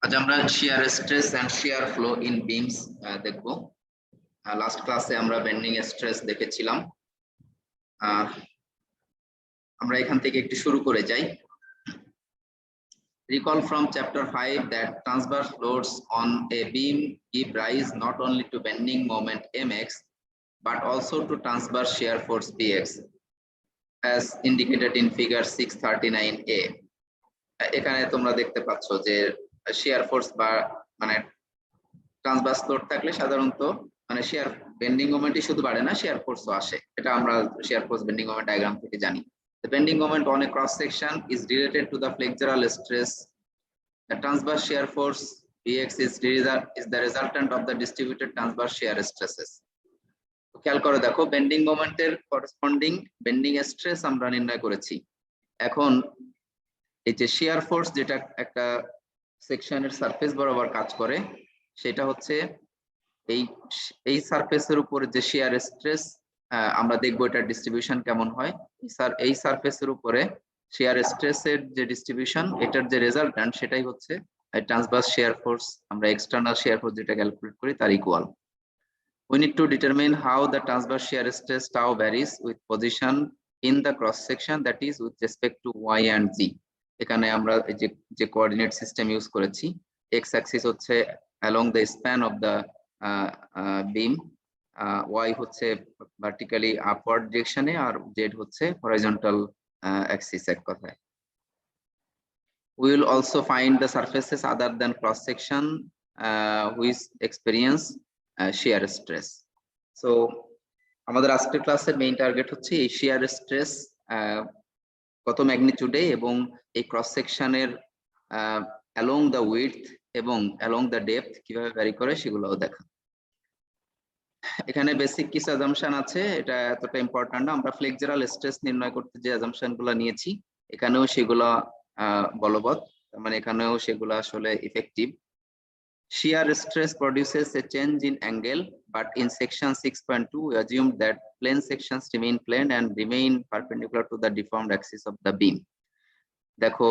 আজ আমরা shear stress and shear flow in beams দেখব। লাস্ট ক্লাসে আমরা বেন্ডিং স্ট্রেস দেখেছিলাম। আমরা এখান থেকে একটু শুরু করে যাই। Recall from chapter 5 that transverse loads on a beam give rise not only to bending moment mx but also to transverse shear force px as indicated in figure 639a. এখানে তোমরা দেখতে পাচ্ছ যে শিয়ার ফোর্স বা মানে transverse load থাকলে সাধারণত মানে শিয়ার বেন্ডিং মোমেন্টই শুধু বাড়ে না, শিয়ার ফোর্সও আসে। এটা আমরা shear force bending moment diagram থেকে জানি। The bending moment on a cross section is related to the flexural stress. The transverse shear force Px is the resultant of the distributed transverse shear stresses. খেয়াল করে দেখো, bending মোমেন্টের corresponding bending stress আমরা নির্ণয় করেছি। এখন এই যে shear force যেটা একটা সেকশনের সারফেস বরাবর কাজ করে, সেটা হচ্ছে এই সারফেসের উপরে যে শিয়ার স্ট্রেস আমরা দেখবো এটার ডিস্ট্রিবিউশন কেমন হয়। এই সারফেসের উপরে শিয়ার স্ট্রেসের যে ডিস্ট্রিবিউশন, এটার যে রেজাল্টেন্ট সেটাই হচ্ছে ট্রান্সভার্স শিয়ার ফোর্স, আমরা এক্সটার্নাল শিয়ার ফোর্স যেটা ক্যালকুলেট করি তার equal. We need to determine how the transverse shear stress tau varies with position in the cross section, that is with respect to y and z. এখানে আমরা যে coordinate system use করেছি, x Axis হচ্ছে along the span of the beam, y হচ্ছে vertically upward ডিরেকশনে, আর z হচ্ছে horizontal Axis এক কথায়। We will also find the surfaces other than cross section which experience shear stress. So আমাদের আজকের ক্লাসের main target হচ্ছে এই শিয়ার স্ট্রেস কত ম্যাগনিটিউডে এবং এই ক্রস সেকশনের অ্যালং দ্য উইডথ এবং অ্যালং দ্য ডেপথ কিভাবে ভ্যারি করে সেগুলোও দেখা। এখানে বেসিক কিছু অ্যাজাম্পশন আছে, এটা এতটা ইম্পর্টেন্ট না। আমরা ফ্লেক্সুরাল স্ট্রেস নির্ণয় করতে যে অ্যাজাম্পশনগুলো নিয়েছি এখানেও সেগুলো বলবৎ, মানে এখানেও সেগুলো আসলে effective. Shear stress produces a change in angle, but in section 6.2 we assume that plane sections remain plane and remain perpendicular to the deformed axis of the beam. দেখো,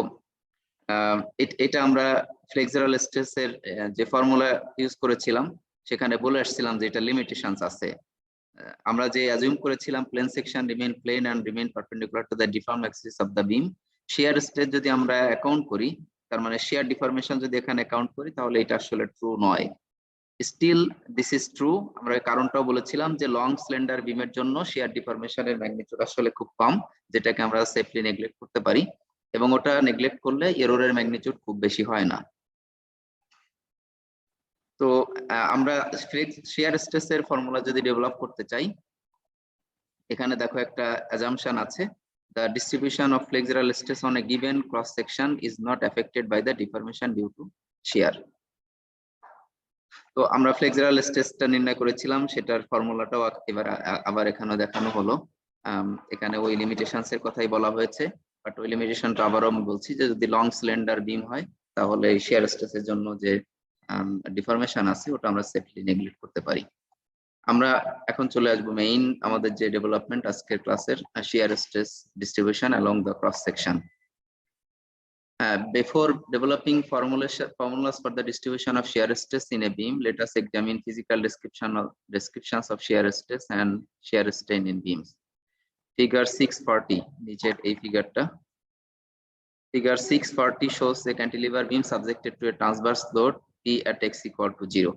এটা আমরা ফ্লেক্সুরাল স্ট্রেসের যে ফর্মুলা ইউজ করেছিলাম সেখানে বলে আসছিলাম যে এটা লিমিটেশনস আছে। আমরা যে অ্যাজিউম করেছিলাম plane section remain plane and remain perpendicular to the deform axis of the beam, shear stress যদি আমরা অ্যাকাউন্ট করি, তার মানে শিয়ার ডিফরমেশন যদি এখানে অ্যাকাউন্ট করি, তাহলে এটা আসলে ট্রু নয়। Still this is true. আমরা কারণটাও বলেছিলাম যে লং স্লেন্ডার বিমের জন্য শিয়ার ডিফরমেশনের ম্যাগনিটিউড আসলে খুব কম, যেটাকে আমরা সেফলি নেগলেক্ট করতে পারি, এবং ওটা নেগলেক্ট করলে এররের ম্যাগনিটিউড খুব বেশি হয় না। তো আমরা শিয়ার স্ট্রেসের ফর্মুলা যদি ডেভেলপ করতে চাই, এখানে দেখো একটা অ্যাজাম্পশন আছে, the distribution of flexural stress on a given cross section is not affected by the deformation due to shear. তো আমরা ফ্লেক্সুরাল স্ট্রেসটা নির্ণয় করেছিলাম, সেটার ফর্মুলাটাও এবার আবার এখানে দেখানো হলো। এখানে ওই লিমিটেশনস এর কথাই বলা হয়েছে, বাট ওই লিমিটেশনটা আবারও আমি বলছি যে যদি লং সিলিন্ডার বিম হয় তাহলে শিয়ার স্ট্রেসের জন্য যে ডিফরমেশন আছে ওটা আমরা সেফলি নেগলেক্ট করতে পারি। আমরা এখন চলে আসবো মেইন আমাদের যে ডেভেলপমেন্ট আজকের ক্লাসের, shear stress distribution along the cross section. Before developing formulas for the distribution of shear stress in a beam, let us examine physical descriptions of shear stress and shear strain in beams. Figure 640, নিচের এই ফিগারটা, figure 640 shows a cantilever beam subjected to a transverse load P at x equal to 0.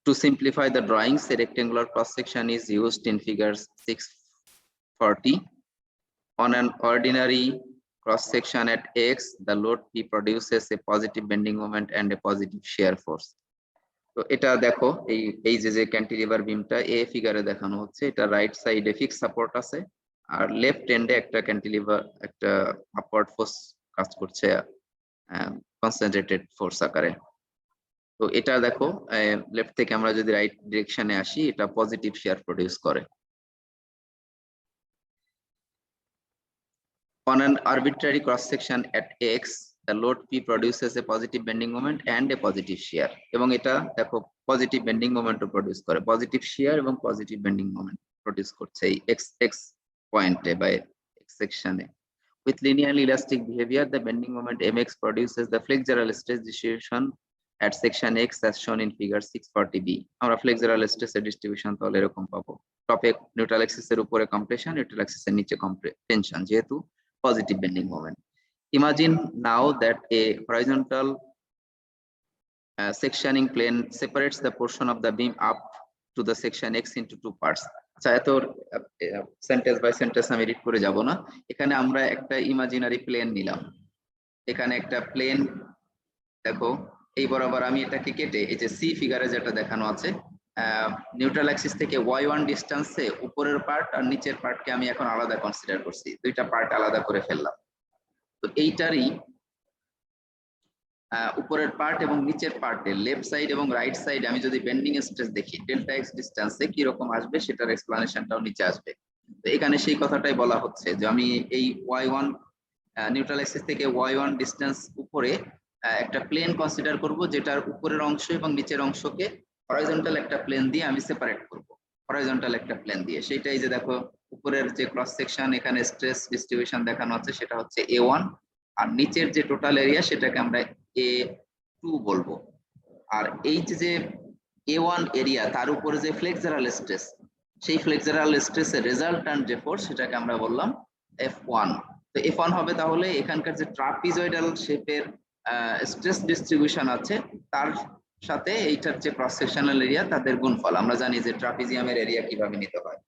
To simplify the drawings, a rectangular cross section is used in figure 640. On an ordinary cross section at x, the load P produces a positive bending moment and a positive shear force. তো এটা দেখো, এই যে cantilever বিমটা এ ফিগারে দেখানো হচ্ছে, এটা right সাইডে fix support আছে, আর লেফট এন্ডে একটা ক্যান্টিলিভার একটা আপওয়ার্ড ফোর্স কাজ করছে কনসেন্ট্রেটেড ফোর্স আকারে। তো এটা দেখো, লেফট থেকে আমরা যদি রাইট ডিরেকশনে আসি, এটা পজিটিভ শেয়ার প্রডিউস করে। On an arbitrary cross section at x, the load P produces a positive bending moment and a positive shear, এবং এটা দেখো পজিটিভ বেন্ডিং মোমেন্টও প্রডিউস করে, পজিটিভ শিয়ার এবং পজিটিভ বেন্ডিং মোমেন্ট প্রডিউস করছে এই x পয়েন্টে বা x সেকশনে। With linearly elastic behavior, the bending moment mx produces the flexural stress distribution at section x as shown in figure 640b. আমরা flexural stress distribution তাহলে এরকম পাবো। টপে নিউট্রাল অ্যাক্সিস এর উপরে কম্প্রেশন, নিউট্রাল অ্যাক্সিস এর নিচে টেনশন, যেহেতু positive bending moment. Imagine now that a horizontal sectioning plane separates the portion of the beam up to the section x into two parts. আচ্ছা, এত সেন্টেন্স বাই সেন্টেন্স আমি read করে যাব না। এখানে আমরা একটা ইমাজিনারি প্লেন নিলাম। এখানে একটা প্লেন দেখো, এই বরাবর আমি এটাকে কেটে এই যে সি ফিগারে যেটা দেখানো আছে, নিউট্রাল অ্যাক্সিস থেকে y1 ডিসটেন্সে উপরের পার্ট আর নিচের পার্টকে আমি এখন আলাদা কনসিডার করছি, দুইটা পার্ট আলাদা করে ফেললাম। তো এইটারই উপরের পার্ট এবং নিচের পার্টে লেফট সাইড এবং রাইট সাইড আমি যদি বেন্ডিং স্ট্রেস দেখি ডেল্টা এক্স ডিসটেন্সে কি রকম আসবে সেটার এক্সপ্লানেশনটাও নিচে আসবে। তো এখানে সেই কথাটাই বলা হচ্ছে যে আমি এই y1 নিউট্রাল অ্যাক্সিস থেকে y1 ডিসটেন্স উপরে একটা প্লেন কনসিডার করব, যেটার উপরের অংশ এবং নিচের অংশকে হরাইজন্টাল একটা প্লেন দিয়ে আমি সেপারেট করব, হরাইজন্টাল একটা প্লেন দিয়ে। সেটাই যে দেখো উপরের যে ক্রস সেকশন এখানে স্ট্রেস ডিস্ট্রিবিউশন দেখানো আছে সেটা হচ্ছে a1, আর নিচের যে টোটাল এরিয়া সেটাকে আমরা a2 বলবো। আর এই যে a1 এরিয়া তার উপরে যে ফ্লেক্সারাল স্ট্রেস, সেই ফ্লেক্সারাল স্ট্রেসের রেজাল্ট্যান্ট যে ফোর্স সেটাকে আমরা বললাম F1। তো F1 হবে তাহলে এখানকার যে ট্রাপিজয়েডাল শেপের স্ট্রেস ডিস্ট্রিবিউশন আছে তার সাথে এইটার যে ক্রস সেকশনাল এরিয়া তাদের গুণফল। আমরা জানি যে ট্রাপিজিয়ামের এরিয়া কিভাবে নিতে হয়,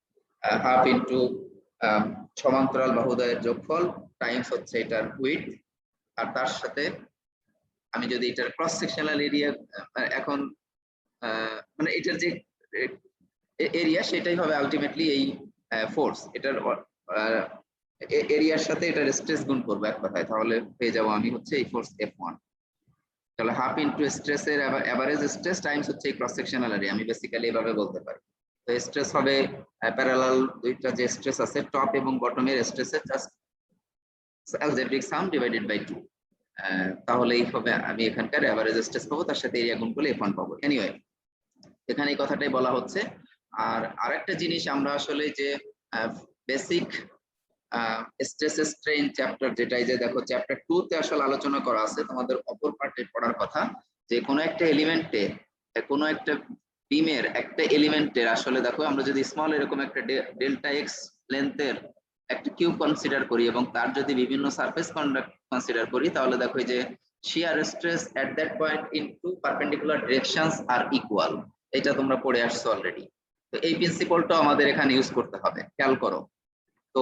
হাফ ইনটু সমান্তরাল বাহুদ্বয়ের যোগফল টাইমস হচ্ছে এটার উইডথ, আর তার সাথে আমি যদি এটার ক্রস সেকশনাল এরিয়া এখন মানে এটার যে এরিয়া সেটাই হবে আলটিমেটলি এই ফোর্স, এটার এরিয়ার সাথে এটার স্ট্রেস গুণ করবো এক কথায়, তাহলে পেয়ে যাবো আমি হচ্ছে এই ফোর্স F1। তাহলে হাফ ইনটু স্ট্রেসের এভারেজ স্ট্রেস টাইমস হচ্ছে এই ক্রস সেকশনাল এরিয়া, আমি বেসিক্যালি এভাবে বলতে পারি। তো স্ট্রেস হবে প্যারালাল দুইটা যে স্ট্রেস আছে টপ এবং বটমের স্ট্রেসের just algebraic sum divided by 2, তাহলেই হবে আমি এখানকার এভারেজ স্ট্রেস পাবো, তার সাথে এরিয়া গুণ করলে F1 পাবো। এনিওয়ে এখানে এই কথাটাই বলা হচ্ছে। আর আরেকটা জিনিস আমরা আসলে যে বেসিক স্ট্রেস স্ট্রেইন চ্যাপ্টার, যেটা এই যে দেখো চ্যাপ্টার 2 তে আসলে আলোচনা করা আছে, তোমাদের অপর পার্টে পড়ার কথা যে কোনো একটা এলিমেন্টে কোনো একটা বিমের একটা এলিমেন্টের আসলে দেখো আমরা যদি স্মল এরকম একটা ডেল্টা এক্স লেন্থের একটা কিউব কনসিডার করি এবং তার যদি বিভিন্ন সারফেস কনসিডার করি, তাহলে দেখো যে shear stress at that point into perpendicular directions are equal, এটা তোমরা পড়ে আসছো অলরেডি। তো এই প্রিন্সিপলটাও আমাদের এখানে ইউজ করতে হবে, খেয়াল করো। তো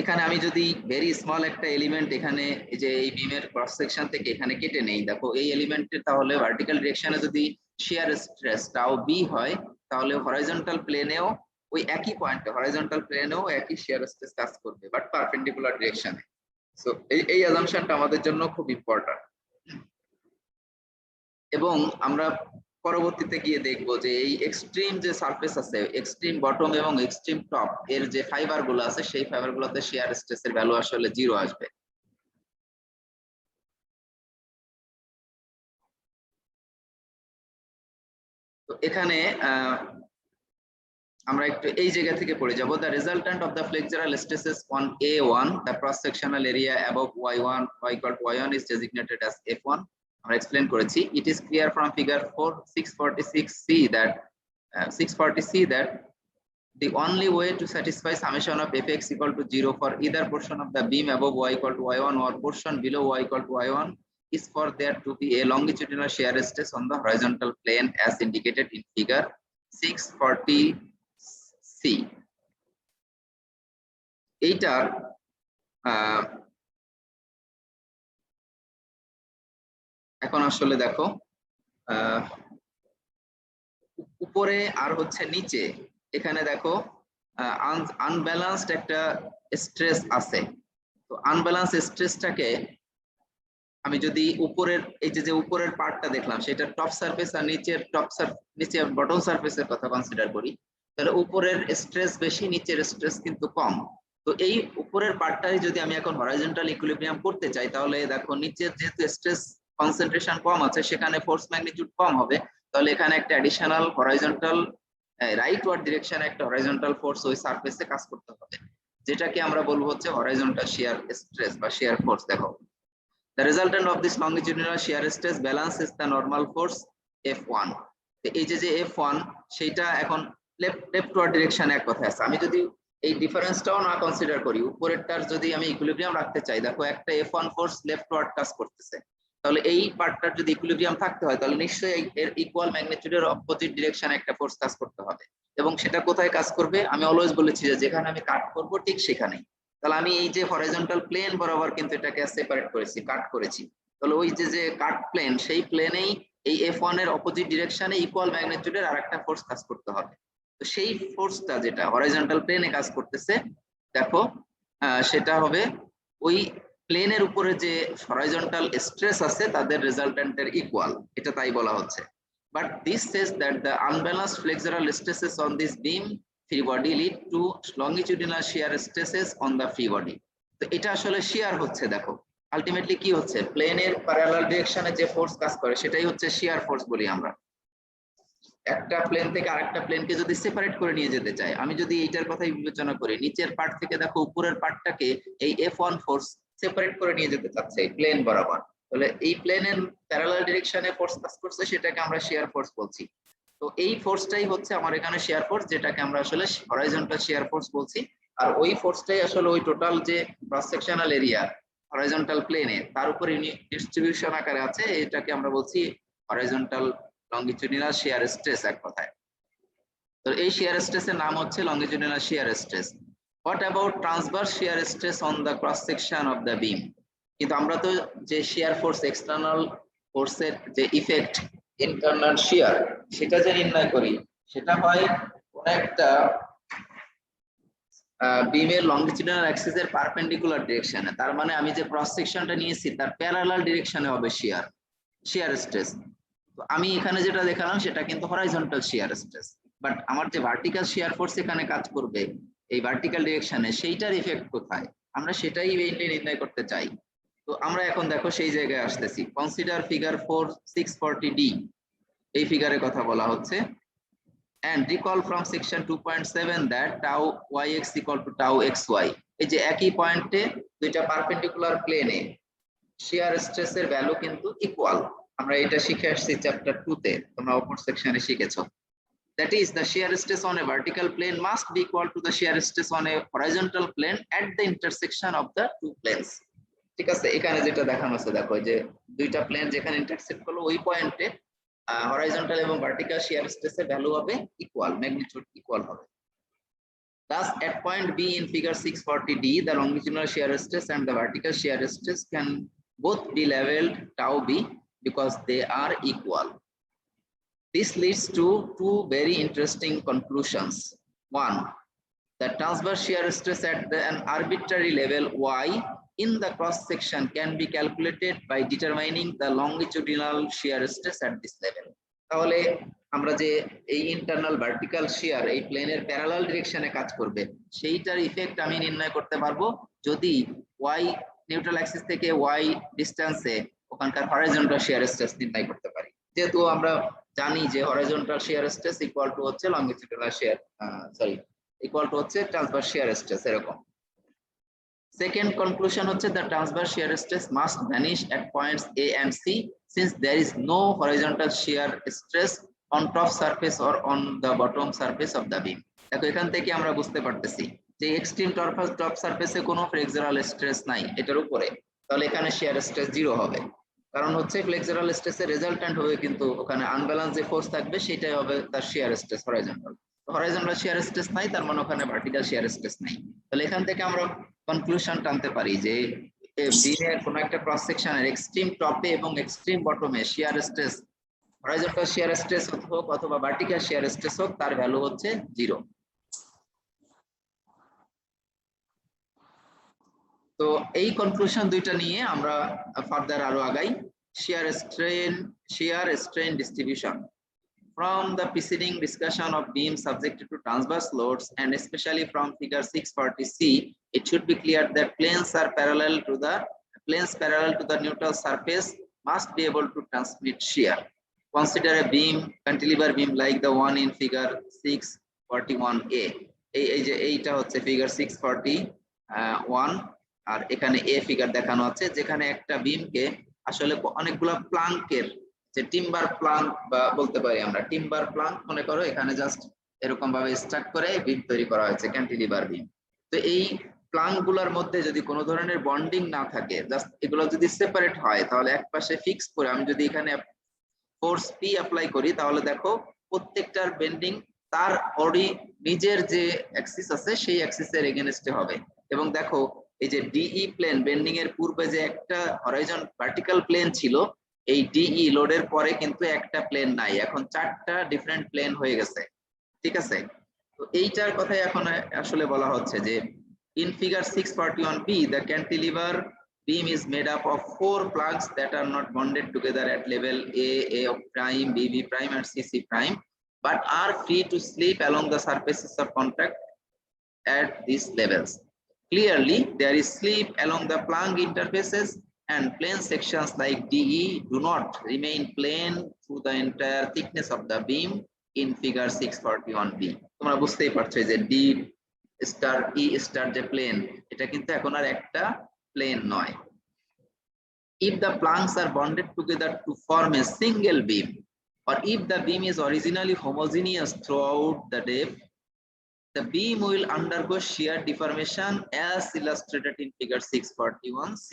এখানে আমি যদি ভেরি স্মল একটা এলিমেন্ট এখানে এই যে এই বিমের ক্রস সেকশন থেকে এখানে কেটে নেই, দেখো এই এলিমেন্টের তাহলে ভার্টিক্যাল ডিরেকশনে যদি শিয়ার স্ট্রেস টাও বি হয়, তাহলে হরাইজন্টাল প্লেনেও ওই একই পয়েন্টে হরাইজন্টাল প্লেনেও একই শিয়ার স্ট্রেস কাজ করবে, বাট পারপেন্ডিকুলার ডিরেকশনে। সো এই অ্যাজাম্পশনটা আমাদের জন্য খুব ইম্পর্টেন্ট। এবং আমরা পরবর্তীতে গিয়ে দেখবো যে এই এক্সট্রিম যে সারফেস আছে, এক্সট্রিম বটম এবং এক্সট্রিম টপ এর যে ফাইবার গুলো আছে সেই ফাইবার গুলোতে শিয়ার স্ট্রেসের ভ্যালু আসলে 0 আসবে। তো এখানে আমরা একটু এই জায়গা থেকে পড়ে যাব। The resultant of the flexural stresses on A1 the cross sectional area above y1 y1 is designated as F1. আমরা এক্সপ্লেন করেছি। It is clear from figure 646c that the only way to satisfy summation of fx equal to 0 for either portion of the beam above y equal to y1 or portion below y equal to y1 is for there to be a longitudinal shear stress on the horizontal plane as indicated in figure 640c. এইটার এখন আসলে দেখো উপরে আর হচ্ছে নিচে, এখানে দেখো unbalanced একটা স্ট্রেস আছে। তো আনব্যালেন্স স্ট্রেসটাকে আমি যদি উপরের এই যে উপরের পার্টটা দেখলাম সেটা টপ সারফেস আর নিচের নিচে বটম সারফেসের কথা কনসিডার করি, তাহলে উপরের স্ট্রেস বেশি, নিচের স্ট্রেস কিন্তু কম। তো এই উপরের পার্টটাই যদি আমি এখন হরাইজন্টাল ইকুইলিব্রিয়াম করতে চাই, তাহলে দেখো নিচের যেহেতু স্ট্রেস কনসেন্ট্রেশন কম আছে সেখানে ফোর্স ম্যাগনিটিউড কম হবে, তাহলে এখানে একটা অ্যাডিশনাল হরাইজন্টাল রাইটওয়ার্ড ডিরেকশনে একটা হরাইজন্টাল ফোর্স ওই সারফেসে কাজ করতে হবে। যেটাকে আমরা বলবো হচ্ছে হরাইজন্টাল শিয়ার স্ট্রেস বা শিয়ার ফোর্স। দেখো, the resultant of this longitudinal shear stress balances the normal force F1. এই যে F1 সেটা এখন লেফটওয়ার্ড ডিরেকশনে এক কথা আছে। আমি যদি এই ডিফারেন্সটাও না কনসিডার করি, উপরেরটার যদি আমি ইকুইলিব্রিয়াম রাখতে চাই, দেখো একটা F1 ফোর্স লেফটওয়ার্ড কাজ করতেছে, তাহলে এই পার্টটার যদি ইকুইলিব্রিয়াম থাকতে হয় তাহলে নিশ্চয়ই এর ইকুয়াল ম্যাগনিটিউডের অপোজিট ডিরেকশনে একটা ফোর্স কাজ করতে হবে। এবং সেটা কোথায় কাজ করবে? আমি অলওয়েজ বলেছি যে যেখানে আমি কাট করব ঠিক সেখানেই। তাহলে আমি এই যে হরাইজন্টাল প্লেন বরাবর কিন্তু এটাকে সেপারেট করেছি, কাট করেছি, তাহলে ওই যে কাট প্লেন, সেই প্লেনেই এই F1 এর অপোজিট ডিরেকশনে ইকুয়াল ম্যাগনিটিউডের আরেকটা ফোর্স কাজ করতে হবে। তো সেই ফোর্সটা যেটা হরাইজন্টাল প্লেনে কাজ করতেছে, দেখো সেটা হবে ওই প্লেনের উপরে যে হরাইজন্টাল স্ট্রেস আছে তাদের রেজাল্টেন্টের ইকুয়াল, এটা তাই বলা হচ্ছে। But this says that the unbalanced ফ্লেক্সুরাল stresses on this beam free body lead to longitudinal shear stresses on the free body. তো এটা আসলে শিয়ার হচ্ছে। দেখো আলটিমেটলি কি হচ্ছে, প্লেনের প্যারালাল ডিরেকশনে যে ফোর্স কাজ করে সেটাই হচ্ছে শিয়ার ফোর্স বলি আমরা। একটা প্লেন থেকে আরেকটা প্লেনকে যদি সেপারেট করে নিয়ে যেতে চাই, আমি যদি এইটার কথাই বিবেচনা করি, নিচের পার্ট থেকে দেখো উপরের পার্টটাকে এই F1 ফোর্স সেপারেট করে নিয়ে যেতে চাচ্ছে এই প্লেন বরাবর, তাহলে এই প্লেনের প্যারালাল ডিরেকশনে ফোর্স কাজ করছে, সেটাকে আমরা শিয়ার ফোর্স বলছি। তো এই ফোর্সটাই হচ্ছে আমার এখানে শিয়ার ফোর্স, যেটাকে আমরা আসলে হরাইজন্টাল শিয়ার ফোর্স বলছি। আর ওই ফোর্সটাই আসলে ওই টোটাল যে ক্রস সেকশনাল এরিয়া হরাইজন্টাল প্লেনে তার উপর ডিস্ট্রিবিউশন আকারে আছে, এটাকে আমরা বলছি হরাইজন্টাল লংগিটিউডিনাল শিয়ার স্ট্রেস এক কথায়। তো এই শিয়ার স্ট্রেসের নাম হচ্ছে longitudinal shear stress. What about transverse shear stress on the cross section of the beam? কিন্তু আমরা তো যে শিয়ার ফোর্স, এক্সটার্নাল ফোর্সের যে ইফেক্ট ইন্টারনাল শিয়ার, সেটা যে নির্ণয় করি, সেটা হয় কোন একটা বিমের লংগিটিউডিনাল অ্যাক্সিসের পারপেন্ডিকুলার ডিরেকশনে। তার মানে আমি যে ক্রস সেকশনটা নিয়েছি তার প্যারালাল ডিরেকশনে হবে শিয়ার স্ট্রেস। তো আমি এখানে যেটা দেখালাম সেটা কিন্তু হরাইজন্টাল শিয়ার স্ট্রেস, বাট আমার যে ভার্টিক্যাল শিয়ার ফোর্স এখানে কাজ করবে এই ভার্টিক্যাল ডিরেকশনে, সেইটার ইফেক্ট কোথায়, আমরা সেটাই মেইনলি নির্ণয় করতে চাই। তো আমরা এখন দেখো সেই জায়গায় আসতেছি। কনসিডার ফিগার 640D, এই ফিগারের কথা বলা হচ্ছে। And recall from section 2.7 that tau yx equal to tau xy. এই যে একই পয়েন্টে দুইটা পারপেন্ডিকুলার প্লেনে শিয়ার স্ট্রেসের ভ্যালু কিন্তু ইকুয়াল। আমরা এটা শিখে আসছি চ্যাপ্টার 2 তে, তোমরা উপর সেকশনে শিখেছো। That is, the shear stress on a vertical plane must be equal to the shear stress on a horizontal plane at the intersection of the two planes. ঠিক আছে, এখানে যেটা দেখানো আছে দেখো, যে দুইটা প্লেন যেখানে ইন্টারসেক্ট করলো ওই পয়েন্টে হরাইজন্টাল এবং ভার্টিক্যাল শিয়ার স্ট্রেসের ভ্যালু হবে ইকুয়াল, ম্যাগনিটিউড ইকুয়াল হবে। Thus, at point B in figure 640D, the longitudinal shear stress and the vertical shear stress can both be labeled tau B because they are equal. This leads to two very interesting conclusions. One, the transverse shear stress at an arbitrary level y in the cross section can be calculated by determining the longitudinal shear stress at this level. তাহলে আমরা যে এই internal vertical শিয়ার এই প্লেনের parallel ডিরেকশনে কাজ করবে, সেইটার effect আমি নির্ণয় করতে পারবো যদি y নিউট্রাল অ্যাক্সিস থেকে y ডিসটেন্সে ওখানকার হরাইজন্টাল শিয়ার স্ট্রেস নির্ণয় করতে পারি। যেহেতু আমরা জানি যে horizontal shear stress equal to হচ্ছে লংগিটিউডিনাল শিয়ার ইকুয়াল টু হচ্ছে ট্রান্সভার্স শিয়ার স্ট্রেস, এরকম। Second conclusion হচ্ছে the transverse shear stress must vanish at points A and C since there is no horizontal shear stress on top surface or on the bottom surface of the beam. দেখো এখান থেকে আমরা বুঝতে পারতেছি যে extreme top সারফেসে কোনো ফ্লেক্সুরাল stress নাই এটার উপরে, তাহলে এখানে শিয়ার স্ট্রেস 0 হবে। কারণ হচ্ছে ফ্লেক্সুরাল স্ট্রেসের রেজাল্টেন্ট হবে কিন্তু ওখানে আনব্যালেন্স যে ফোর্স থাকবে সেটাই হবে তার শিয়ার stress horizontal. Horizontal shear stress নাই, তার মানে ওখানে ভার্টিক্যাল শিয়ার স্ট্রেস নাই। তাহলে এখান থেকে আমরা কনক্লুশন টানতে পারি যে বিমের কোন একটা ক্রস সেকশনের এক্সট্রিম টপে এবং এক্সট্রিম বটমে shear stress, horizontal shear stress হোক অথবা ভার্টিক্যাল শিয়ার স্ট্রেস হোক, তার ভ্যালু হচ্ছে 0। তো এই কনক্লুশন দুইটা নিয়ে আমরা ফার্দার আরো আগাই। Shear strain distribution from the preceding discussion of beams subjected to transverse loads and especially from figure 640C, it should be clear that planes parallel to the neutral surface must be able to transmit shear. Consider a beam, cantilever beam like the one in figure 641A. এইটা হচ্ছে figure 640 1 আর এখানে এ figure দেখানো আছে যেখানে একটা বিমকে আসলে অনেকগুলো প্লাঙ্কের যে টিম্বার প্লাঙ্ক বা বলতে পারি আমরা টিম্বার প্লাঙ্ক মনে করো এখানে জাস্ট এরকম ভাবে স্ট্রাক করে বিম তৈরি করা হয়েছে ক্যান্টিলিভার বিম। তো এই প্লাঙ্ক গুলার মধ্যে যদি কোনো ধরনের বন্ডিং না থাকে জাস্ট এগুলো যদি সেপারেট হয় তাহলে এক পাশে ফিক্স করে আমি যদি এখানে ফোর্স পি অ্যাপ্লাই করি তাহলে দেখো প্রত্যেকটার বেন্ডিং তার নিজের যে অ্যাক্সিস আছে সেই অ্যাক্সিসের এগেনস্টে হবে। এবং দেখো এই যে ডিই প্লেন বেন্ডিং এর পূর্বে যে একটা হরাইজন ভার্টিক্যাল প্লেন ছিল এই ডিই লোডের পরে কিন্তু একটা প্লেন নাই, এখন 4টা ডিফারেন্ট প্লেন হয়ে গেছে। ঠিক আছে, তো এইটার কথাই এখন আসলে বলা হচ্ছে যে in figure 641b the cantilever beam is made up of 4 plugs that are not bonded together at level a prime, b prime and c prime but are free to slip along the surfaces of contact at these levels. Clearly there is slip along the plug interfaces and plane sections like DE do not remain plane through the entire thickness of the beam in figure 641b. তোমরা বুঝতেই পারছো যে D star ই star যে plane এটা কিন্তু এখন আর একটা plane নয়। If the planks are bonded together to form a single beam or if the beam is originally homogeneous throughout the depth, the beam will undergo shear deformation as illustrated in figure 641c.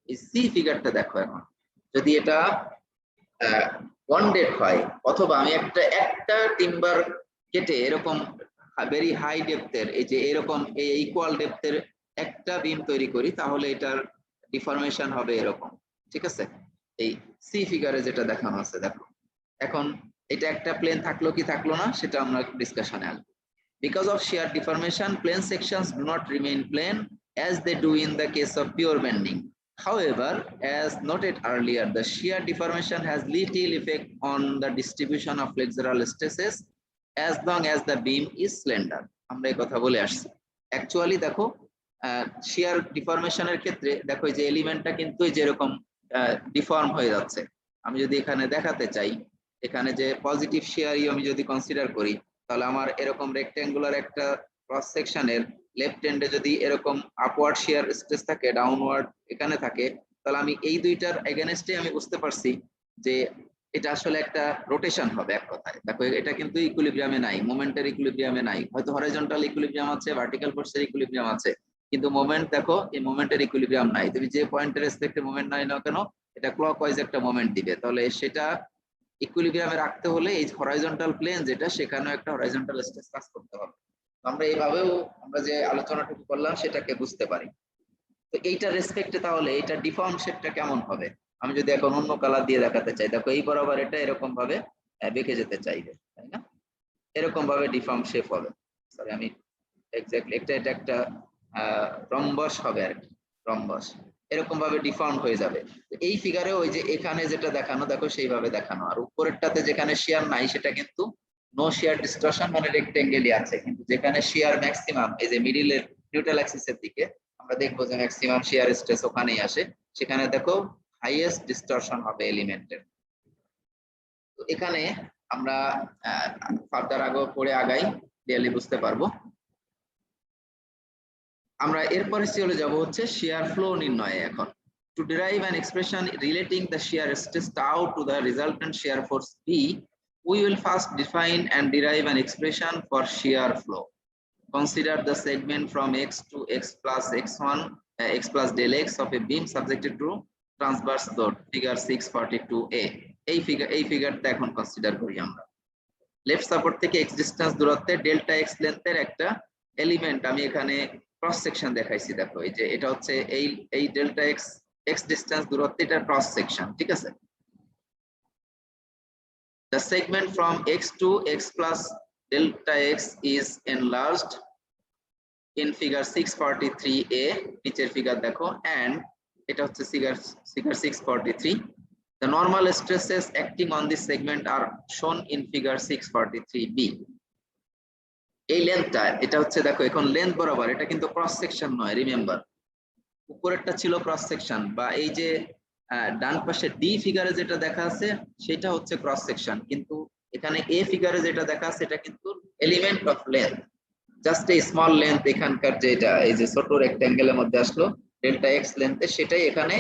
এই C ফিগারটা দেখো, এখন যদি এটা bonded হয় অথবা আমি একটা timber কেটে এরকম ভেরি হাই ডেপথের এই যে এরকম এই ইকুয়াল ডেপথের একটা বিম তৈরি করি তাহলে এটার ডিফরমেশন হবে এরকম। ঠিক আছে, এই সি ফিগারে যেটা দেখানো আছে দেখো, এখন এটা একটা প্লেন থাকলো কি থাকলো না সেটা আমরা ডিসকাশনে আসবো। Because of shear deformation, plane sections do not remain plane as they do in the case of pure bending. However, as noted earlier, the shear deformation has little effect on the distribution of flexural stresses as long as the beam is slender. আমরা এই কথা বলে আসছি। Actually দেখো shear deformation এর ক্ষেত্রে দেখো এই যে এলিমেন্টটা কিন্তু যেরকম ডিফর্ম হয়ে যাচ্ছে। আমি যদি এখানে দেখাতে চাই এখানে যে পজিটিভ shear আমি যদি কনসিডার করি তাহলে আমার এরকম রেক্ট্যাঙ্গুলার একটা ক্রস সেকশনের লেফট এন্ডে যদি এরকম আপওয়ার্ড শিয়ার স্ট্রেস থাকে ডাউনওয়ার্ড এখানে থাকে তাহলে আমি এই দুইটার এগেনস্টে আমি বুঝতে পারছি যে এটা আসলে একটা রোটেশন হবে। এক কথায় দেখো এটা কিন্তু ইকুইলিব্রিয়ামে নাই, মোমেন্টের ইকুইলিব্রিয়ামে নাই, হয়তো হরাইজন্টাল ইকুইলিব্রিয়াম আছে, ভার্টিক্যাল ফোর্সের ইকুইলিব্রিয়াম আছে, কিন্তু মোমেন্ট দেখো এই মোমেন্টের ইকুইলিব্রিয়াম নাই। তুমি যে পয়েন্টের রেসপেক্টে মোমেন্ট নাই না কেন এটা ক্লকওয়াইজ একটা মোমেন্ট দিবে, তাহলে সেটা ইকুইলিব্রিয়ামে রাখতে হলে এই হরাইজন্টাল প্লেন যেটা সেখানেও একটা হরাইজন্টাল স্ট্রেস কাজ করতে হবে। আমরা এইভাবেও আমরা যে আলোচনাটুকু করলাম সেটাকে বুঝতে পারি। তো এইটা রেসপেক্টে তাহলে এটা ডিফর্ম শেপটা কেমন হবে আমি যদি এখন অন্য কালার দিয়ে দেখাতে চাই, দেখো এই বরাবর এটা এরকম ভাবে বেঁকে যেতে চাইবে, তাই না? এরকম ভাবে ডিফর্ম শেপ হবে। সরি আমি এক্স্যাক্টলি এটা একটা রম্বস হবে আর কি, রম্বস এরকম ভাবে ডিফর্ম হয়ে যাবে। এই ফিগারে ওই যে এখানে যেটা দেখানো দেখো সেইভাবে দেখানো, আর উপরেরটাতে যেখানে শেয়ার নাই সেটা কিন্তু নো শেয়ার ডিস্টরশন মানে রেক্টেঙ্গেলই আছে, কিন্তু যেখানে শেয়ার ম্যাক্সিমাম এই যে মিডিলের নিউট্রাল অ্যাক্সিসের দিকে আমরা দেখবো যে ম্যাক্সিমাম শেয়ার স্ট্রেস ওখানেই আসে, সেখানে দেখো হাইয়েস্ট ডিস্টরশন হবে এলিমেন্টের। তো এখানে আমরা ফার্দার আগে পড়ে আগাই ক্লিয়ারলি বুঝতে পারবো। আমরা এরপরে চলে যাব হচ্ছে shear flow নির্ণয়ে। এখন to derive an expression relating the shear stress tau to the resultant shear force P, we will first define and derive an expression for shear flow. Consider the segment from x to x plus x1 x plus del x of a beam subjected to transverse load, figure 642a. এই ফিগারটা এখন consider করি আমরা। Left support থেকে x distance দূরত্বে delta x লেন্থের একটা element আমি এখানে cross section দেখাইছি, দেখো এই যে এটা হচ্ছে এই ডেল্টা x ডিসটেন্স দূরত্বে এটা ক্রস সেকশন। ঠিক আছে, the segment from x to x plus delta x is enlarged in figure 643a, নিচের ফিগার দেখো, and এটা হচ্ছে figure 643. The normal stresses acting on this segment are shown in figure 643b. এই লেন্থটা এটা হচ্ছে দেখো এখন লেন্থ বরাবর, এটা কিন্তু ক্রস সেকশন নয়, রিমেম্বার উপরেরটা ছিল ক্রস সেকশন, বা এই যে ডান পাশে ডি ফিগারে যেটা দেখা আছে সেটা হচ্ছে ক্রস সেকশন, কিন্তু এখানে এ ফিগারে যেটা দেখা আছে এটা কিন্তু এলিমেন্ট অফ লেন্থ। জাস্ট এই স্মল লেন্থ এখানকার যেটা এই যে ছোট রেক্ট্যাঙ্গেলের মধ্যে আসলো ডেল্টা এক্স লেন্থে, সেটাই এখানে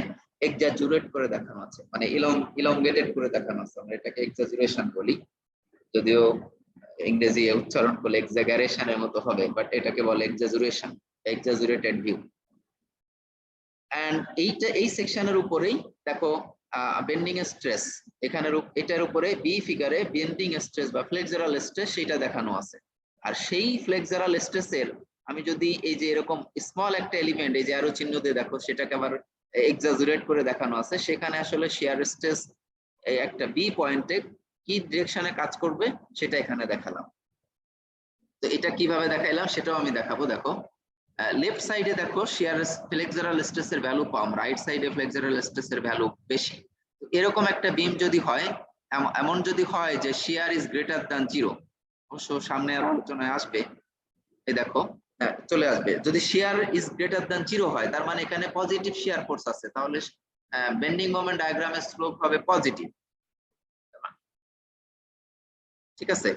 এক্সাজুরেট করে দেখানো আছে, মানে ইলংগেটেড করে দেখানো আছে। আমরা এটাকে এক্সাজুরেশন বলি, যদিও ইংরেজি উচ্চারণ করলে এক্সাগারেশনের মতো হবে, বাট এটাকে বলে এক্সাজুরেশন, এক্সাজুরেটেড ভিউ। এন্ড এই সেকশনের উপরেই দেখো বেন্ডিং স্ট্রেস, এটার উপরে বি ফিগারে বেন্ডিং স্ট্রেস বা ফ্লেক্সারাল স্ট্রেস সেটা দেখানো আছে। আর সেই ফ্লেক্সারাল স্ট্রেসের আমি যদি এই যে এরকম স্মল একটা এলিমেন্ট এই যে আরো চিহ্ন দিয়ে দেখো সেটাকে আবার এক্সাজুরেট করে দেখানো আছে, সেখানে আসলে শিয়ার স্ট্রেস একটা বি পয়েন্টে কি ডিরেকশনে কাজ করবে সেটা এখানে দেখালাম। তো এটা কিভাবে দেখাইলাম সেটাও আমি দেখাবো। দেখো লেফট সাইডে দেখো শিয়ার ফ্লেক্সারাল স্ট্রেসের ভ্যালু কম, রাইট সাইডে ফ্লেক্সারাল স্ট্রেসের ভ্যালু বেশি। তো এরকম একটা বিম যদি হয়, এমন যদি হয় যে শিয়ার ইজ গ্রেটার দ্যান 0, অবশ্য সামনে আলোচনায় আসবে, এই দেখো চলে আসবে, যদি শিয়ার ইজ গ্রেটার দ্যান 0 হয় তার মানে এখানে পজিটিভ শিয়ার ফোর্স আছে, তাহলে বেন্ডিং মোমেন্ট ডায়াগ্রামের স্লোপ হবে পজিটিভ। ঠিক আছে,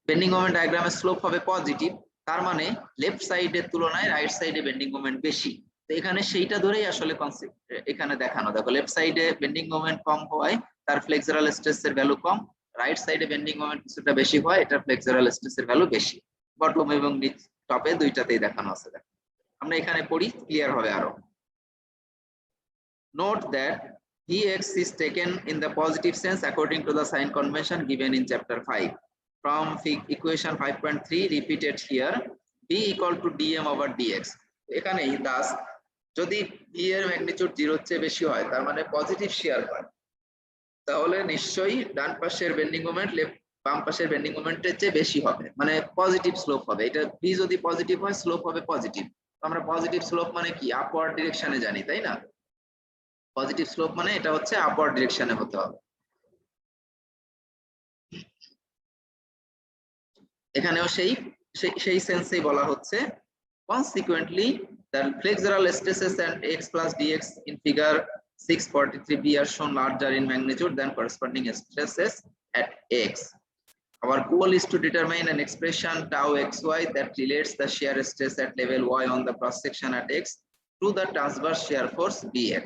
বেন্ডিং মোমেন্ট ডায়াগ্রামের স্লোপ হবে পজিটিভ, তার মানে লেফট সাইডের তুলনায় রাইট সাইডে বেন্ডিং মোমেন্ট বেশি। তো এখানে সেইটা ধরেই আসলে কনসেপ্ট এখানে দেখানো। দেখো লেফট সাইডে বেন্ডিং মোমেন্ট কম হওয়ায় তার ফ্লেক্সারাল স্ট্রেসের ভ্যালু কম, রাইট সাইডে বেন্ডিং মোমেন্ট কিছুটা বেশি হয়, এটা ফ্লেক্সারাল স্ট্রেসের ভ্যালু বেশি। বটম এবং নিচ টপে দুইটাতেই দেখানো আছে। দেখো আমরা এখানে পড়ি, ক্লিয়ার হবে আরো। Note that Vx is taken in the positive sense according to the sign convention given in chapter 5. From equation 5.3 repeated here, V equal to dm over dx. এখানে thus যদি V এর ম্যাগনিটিউড 0 এর চেয়ে বেশি হয় তার মানে পজিটিভ শিয়ার হয়, তাহলে নিশ্চয়ই ডান পাশের বেন্ডিং মোমেন্ট বাম পাশের বেন্ডিং মোমেন্টের চেয়ে বেশি হবে, মানে পজিটিভ স্লোপ হবে। এটা V যদি পজিটিভ হয় স্লোপ হবে পজিটিভ। আমরা পজিটিভ স্লোপ মানে কি আপওয়ার্ড ডিরেকশনে জানি, তাই না? পজিটিভ স্লোপ মানে এটা হচ্ছে আপওয়ার্ড ডিরেকশনে হতে হবে। এখানেও সেই সেন্সেই বলা হচ্ছে consequently the flexural stresses and x plus dx in figure 643b are shown larger in magnitude than corresponding stresses at x. Our goal is to determine an expression tau xy that relates the shear stress at level y on the cross section at x to the transverse shear force bx.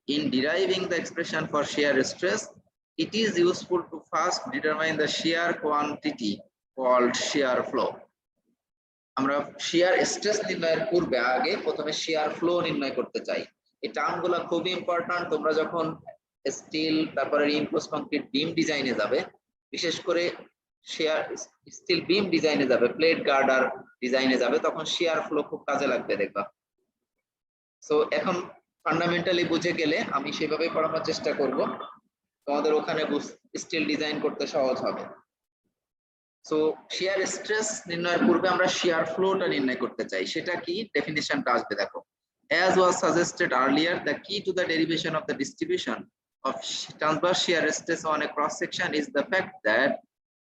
In deriving the expression for shear stress, it is useful to first determine the shear quantity called shear flow. আমরা shear stress নির্ণয়ের পূর্বে আগে প্রথমে shear flow নির্ণয় করতে চাই। এই টার্মগুলো খুবই ইম্পর্টেন্ট। তোমরা যখন স্টিল তারপরে রিইনফোর্স কংক্রিট বিম ডিজাইনে যাবে, বিশেষ করে স্টিল বিম ডিজাইনে যাবে, প্লেট গার্ডার ডিজাইনে যাবে, তখন shear flow খুব কাজে লাগবে দেখবা। সো এখন ফান্ডামেন্টালি বুঝে গেলে আমি সেভাবে পড়ানোর চেষ্টা করব, তোমাদের ওখানে স্টিল ডিজাইন করতে সহজ হবে। সো শিয়ার স্ট্রেস নির্ণয়ের পূর্বে আমরা শিয়ার ফ্লোটা নির্ণয় করতে চাই, সেটা কি ডেফিনিশনটা আসবে দেখো। As was suggested earlier, the key to the derivation of the distribution of transverse shear stress on a cross section is the fact that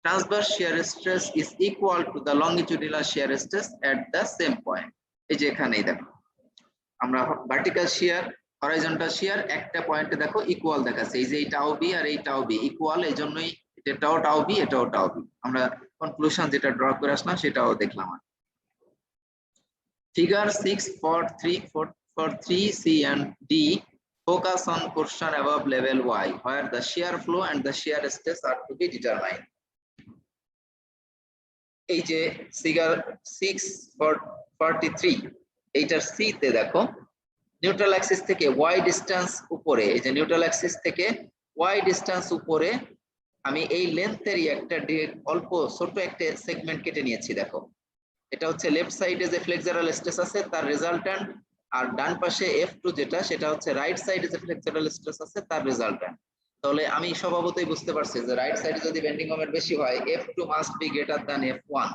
transverse shear stress is equal to the longitudinal shear stress at the same point. এই যে এখানেই দেখো আমরা vertical শিয়ার horizontal শিয়ার একটা পয়েন্টে দেখো equal দেখাচ্ছে, এই যে এই টাও বি আর এই টাও বি ইকুয়াল, এই জন্যই এটাও টাও বি এটাও টাও বি। আমরা কনক্লুশন যেটা ড্র করে আসলাম সেটাও দেখলাম। Figure 6.3c and d focus on portion above level y where the shear flow and the shear stress are to be determined. এই যে ফিগার 6.43 এইটার সি তে দেখো নিউট্রাল অ্যাক্সিস থেকে y ডিসটেন্স উপরে, এই যে নিউট্রাল অ্যাক্সিস থেকে y ডিসটেন্স উপরে আমি এই লেন্থেরই একটা অল্প ছোট একটা সেগমেন্ট কেটে নিয়েছি। দেখো এটা হচ্ছে লেফট সাইডে যে ফ্লেক্সারাল স্ট্রেস আছে তার রেজাল্ট্যান্ট, আর ডান পাশে F2 যেটা সেটা হচ্ছে রাইট সাইডে যে ফ্লেক্সারাল স্ট্রেস আছে তার রেজাল্ট্যান্ট। তাহলে আমি স্বভাবতই বুঝতে পারছি যে রাইট সাইডে যদি বেন্ডিং মোমেন্ট বেশি হয় F2 must be greater than F1।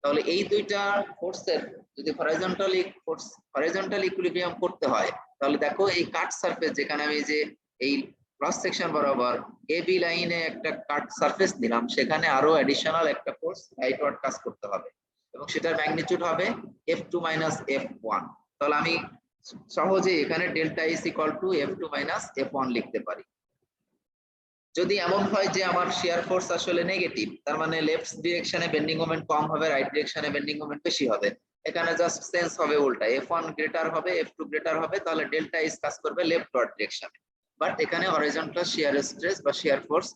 তাহলে এই দুইটা ফোর্সের যদি হরাইজন্টাল ইকুইলিব্রিয়াম করতে হয়, তাহলে দেখো এই কাট সারফেস যেখানে আমি যে এই ক্রস সেকশন বরাবর AB লাইনে একটা কাট সারফেস দিলাম, সেখানে আরো অ্যাডিশনাল একটা ফোর্স রাইটওয়ার্ড কাজ করতে হবে এবং সেটার ম্যাগনিটিউড হবে F2 মাইনাস F1। তাহলে আমি সহজে এখানে delta is equal two F2 minus F1 লিখতে পারি। যদি এমন হয় যে আমার শিয়ার ফোর্স আসলে নেগেটিভ, তার মানে লেফট ডিরেকশনে বেন্ডিং মোমেন্ট কম হবে, রাইট ডিরেকশনে বেন্ডিং মোমেন্ট বেশি হবে, এখানে জাস্ট সেন্স হবে উল্টা, F1 গ্রেটার হবে, F2 গ্রেটার হবে, তাহলে ডেল্টা এস কাজ করবে লেফটওয়ার্ড ডিরেকশনে, বাট এখানে হরাইজন্টাল শিয়ার স্ট্রেস বা শিয়ার ফোর্স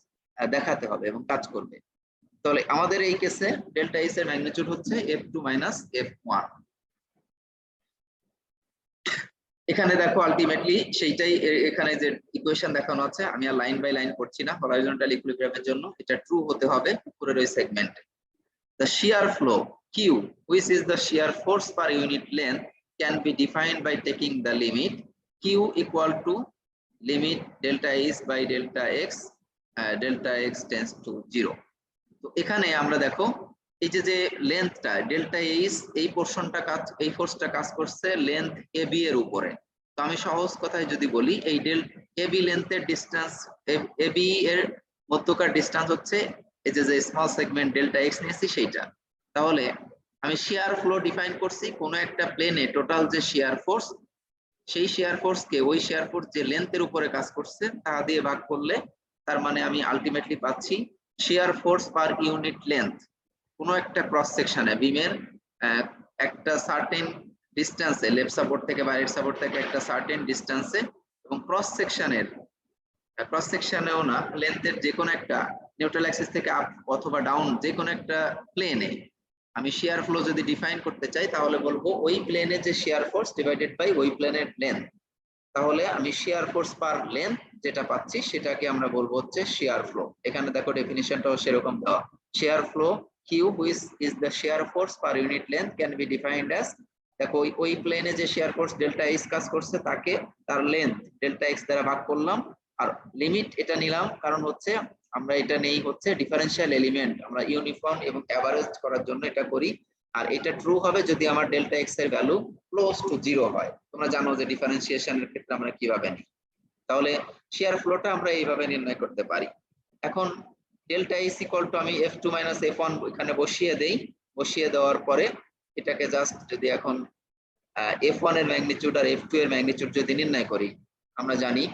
দেখাতে হবে এবং কাজ করবে। তাহলে আমাদের এই কেসে ডেল্টা এস এর ম্যাগনিটিউড হচ্ছে F2 মাইনাস F1। এখানে দেখো আলটিমেটলি সেইটাই এখানে যে ইকুয়েশন দেখানো আছে, আমি আর লাইন বাই লাইন করছি না, হরাইজন্টাল ইকুইলিব্রিয়ামের জন্য এটা ট্রু হতে হবে উপরের ওই সেগমেন্টে। The shear flow Q, which is the shear force per unit length, can be defined by taking the limit Q equal to limit delta S by delta x tends to 0. তো এখানে আমরা দেখো এই যে লেন্থটা ডেল্টা এইচ, এই পোর্শনটা কাজ, এই ফোর্সটা কাজ করছে লেন্থ এ বি এর উপরে। তো আমি সহজ কথায় যদি বলি, এই A B লেন্থের distance, A B এর মধ্যকার ডিস্টেন্স হচ্ছে এই যে স্মল সেগমেন্ট ডেল্টা এক্স নিয়েছি সেইটা। তাহলে আমি শিয়ার ফ্লো ডিফাইন করছি, কোন একটা প্লেনে টোটাল যে শিয়ার ফোর্স, সেই শিয়ার ফোর্সকে ওই শিয়ার ফোর্স যে লেন্থের উপরে কাজ করছে তা দিয়ে ভাগ করলে, তার মানে আমি আলটিমেটলি পাচ্ছি শিয়ার ফোর্স পার ইউনিট লেন্থ কোনো একটা ক্রস সেকশনে বিমের একটা সার্টেন ডিস্টেন্সে, লেফট সাপোর্ট থেকে বা রাইট সাপোর্ট থেকে একটা সার্টেন ডিস্টেন্সে, এবং ক্রস সেকশনেও না, লেন্থের যে কোনো একটা নিউট্রাল অ্যাক্সিস থেকে আপ অথবা ডাউন যে কোনো একটা প্লেনে আমি শিয়ার ফ্লো যদি ডিফাইন করতে চাই, তাহলে বলবো ওই প্লেনে যে শিয়ার ফোর্স ডিভাইডেড বাই ওই প্লেনের লেন্থ। তাহলে আমি শিয়ার ফোর্স পার লেন্থ যেটা পাচ্ছি সেটাকে আমরা বলবো হচ্ছে শিয়ার ফ্লো। এখানে দেখো ডেফিনিশনটাও সেরকম দেওয়া, shear flow q which is the shear force per unit length can be defined as, দেখো ওই প্লেনে যে শিয়ার ফোর্স ডেল্টা এক্স কাজ করছে তাকে তার লেন্থ ডেল্টা এক্স দ্বারা ভাগ করলাম, আর লিমিট এটা নিলাম কারণ হচ্ছে আমরা এটা নেই হচ্ছে ডিফারেন্সিয়াল এলিমেন্ট, আমরা ইউনিফর্ম এবং এভারেজ করার জন্য এটা করি। আর এটা ট্রু হবে যদি আমার ডেল্টা এক্স এর ভ্যালু ক্লোজ টু 0 হয়। তোমরা জানো যে ডিফারেন্সিয়েশনের ক্ষেত্রে আমরা কিভাবে নিই। তাহলে শিয়ার ফ্লোটা আমরা এইভাবে নির্ণয় করতে পারি। এখন ডেল্টা এস ইকুয়াল টু আমি F2 মাইনাস F1 এখানে বসিয়ে দেই, বসিয়ে দেওয়ার পরে এটাকে জাস্ট যদি এখন F1 এর ম্যাগনিটিউড আর F2 এর ম্যাগনিটিউড যদি নির্ণয় করি, আমরা জানি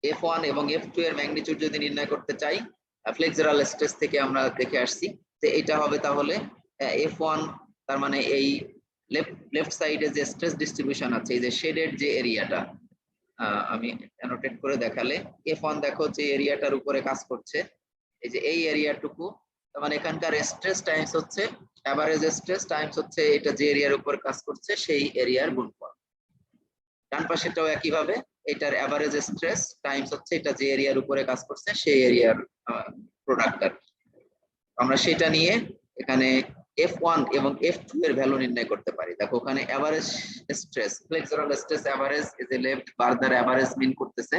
F1 এবং F2 এর ম্যাগনিটিউড যদি নির্ণয় করতে চাই ফ্লেক্সারাল স্ট্রেস থেকে আমরা দেখে আসছি, তো এটা হবে তাহলে F1, তার মানে এই লেফট সাইডে যে স্ট্রেস ডিস্ট্রিবিউশন আছে, এই যে শেডেড যে এরিয়াটা আমি অ্যানোটেট করে দেখালে, F1 দেখো যে এরিয়াটার উপরে কাজ করছে, এই যে এই এরিয়াটুকু, তার মানে এখানকার স্ট্রেস টাইমস হচ্ছে এভারেজ স্ট্রেস টাইমস হচ্ছে এটা যে এরিয়ার উপর কাজ করছে সেই এরিয়ার গুণফল। ডান পাশেটাও একইভাবে, এটার এভারেজ স্ট্রেস টাইমস হচ্ছে এটা যে এরিয়ার উপরে কাজ করছে সেই এরিয়ার প্রোডাক্ট। আমরা সেটা নিয়ে এখানে F1 এবং F2 এর ভ্যালু নির্ণয় করতে পারি। দেখো ওখানে average stress, flexural stress average, এই যে লেফট বার দ্বারা এভারেজ মিন করতেছে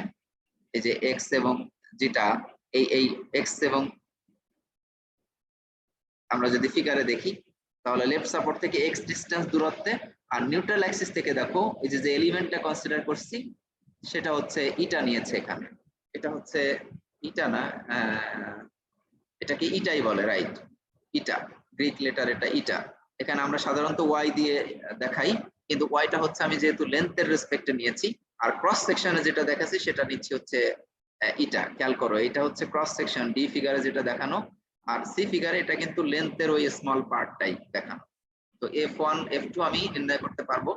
এই যে x, এবং যেটা এই x, এবং আমরা যদি ফিগারে দেখি তাহলে লেফট সাপোর্ট থেকে x ডিসটেন্স দূরত্বে, আর নিউট্রাল অ্যাক্সিস থেকে দেখো এই যে এলিমেন্টটা কনসিডার করছি সেটা হচ্ছে ইটা নিয়েছে এখানে, এটা হচ্ছে ইটা না, এটাকে ইটাই বলে, রাইট, ইটা, গ্রিক লেটার এটা ইটা। এখানে আমরা সাধারণত ওয়াই দিয়ে দেখাই, কিন্তু ওয়াইটা হচ্ছে আমি যেহেতু লেন্থের রেসপেক্টে নিয়েছি, আর ক্রস সেকশনে যেটা দেখাচ্ছি সেটা নিচ্ছি হচ্ছে ইটা। খেয়াল করো এটা হচ্ছে ক্রস সেকশন, ডি ফিগারে যেটা দেখানো, আর সি ফিগারে এটা কিন্তু লেন্থের ওই স্মল পার্টটাই দেখানো। তো F1 F2 আমি নির্ণয় করতে পারবো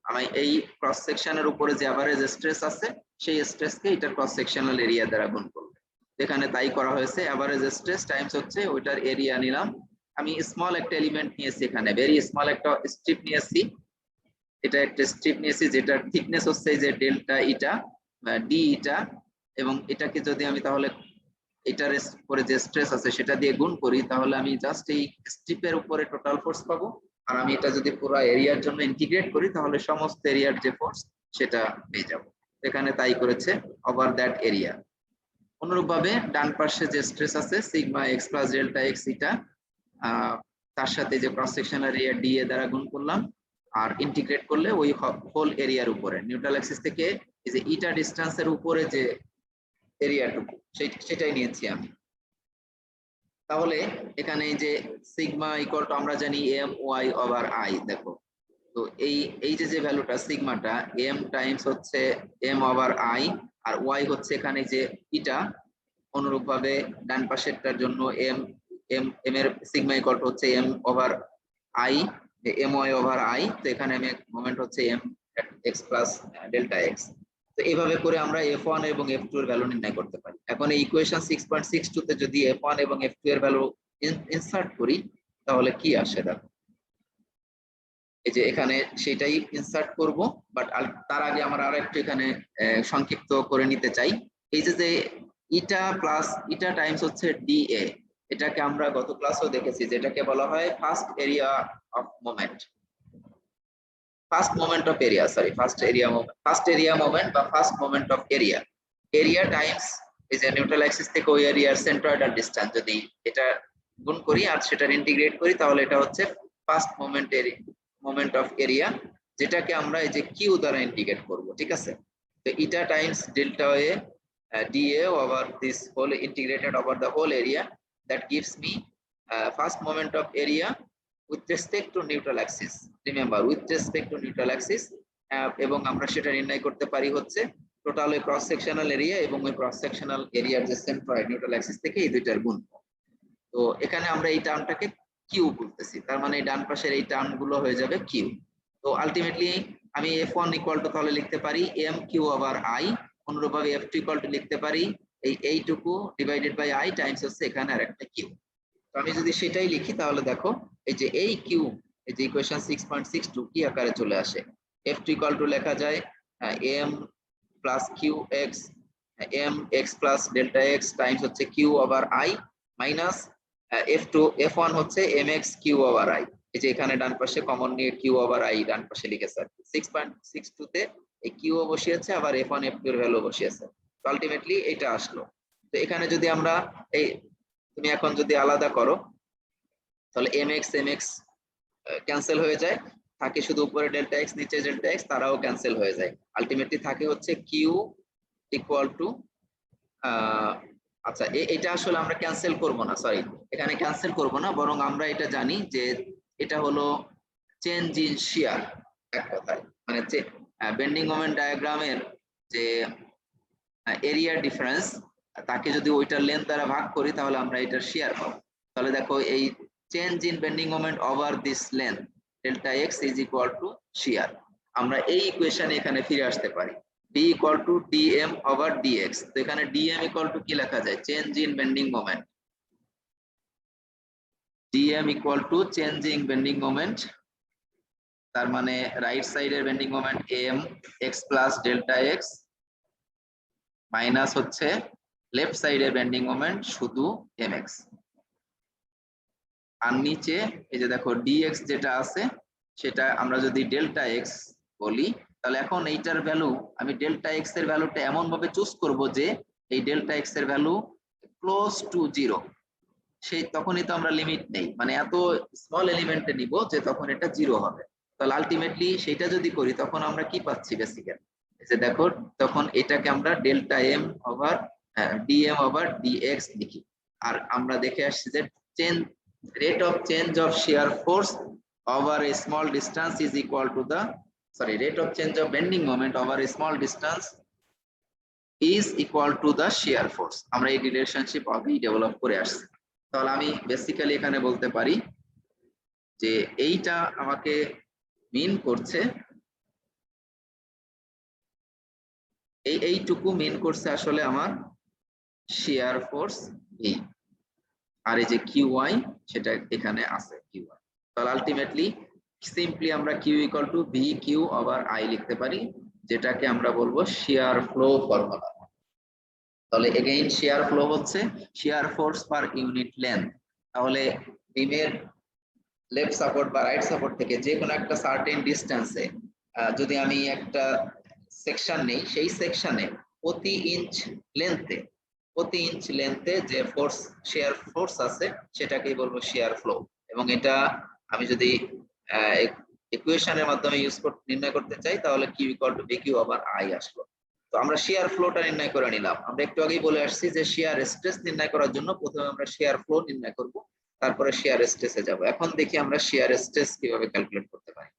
আমি এই ক্রস সেকশনের উপরে যে এভারেজ স্ট্রেস আছে সেই স্ট্রেসকে এটার ক্রস সেকশনাল এরিয়া দ্বারা গুণ করব। এখানে তাই করা হয়েছে, এভারেজ স্ট্রেস টাইমস হচ্ছে ওইটার এরিয়া নিলাম, আমি স্মল একটা এলিমেন্ট নিয়েছি, এখানে ভেরি স্মল একটা স্ট্রিপ নিয়েছি, এটা একটা স্ট্রিপ নিয়েছি যেটার থিকনেস হচ্ছে যে ডেল্টা ইটা ডি ইটা, এবং এটাকে যদি আমি তাহলে এটার উপরে যে স্ট্রেস আছে সেটা দিয়ে গুণ করি, তাহলে আমি জাস্ট এই স্ট্রিপের উপরে টোটাল ফোর্স পাবো, আর আমি এটা যদি পুরো এরিয়ার জন্য ইন্টিগ্রেট করি তাহলে সমস্ত এরিয়ার যে ফোর্স সেটা পেয়ে যাব। এখানে তাই করেছে, ওভার দ্যাট এরিয়া। অনুরূপভাবে ডান পাশে যে স্ট্রেস আছে sigma x plus delta x eta, তার সাথে যে cross sectional area d A দ্বারা গুণ করলাম, আর ইন্টিগ্রেট করলে ওই হোল এরিয়ার উপরে নিউট্রাল অ্যাক্সিস থেকে এই যে ইটা ডিসটেন্সের উপরে যে এরিয়াটুকু সেটাই নিয়েছি আমি। তাহলে এখানে যে সিগমা ইকুয়াল টু আমরা জানি এম ওয়াই ওভার আই, দেখো তো এই যে ভ্যালুটা সিগমাটা এম টাইমস হচ্ছে এম ওভার আই, আর ওয়াই হচ্ছে এখানে যে ইটা, অনুরূপভাবে ডান পাশেরটার জন্য এম এম এম এর সিগমা ইকুয়াল টু হচ্ছে M over I, M Y over I. তো এখানে মোমেন্ট হচ্ছে M x plus delta X. তো এইভাবে করে আমরা F1 এবং F2 এর ভ্যালু নির্ণয় করতে পারি। এখন এই ইকুয়েশন 6.62 তে যদি F1 এবং F2 এর ভ্যালু ইনসার্ট করি তাহলে কি আসে দেখো। এই যে এখানে সেটাই ইনসার্ট করব, বাট তার আগে আমরা আরেকটু এখানে সংক্ষিপ্ত করে নিতে চাই। এই যে ইটা প্লাস ইটা টাইমস হচ্ছে ডিএ, এটাকে আমরা গত ক্লাসেও দেখেছি, যেটাকে বলা হয় first area of moment, first moment of area, sorry first area moment বা first moment of area. Area times এই যে নিউট্রাল অ্যাক্সিস থেকে ওই এরিয়ার সেন্ট্রয়েডাল ডিসটেন্স, যদি এটা গুণ করি আর সেটার ইন্টিগ্রেট করি তাহলে এটা হচ্ছে ফার্স্ট মোমেন্ট অফ এরিয়া, যেটাকে আমরা এই যে কিউ দ্বারা ইন্টিগ্রেট করব, ঠিক আছে। তো eta times delta A dA over this whole integrated over the whole area, that gives me first moment of area with respect to neutral axis. Remember, with respect to neutral axis, এবং আমরা সেটা নির্ণয় করতে পারি হচ্ছে total ওই cross sectional area এবং ওই ক্রস সেকশনাল এরিয়ার যে সেন্ট্রয়েড নিউট্রাল অ্যাক্সিস থেকে এই দুইটার গুণ। তো এখানে আমরা এই টার্মটাকে কিউ বলতেছি, তার মানে এই ডান পাশের এই টার্মগুলো হয়ে যাবে কিউ। তো আলটিমেটলি আমি F1 ইকুয়াল টু তাহলে লিখতে পারি এম কিউ ওভার আই, অনুরূপভাবে F2 ইকুয়াল টু লিখতে পারি এই এইটুকু ডিভাইডেড বাই আই টাইমস হচ্ছে এখানে আরেকটা কিউ। তো আমি যদি সেটাই লিখি তাহলে দেখো এই যে এই কিউ, এই যে ইকুয়েশন 6.62 কি আকারে চলে আসে। F2 ইকুয়াল টু লেখা যায় M plus q x, M x plus delta x times হচ্ছে q over I minus F1 হচ্ছে mx কিউ ওভার আই। এই যে এখানে ডান পাশে কমন নিয়ে কিউ ওভার আই ডান পাশে লিখেছে আর কি। 6.62 তে এই কিউ বসিয়েছে, আবার F1 F2 এর ভ্যালু বসিয়েছে। তো আলটিমেটলি এটা আসলো। তো এখানে যদি আমরা এই তুমি এখন যদি আলাদা করো তাহলে mx ক্যান্সেল হয়ে যায়, থাকে শুধু উপরে ডেল্টা এক্স নিচে ডেল্টা এক্স, তারাও ক্যান্সেল হয়ে যায়। আলটিমেটলি থাকে হচ্ছে কিউ ইকুয়াল টু আচ্ছা এটা আসলে আমরা ক্যান্সেল করব না, সরি এখানে ক্যান্সেল করব না, বরং আমরা এটা জানি যে এটা হলো চেঞ্জ ইন শিয়ার। এক কথায় মানে বেন্ডিং মোমেন্ট ডায়াগ্রামের যে এরিয়া ডিফারেন্স, তাকে যদি ওইটার লেন্থ দ্বারা ভাগ করি তাহলে আমরা এটার শিয়ার পাবো। তাহলে দেখো এই change in bending moment over this length delta x is equal to shear. আমরা এই ইকুয়েশনে এখানে ফিরে আসতে পারি, d equal to dm over dx। তো এখানে dm equal to কি লেখা যায়, change in bending moment, dm equal to change in bending moment, তার মানে রাইট সাইডের bending moment m x plus delta x minus হচ্ছে লেফট সাইডের বেন্ডিং মোমেন্ট শুধু mx। আর নিচে এই যে দেখো dx যেটা আছে সেটা আমরা যদি ডেল্টা x বলি, তাহলে এখন এইটার ভ্যালু আমি ডেল্টা এক্স এর ভ্যালুটা এমন ভাবে চুজ করব যে এই ডেল্টা এক্স এর ভ্যালু ক্লোজ টু জিরো, সেই তখনই তো আমরা লিমিট নেই, মানে এত স্মল এলিমেন্টে নিব যে তখন এটা জিরো হবে। তাহলে আলটিমেটলি সেটা যদি করি তখন আমরা কি পাচ্ছি বেসিক্যালি, এই যে দেখো তখন এটাকে আমরা delta M over dM over dx লিখি। আর আমরা দেখে আসছি যে rate of change of shear force over a small distance is equal to the rate of change of bending moment over a small distance is equal to the shear force। আমরা এই relationship আগেই develop করে আসছি। তাহলে আমি basically এখানে বলতে পারি যে এইটা আমাকে মিন করছে, এইটুকু মিন করছে আসলে আমার shear force V, আর এই যে QY সেটা এখানে আছে QY। তাহলে আলটিমেটলি সিম্পলি আমরা Q equal to V Q over I লিখতে পারি, যেটাকে আমরা বলবো শিয়ার ফ্লো ফর্মুলা। তাহলে এগেইন শিয়ার ফ্লো হচ্ছে shear force per unit length. তাহলে বিমের লেফট সাপোর্ট বা রাইট সাপোর্ট থেকে যে কোনো একটা সার্টেন ডিস্টেন্সে যদি আমি একটা সেকশন নেই, সেই সেকশনে প্রতি ইঞ্চ লেন্থে যে ফোর্স শিয়ার ফোর্স আছে সেটাকেই বলবো শিয়ার ফ্লো। এবং এটা আমি যদি ইকুয়েশনের মাধ্যমে নির্ণয় করতে চাই তাহলে Q equal to V Q over I আসলো। তো আমরা শিয়ার ফ্লোটা নির্ণয় করে নিলাম। আমরা একটু আগেই বলে আসছি যে শিয়ার স্ট্রেস নির্ণয় করার জন্য প্রথমে আমরা শিয়ার ফ্লো নির্ণয় করব, তারপরে শিয়ার স্ট্রেসে যাব। এখন দেখি আমরা শিয়ার স্ট্রেস কিভাবে ক্যালকুলেট করতে পারি।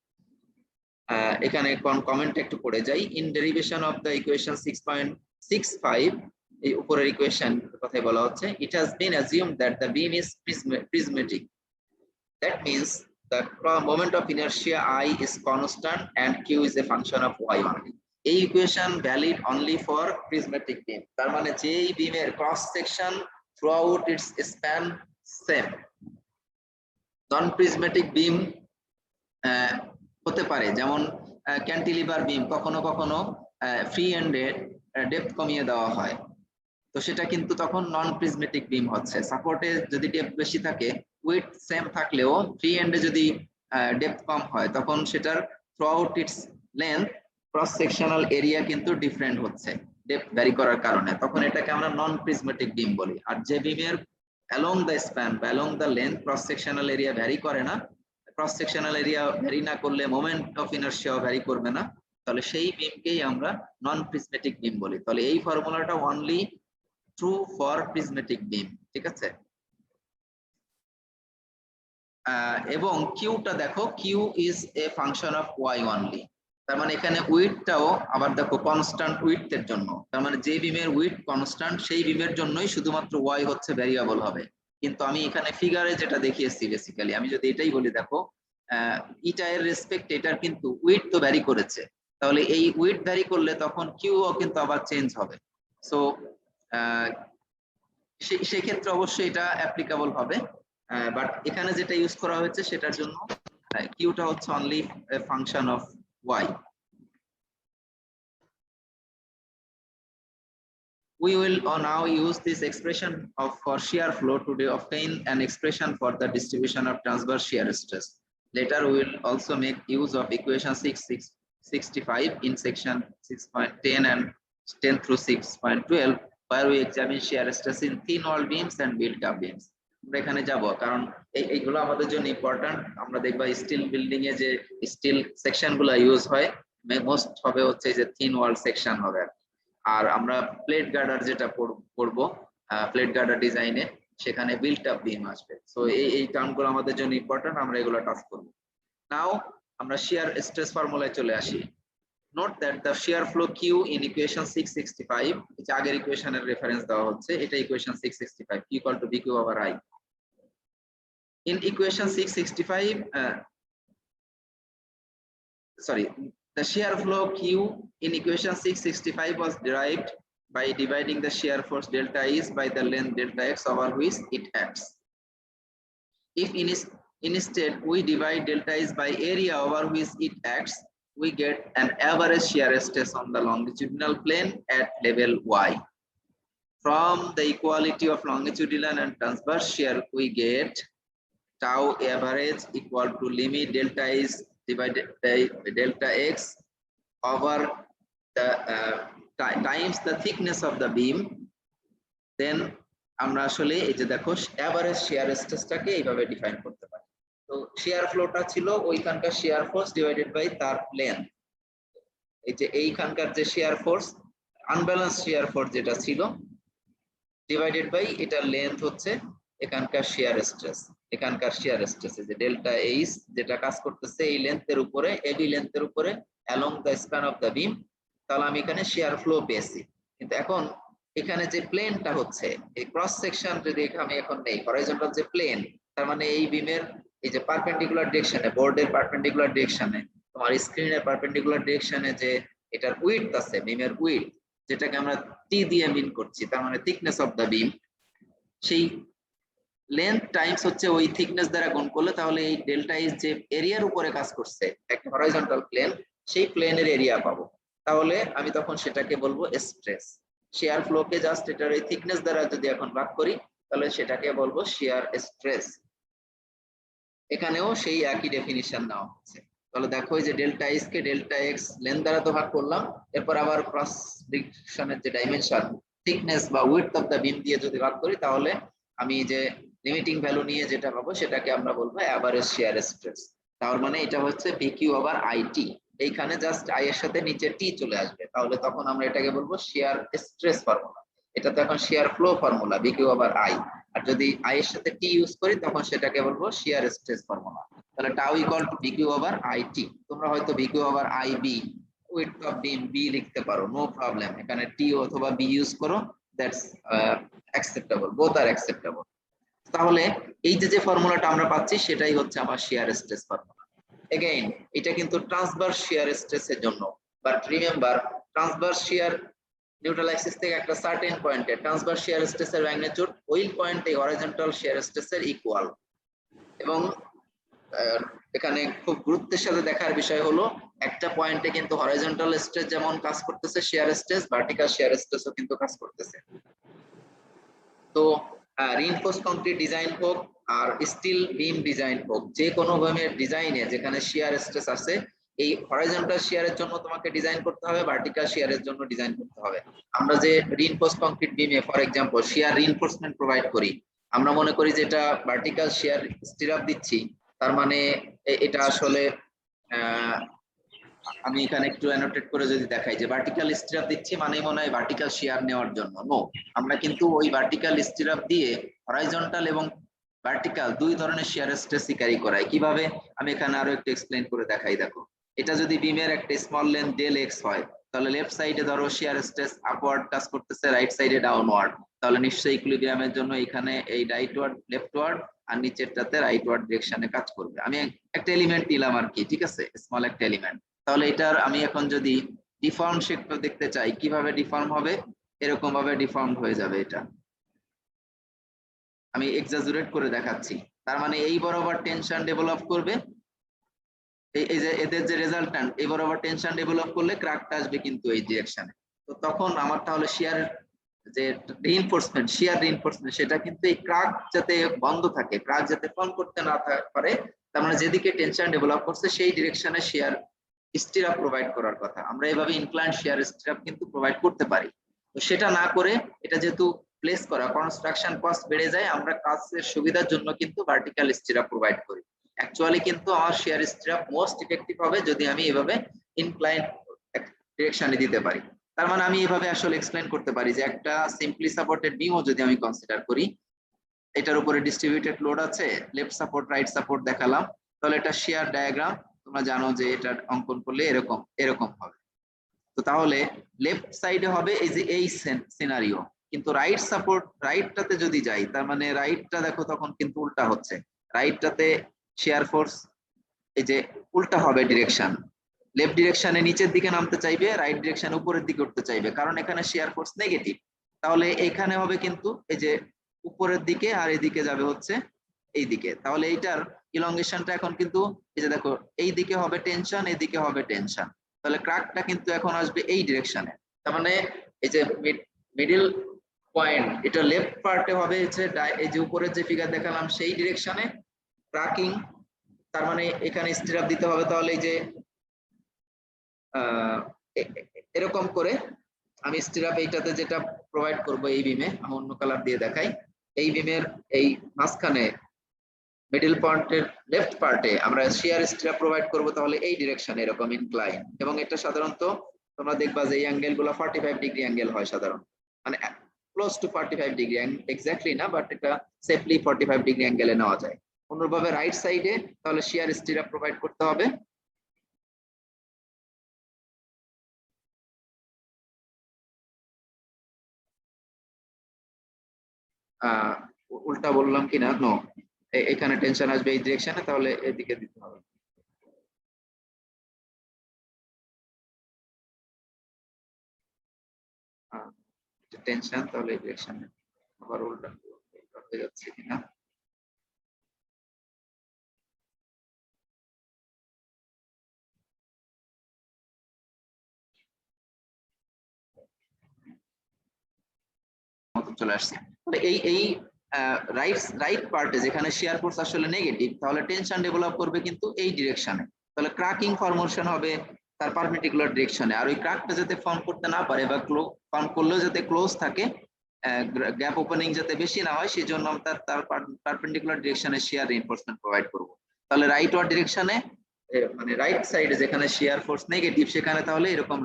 এখানে কমেন্ট একটু পড়ে যাই। In derivation of the equation 6.5 এই উপরের ইকুয়েশন কথাই বলা হচ্ছে, it has been assumed that the beam is prismatic. That means the moment of inertia I is constant and Q is a function of Y only. এই equation valid only for prismatic beam. তার মানে যেই বিমের cross section throughout its span same. Non prismatic beam হতে পারে, যেমন cantilever বিম কখনো কখনো ফ্রি এন্ডে ডেপথ কমিয়ে দেওয়া হয়, তো সেটা কিন্তু তখন নন প্রিজমেটিক বিম হচ্ছে। সাপোর্টে যদি ডেপথ বেশি থাকে, উইডথ সেম থাকলেও ফ্রি এন্ডে যদি ডেপথ কম হয়, তখন সেটার throughout it's length cross sectional area কিন্তু ডিফারেন্ট হচ্ছে ডেপথ ভ্যারি করার কারণে, তখন এটাকে আমরা নন প্রিজমেটিক বিম বলি। আর যে বিমের অ্যালং দ্য স্প্যান বা along the length cross sectional area vary করে না, ক্রস সেকশনাল এরিয়া ভ্যারি না করলে মোমেন্ট অফ ইনারশিয়াও ভ্যারি করবে না, তাহলে সেই বিমকেই আমরা নন প্রিজমেটিক বিম বলি। তাহলে এই ফর্মুলাটা only true for prismatic beam, ঠিক আছে। এবং কিউটা দেখো, Q is a function of Y only. তার মানে এখানে উইডটাও আবার দেখো কনস্ট্যান্ট উইডথের জন্য, তার মানে যে বিমের উইডথ কনস্ট্যান্ট সেই বিমের জন্যই শুধুমাত্র ওয়াই হচ্ছে ভ্যারিয়েবল হবে। কিন্তু আমি এখানে ফিগারে যেটা দেখিয়েছি, বেসিক্যালি আমি যদি এটাই বলি, দেখো ইটা এর রেসপেক্ট এটার কিন্তু উইডথ তো ভ্যারি করেছে, তাহলে এই উইডথ ভ্যারি করলে তখন কিউও কিন্তু আবার চেঞ্জ হবে। সো সেই ক্ষেত্রে অবশ্যই এটা অ্যাপ্লিকেবল হবে, বাট এখানে যেটা ইউজ করা হয়েছে সেটার জন্য কিউটা হচ্ছে only function of Y. We will now use this expression of for shear flow to obtain an expression for the distribution of transverse shear stress. Later we will also make use of equation 665 in section 6.10 and 10 through 6.12, where we examine shear stress in thin wall beams and built up beams. আমরা এখানে যাব কারণ এইগুলো আমাদের জন্য important. আমরা দেখবা steel building এ যে স্টিল সেকশন গুলো ইউজ হয়, মোস্ট হবে হচ্ছে যে থিন ওয়াল সেকশন হবে। আর আমরা প্লেট গার্ডার যেটা পড়বো প্লেট গার্ডার ডিজাইনে, সেখানে বিল্ট আপ বিম আসবে। সো এই টার্মগুলো আমাদের জন্য ইম্পর্টেন্ট, আমরা এগুলো টাচ করব। নাও আমরা শিয়ার স্ট্রেস ফর্মুলায় চলে আসি। Note that the shear flow Q in equation 665, যে আগের ইকুয়েশনের রেফারেন্স দেওয়া হচ্ছে, এটা equation 665, Q equal to BQ over I. In equation 665, the shear flow Q in equation 665 was derived by dividing the shear force delta is by the length delta x over which it acts. If instead we divide delta is by area over which it acts, we get an average shear stress on the longitudinal plane at level y. From the equality of longitudinal and transverse shear, we get tau average equal to limit delta is divided by delta x over the times the thickness of the beam. Then আমরা আসলে এই যে দেখো average শিয়ার স্ট্রেসটাকে এইভাবে define করতে পারি। তো শিয়ার ফ্লোটা ছিল ওইখানকার শিয়ার ফোর্স ডিভাইডেড বাই তার লেন্থ। এই যে এইখানকার যে shear force, unbalance shear force যেটা ছিল, ডিভাইডেড বাই এটার লেন্থ হচ্ছে এখানকার শিয়ার স্ট্রেস। এখানকার শিয়ার স্ট্রেস যে ডেল্টা এইচ যেটা কাজ করতেছে এই লেন্থের উপরে, এবি লেন্থের উপরে along the span of the beam. তাহলে আমি এখানে শিয়ার ফ্লো পেয়েছি। কিন্তু এখন এখানে যে প্লেনটা হচ্ছে, এই ক্রস সেকশন যদি আমি এখন নেই হরাইজন্টাল যে প্লেন, তার মানে এই বিমের এই যে পারপেন্ডিকুলার ডিরেকশনে, বোর্ডের পারপেন্ডিকুলার ডিরেকশনে, তোমার স্ক্রিনের পারপেন্ডিকুলার ডিরেকশনে যে এটার উইডথ আছে, বিমের উইডথ, যেটাকে আমরা টি দিয়ে মিন করছি, তার মানে থিকনেস অফ দ্য বিম, সেই লেন্থ টাইমস হচ্ছে ওই থিকনেস দ্বারা গুণ করলে, তাহলে এই ডেল্টা ইজ যে এরিয়ার উপরে কাজ করছে একটা হরাইজন্টাল প্লেন, সেই প্লেনের এরিয়া পাবো। তাহলে আমি তখন সেটাকে বলবো স্ট্রেস। শিয়ার ফ্লোকে জাস্ট এটার এই থিকনেস দ্বারা যদি এখন ভাগ করি, তাহলে সেটাকে বলবো শিয়ার স্ট্রেস। এখানেও সেই একই ডেফিনিশন নেওয়া হচ্ছে। তাহলে দেখো যে ডেল্টা এক্স কে ডেল্টা এক্স লেন্থ দ্বারা তো ভাগ করলাম, এরপর আবার ক্রস ডিরেকশনের যে ডাইমেনশন থিকনেস বা উইডথ অফ দ্য বিম দিয়ে যদি ভাগ করি, তাহলে আমি যে লিমিটিং ভ্যালু নিয়ে যেটা পাবো সেটাকে আমরা বলবো এভারেজ শিয়ার স্ট্রেস। তার মানে এটা হচ্ছে বিকিউ ওভার আইটি। এইখানে জাস্ট আই এর সাথে নিচে টি চলে আসবে, তাহলে তখন আমরা এটাকে বলবো শিয়ার স্ট্রেস ফর্মুলা। এটা তো এখন shear flow formula VQ over I, আর যদি আই এর সাথে টি ইউজ করি তখন সেটাকে বলবো শিয়ার স্ট্রেস ফর্মুলা। তাহলে tau equal to VQ over IT. তোমরা হয়তো VQ over IB width of beam B লিখতে পারো, নো প্রবলেম, এখানে টি অথবা বি ইউজ করো, that's acceptable, both are acceptable. তাহলে এই যে ফর্মুলাটা আমরা পাচ্ছি সেটাই হচ্ছে আমার শিয়ার স্ট্রেস ফর্মুলা। এগেইন এটা কিন্তু ট্রান্সভার্স শিয়ার স্ট্রেসের জন্য, but remember transverse shear neutral Axis থেকে একটা সার্টেন পয়েন্টে ট্রান্সভার্স শিয়ার স্ট্রেসের ম্যাগনিটিউড ওই পয়েন্টে হরাইজন্টাল শিয়ার স্ট্রেসের ইকুয়াল। এবং এখানে খুব গুরুত্বের সাথে দেখার বিষয় হলো একটা পয়েন্টে কিন্তু হরাইজন্টাল স্ট্রেস যেমন কাজ করতেছে, শিয়ার স্ট্রেস ভার্টিক্যাল শিয়ার স্ট্রেসও কিন্তু কাজ করতেছে। তো রিইনফোর্স কংক্রিট ডিজাইন হোক আর স্টিল বিম ডিজাইন হোক, যে কোনো বিমের ডিজাইনে যেখানে শিয়ার স্ট্রেস আছে, এই হরাইজন্টাল শিয়ারের জন্য তোমাকে ডিজাইন করতে হবে, ভার্টিক্যাল শিয়ারের জন্য ডিজাইন করতে হবে। আমরা যে রিইনফোর্স কংক্রিট বিমে for example shear reinforcement provide করি, আমরা মনে করি যে এটা ভার্টিক্যাল শিয়ার স্টিরাপ দিচ্ছি, তার মানে এটা আসলে আমি এখানে একটু অ্যানোটেট করে যদি দেখাই যে ভার্টিক্যাল স্টিরাপ দিচ্ছি মানে মনে হয় ভার্টিক্যাল শিয়ার নেওয়ার জন্য। নো, আমরা কিন্তু ওই ভার্টিক্যাল স্টিরাপ দিয়ে হরাইজন্টাল এবং ভার্টিক্যাল দুই ধরনের শিয়ার স্ট্রেস ক্যারি করাই। কিভাবে আমি এখানে আরো একটু এক্সপ্লেইন করে দেখাই। দেখো, এটা যদি বিমের একটা স্মল লেন্থ ডেল এক্স হয়, তাহলে লেফট সাইডে ধরো শিয়ার স্ট্রেস আপওয়ার্ড কাজ করতেছে, রাইট সাইডে ডাউনওয়ার্ড, তাহলে নিশ্চয়ই ইকুইলিব্রিয়ামের জন্য এখানে এই রাইটওয়ার্ড লেফটওয়ার্ড আর নিচেরটাতে রাইটওয়ার্ড ডিরেকশনে কাজ করবে। আমি একটা এলিমেন্ট নিলাম আর কি, ঠিক আছে, স্মল একটা এলিমেন্ট। তাহলে এটার আমি এখন যদি ডিফর্ম শেপটা দেখতে চাই, কিভাবে ডিফর্ম হবে, এরকম ভাবে ডিফর্ম হয়ে যাবে। এটা আমি এক্সাজুরেট করে দেখাচ্ছি। তার মানে এই বরাবর টেনশন ডেভেলপ করবে, এই যে এদের যে রেজাল্ট্যান্ট এই বরাবর টেনশন ডেভেলপ করলে ক্র্যাকটা আসবে কিন্তু এই ডিরেকশনে। তো তখন আমার তাহলে শিয়ার যে রিইনফোর্সমেন্ট, শিয়ার রিইনফোর্সমেন্ট, সেটা কিন্তু এই ক্র্যাক যাতে বন্ধ থাকে, ক্র্যাক যাতে ফর্ম করতে না পারে, তার মানে যেদিকে টেনশন ডেভেলপ করছে সেই ডিরেকশনে শিয়ার স্টিরাপ প্রোভাইড করার কথা। আমরা এইভাবে ইনক্লাইন শিয়ার স্টিরাপ কিন্তু প্রোভাইড করতে পারি। তো সেটা না করে এটা যেহেতু প্লেস করা, কনস্ট্রাকশন কস্ট বেড়ে যায়, আমরা কাজের সুবিধার জন্য কিন্তু ভার্টিক্যাল স্টিরাপ প্রোভাইড করি। অ্যাকচুয়ালি কিন্তু আমার শিয়ার স্টিরাপ মোস্ট ইফেক্টিভ হবে যদি আমি এভাবে ইনক্লাইন ডিরেকশনে দিতে পারি। তার মানে আমি এভাবে আসলে এক্সপ্লেইন করতে পারি যে একটা সিম্পলি সাপোর্টেড বিমও যদি আমি কনসিডার করি, এটার উপরে ডিস্ট্রিবিউটেড লোড আছে, লেফট সাপোর্ট রাইট সাপোর্ট দেখালাম, তাহলে এটা শিয়ার ডায়াগ্রাম তোমরা জানো যে এটা অঙ্কন করলে এরকম এরকম হবে। তো তাহলে লেফট সাইডে হবে এই যে এই সিনারিও, কিন্তু রাইট সাপোর্ট রাইটটাতে যদি যাই, তার মানে রাইটটা দেখো তখন কিন্তু উল্টা হচ্ছে। রাইটটাতে শিয়ার ফোর্স এই যে উল্টা হবে ডিরেকশন, লেফট ডিরেকশনে নিচের দিকে নামতে চাইবে, রাইট ডিরেকশনে উপরের দিকে উঠতে চাইবে, কারণ এখানে শিয়ার ফোর্স নেগেটিভ। তাহলে এখানে হবে কিন্তু এই যে উপরের দিকে আর এদিকে যাবে হচ্ছে এই দিকে। তাহলে এইটার ইলংগেশনটা এখন কিন্তু এই যে দেখো এই দিকে হবে টেনশন, এদিকে হবে টেনশন, তাহলে ক্র্যাকটা কিন্তু এখন আসবে এই ডিরেকশনে। তার মানে এই যে মিডল পয়েন্ট এটা লেফট পার্টে হবে হচ্ছে এই যে উপরের যে ফিগার দেখালাম সেই ডিরেকশনে ক্র্যাকিং। তার মানে এখানে স্টিরাপ দিতে হবে, তাহলে এই যে এরকম করে আমি স্টিরাপ এইটাতে যেটা প্রোভাইড করব এই বিমে, আমি অন্য কালার দিয়ে দেখাই, এই বিমের এই মাঝখানে মিডল পয়েন্টের লেফট পার্টে আমরা শিয়ার স্টিরাপ প্রোভাইড করব, তাহলে এই ডিরেকশনে এরকম ইনক্লাইন। এবং এটা সাধারণত তোমরা দেখবা যে এই অ্যাঙ্গেল গুলো 45 ডিগ্রি অ্যাঙ্গেল হয় সাধারণত, মানে ক্লোজ টু 45 ডিগ্রি, এক্স্যাক্টলি না, বাট এটা সেফলি 45 ডিগ্রি অ্যাঙ্গেলে নেওয়া যায়। অন্যভাবে রাইট সাইডে তাহলে শিয়ার স্টিরাপ প্রোভাইড করতে হবে। উল্টা বললাম কিনা, নো, এখানে টেনশন আসবে এই ডিরেকশনে, তাহলে এদিকে দিতে হবে। টেনশন তাহলে এই ডিরেকশনে, আবার উল্টা হয়ে যাচ্ছে কিনা। চলে আসছে এই এই রাইট পার্টে যেখানে শিয়ার ফোর্স আসলে নেগেটিভ, তাহলে টেনশন ডেভেলপ করবে কিন্তু এই ডিরেকশনে, তাহলে ক্র্যাকিং ফর্মেশন হবে তার পারপেন্ডিকুলার ডিরেকশনে। আর ওই ক্র্যাকটা যাতে ফর্ম করতে না পারে বা ফর্ম করলেও যাতে ক্লোজ থাকে, গ্যাপ ওপেনিং যাতে বেশি না হয়, সেই জন্য আমরা তার পারপেন্ডিকুলার ডিরেকশনে শিয়ার রিইনফোর্সমেন্ট প্রোভাইড করব। তাহলে রাইট ওয়ার্ড ডিরেকশনে মানে রাইট সাইডে যেখানে শিয়ার ফোর্স নেগেটিভ, সেখানে তাহলে এরকম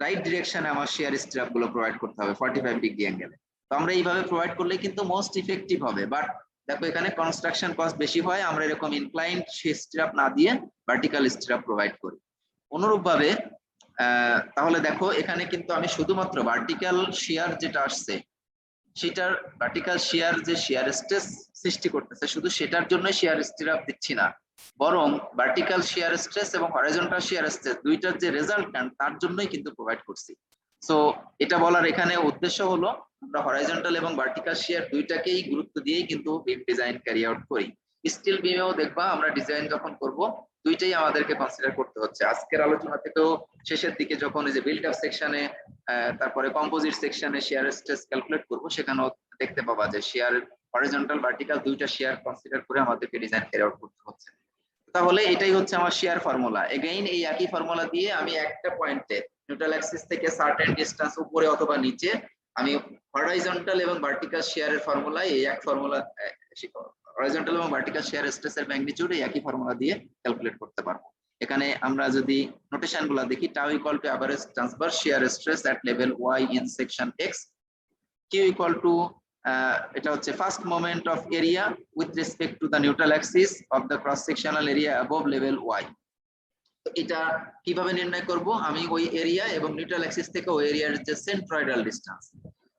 রাইট ডিরেকশনে আমার শিয়ার স্ট্রাপ গুলো প্রোভাইড করতে হবে 45 ডিগ্রি অ্যাঙ্গেলে। তো আমরা এইভাবে প্রোভাইড করলে কিন্তু মোস্ট ইফেক্টিভ হবে। বাট দেখো এখানে কনস্ট্রাকশন কস্ট বেশি হয়, আমরা এরকম ইনক্লাইন্ড স্ট্রাপ না দিয়ে ভার্টিক্যাল স্ট্রাপ প্রোভাইড করি। অনুরূপভাবে তাহলে দেখো এখানে কিন্তু আমি শুধুমাত্র ভার্টিক্যাল শিয়ার যেটা আসছে সেটার ভার্টিক্যাল শিয়ার যে শিয়ার স্ট্রেস সৃষ্টি করতেছে শুধু সেটার জন্য শিয়ার স্টিরাপ দিচ্ছি না, বরং ভার্টিক্যাল শিয়ার স্ট্রেস এবং হরাইজন্টাল শিয়ার স্ট্রেস দুইটার যে রেজাল্ট্যান্ট তার জন্যই কিন্তু প্রোভাইড করছি। সো এটা বলার এখানে উদ্দেশ্য হলো আমরা হরাইজন্টাল এবং ভার্টিক্যাল শিয়ার দুইটাকেই গুরুত্ব দিয়েই কিন্তু বিম ডিজাইন ক্যারি আউট করি। স্টিল বিমেও দেখবা আমরা ডিজাইন যখন করব দুইটাই আমাদেরকে কনসিডার করতে হচ্ছে। আজকের আলোচনা থেকেও শেষের দিকে যখন এই যে বিল্ড আপ সেকশনে তারপরে কম্পোজিট সেকশনে শেয়ার স্ট্রেস ক্যালকুলেট করব সেখানেও দেখতে পাবা যে শেয়ার হরিজন্টাল ভার্টিক্যাল দুইটা শেয়ার কনসিডার করে আমাদেরকে ডিজাইন ক্যারি আউট করতে হচ্ছে। তাহলে এটাই হচ্ছে আমার শেয়ার ফর্মুলা। এগেইন এই একই ফর্মুলা দিয়ে আমি একটা পয়েন্টে নিউট্রাল অ্যাক্সিস থেকে সার্টেন ডিসটেন্স উপরে অথবা নিচে আমি হরিজন্টাল এবং ভার্টিক্যাল শেয়ারের ফর্মুলা এই এক ফর্মুলা হরিজন্টাল এবং ভার্টিক্যাল শেয়ার স্ট্রেসের ম্যাগনিটিউড এই একই ফর্মুলা দিয়ে ক্যালকুলেট করতে পারবো। এখানে আমরা যদি নোটেশন গুলা দেখি, tau equal to average transverse shear stress at level Y in section X, Q equal to এটা হচ্ছে first moment of area with respect to the neutral axis of the cross sectional area above level Y. তো এটা কিভাবে নির্ণয় করব, আমি ওই area এবং নিউট্রাল অ্যাক্সিস থেকে ওই এরিয়ার যে সেন্ট্রয়েডাল ডিসটেন্স,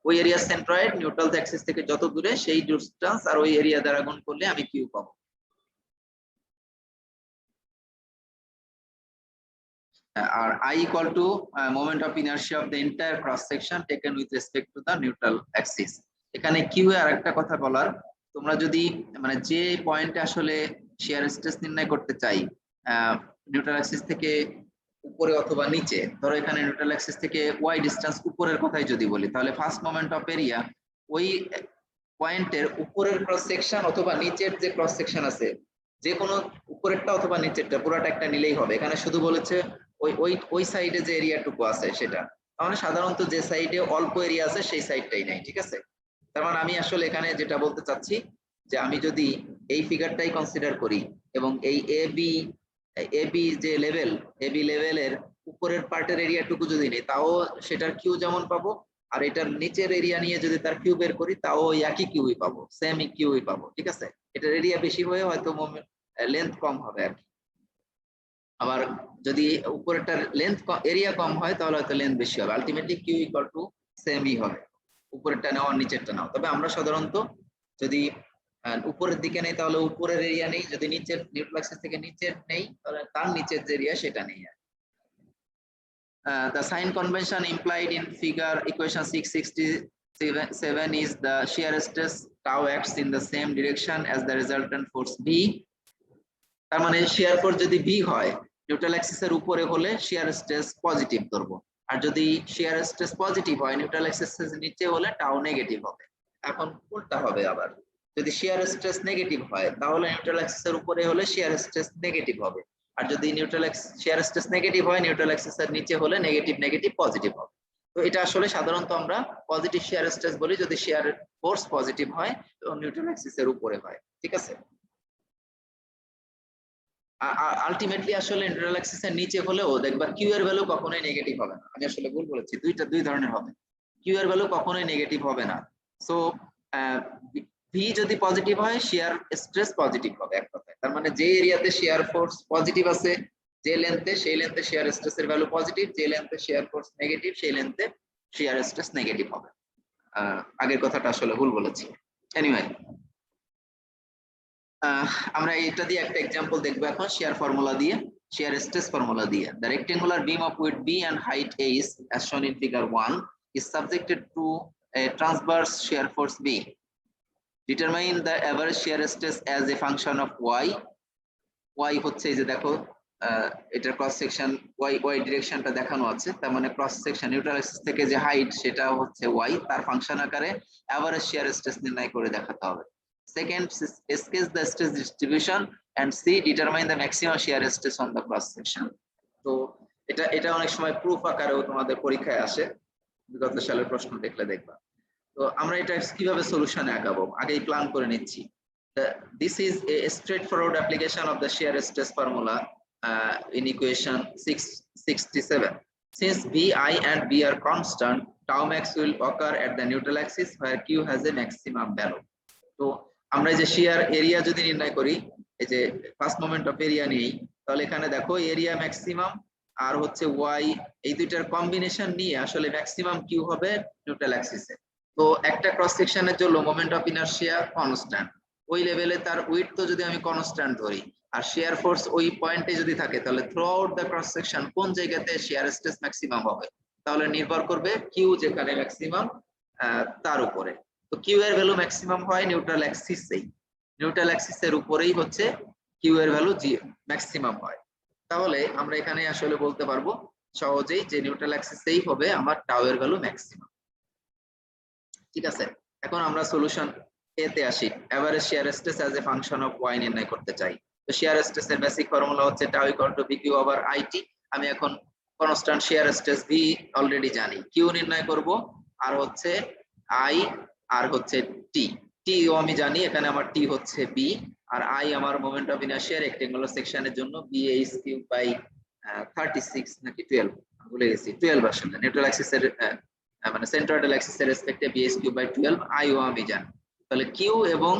ওই এরিয়া সেন্ট্রয়েড নিউট্রাল অ্যাক্সিস থেকে যত দূরে সেই ডিসটেন্স আর ওই এরিয়া দ্বারা গুণ করলে আমি কিউ পাবো। আর I equal to moment of inertia of the entire cross section taken with respect to the neutral axis। এখানে Q এর আরেকটা কথা বলার, তোমরা যদি মানে যে পয়েন্টে আসলে শিয়ার স্ট্রেস নির্ণয় করতে চাই নিউট্রাল অ্যাক্সিস থেকে উপরে অথবা নিচে, ধরো এখানে নিউট্রাল অ্যাক্সিস থেকে y ডিসটেন্স উপরের কথাই যদি বলি, তাহলে ফার্স্ট মোমেন্ট অফ এরিয়া ওই পয়েন্টের উপরের ক্রস সেকশন অথবা নিচের যে ক্রস সেকশন আছে যে কোনো উপরেরটা অথবা নিচেরটা পুরোটা একটা নিলেই হবে। এখানে শুধু বলেছে ওই সাইডে যে এরিয়াটুকু আছে সেটা, মানে সাধারণত যে সাইডে অল্প এরিয়া আছে সেই সাইডটাই নাই, ঠিক আছে। তার মানে আমি আসলে এখানে যেটা বলতে চাচ্ছি যে আমি যদি এই ফিগারটাই কনসিডার করি এবং এই এবি যে লেভেল, এবি লেভেলের উপরের পার্টের এরিয়াটুকু যদি নিই তাও সেটার কিউ যেমন পাবো, আর এটার নিচের এরিয়া নিয়ে যদি তার কিউ বের করি তাও ওই একই কিউই পাবো, সেম কিউই পাবো, ঠিক আছে। এটার এরিয়া বেশি হয়ে হয়তো লেন্থ কম হবে আর কি। আবার যদি উপরেরটার লেন্থ এরিয়া কম হয় তাহলে হয়তো লেন্থ বেশি হবে, আলটিমেটলি কিউ ইকুয়াল টু সেমই হবে, উপরেরটা নাও আর নিচেরটা নাও। তবে আমরা সাধারণত যদি উপরের দিকে নেই তাহলে উপরের এরিয়া নেই, যদি নিচের নিউট্রাল অ্যাক্সিস থেকে নিচের নেই তাহলে তার নিচের যে এরিয়া সেটা নেই। The sign convention implied in figure equation 667 is the shear stress tau acts in the same direction as the resultant force B। তার মানে শিয়ার ফোর্স যদি বি হয় নিউট্রাল অ্যাক্সিসের উপরে হলে শিয়ার স্ট্রেস পজিটিভ ধরবো, আর যদি শিয়ার স্ট্রেস পজিটিভ হয় neutral অ্যাক্সিসের নিচে হলে টাও নেগেটিভ হবে। এখন উল্টা হবে, আবার যদি শিয়ার স্ট্রেস নেগেটিভ হয় তাহলে নিউট্রাল অ্যাক্সিসের উপরে হলে শিয়ার স্ট্রেস নেগেটিভ হবে, আর যদি শিয়ার স্ট্রেস নেগেটিভ হয় নিউট্রাল অ্যাক্সিসের নিচে হলে নেগেটিভ নেগেটিভ পজিটিভ হবে। তো এটা আসলে সাধারণত আমরা পজিটিভ শিয়ার স্ট্রেস বলি যদি শিয়ার ফোর্স পজিটিভ হয় এবং নিউট্রাল অ্যাক্সিসের উপরে হয়, ঠিক আছে। আলটিমেটলি আসলে নিউট্রাল অ্যাক্সিসের নিচে হলেও দেখবা কিউ এর ভ্যালু কখনোই নেগেটিভ হবে না। আমি আসলে ভুল বলেছি, দুই ধরনের হবে, কিউ এর ভ্যালু কখনোই নেগেটিভ হবে না। সো ভি যদি পজিটিভ হয় শিয়ার স্ট্রেস পজিটিভ হবে এক কথায়। তার মানে যে এরিয়াতে শিয়ার ফোর্স পজিটিভ আছে যে লেন্থে, সেই লেন্থে শিয়ার স্ট্রেসের ভ্যালু পজিটিভ, যে লেন্থে শিয়ার ফোর্স নেগেটিভ সেই লেন্থে শিয়ার স্ট্রেস নেগেটিভ হবে। আগের কথাটা আসলে ভুল বলেছি। এনিওয়ে আমরা এটা দিয়ে একটা एग्जांपल দেখব এখন শিয়ার ফর্মুলা দিয়ে, শিয়ার স্ট্রেস ফর্মুলা দিয়ে। The rectangular beam of width B and height A is as shown in figure 1 is subjected to a transverse shear force B. Determine the average shear stress as a function of y. Y হচ্ছে এই যে দেখো এটার cross section y ডিরেকশনটা দেখানো আছে, তার মানে cross section neutral Axis থেকে যে হাইট সেটা হচ্ছে y, তার ফাংশন আকারে এভারেজ শিয়ার স্ট্রেস নির্ণয় করে দেখাতে হবে। Second, sketch the stress distribution and C determine the maximum shear stress on the cross section. তো এটা অনেক সময় প্রুফ আকারেও তোমাদের পরীক্ষায় আসে, বিগত সালের প্রশ্ন দেখলে দেখবা। তো আমরা এটা কিভাবে সলিউশনে আগাবো আগেই প্ল্যান করে নিচ্ছি। This is a straightforward application of the shear stress formula in equation 667. Since Bi and B are constant, tau max will occur at the neutral axis where Q has a maximum value. তো আমরা যে শিয়ার area যদি নির্ণয় করি, এই যে first moment of area নিই, তাহলে এখানে দেখো এরিয়া ম্যাক্সিমাম আর হচ্ছে ওয়াই, এই দুইটার কম্বিনেশন নিয়ে আসলে ম্যাক্সিমাম কিউ হবে নিউট্রাল অ্যাক্সিসে। তো একটা ক্রস সেকশনের জন্য মোমেন্ট অফ ইনারশিয়া কনস্ট্যান্ট, ওই লেভেলে তার উইডথ তো যদি আমি কনস্ট্যান্ট ধরি আর শেয়ার ফোর্স ওই পয়েন্টে যদি থাকে, তাহলে through out the cross section কোন জায়গাতে শেয়ার স্ট্রেস ম্যাক্সিমাম হবে, তাহলে নির্ভর করবে কিউ যেখানে ম্যাক্সিমাম তার উপরে। তো কিউ এর ভ্যালু ম্যাক্সিমাম হয় নিউট্রাল অ্যাক্সিসেই, নিউট্রাল অ্যাক্সিসের উপরেই হচ্ছে কিউ এর ভ্যালু ম্যাক্সিমাম হয়। তাহলে আমরা এখানে আসলে বলতে পারবো সহজেই যে নিউট্রাল অ্যাক্সিসেই হবে আমার টাউ এর ভ্যালু ম্যাক্সিমাম। ঠিক আছে, এখন আমরা সলিউশন এ তে আসি। Average shear stress as a function of Y নির্ণয় করতে চাই। তো শিয়ার স্ট্রেস এর বেসিক ফর্মুলা হচ্ছে tau equal to B Q over IT. আমি এখন constant shear stress V already জানি, কিউ নির্ণয় করব, আর হচ্ছে আই, আর হচ্ছে টি। টি ও আমি জানি, এখানে আমার টি হচ্ছে বি, আর আই আমার মোমেন্ট অফ ইনারশিয়া রেক্টেঙ্গুলার সেকশনের জন্য বি এইচ কিউ বাই 36 নাকি 12 ভুলে গেছি, 12 আসলে নিউট্রাল অ্যাক্সিসের মানে সেন্ট্রয়েডাল অ্যাক্সিসের রেসপেক্টে b H Q by 12, I ও আমি জানি। তাহলে কিউ এবং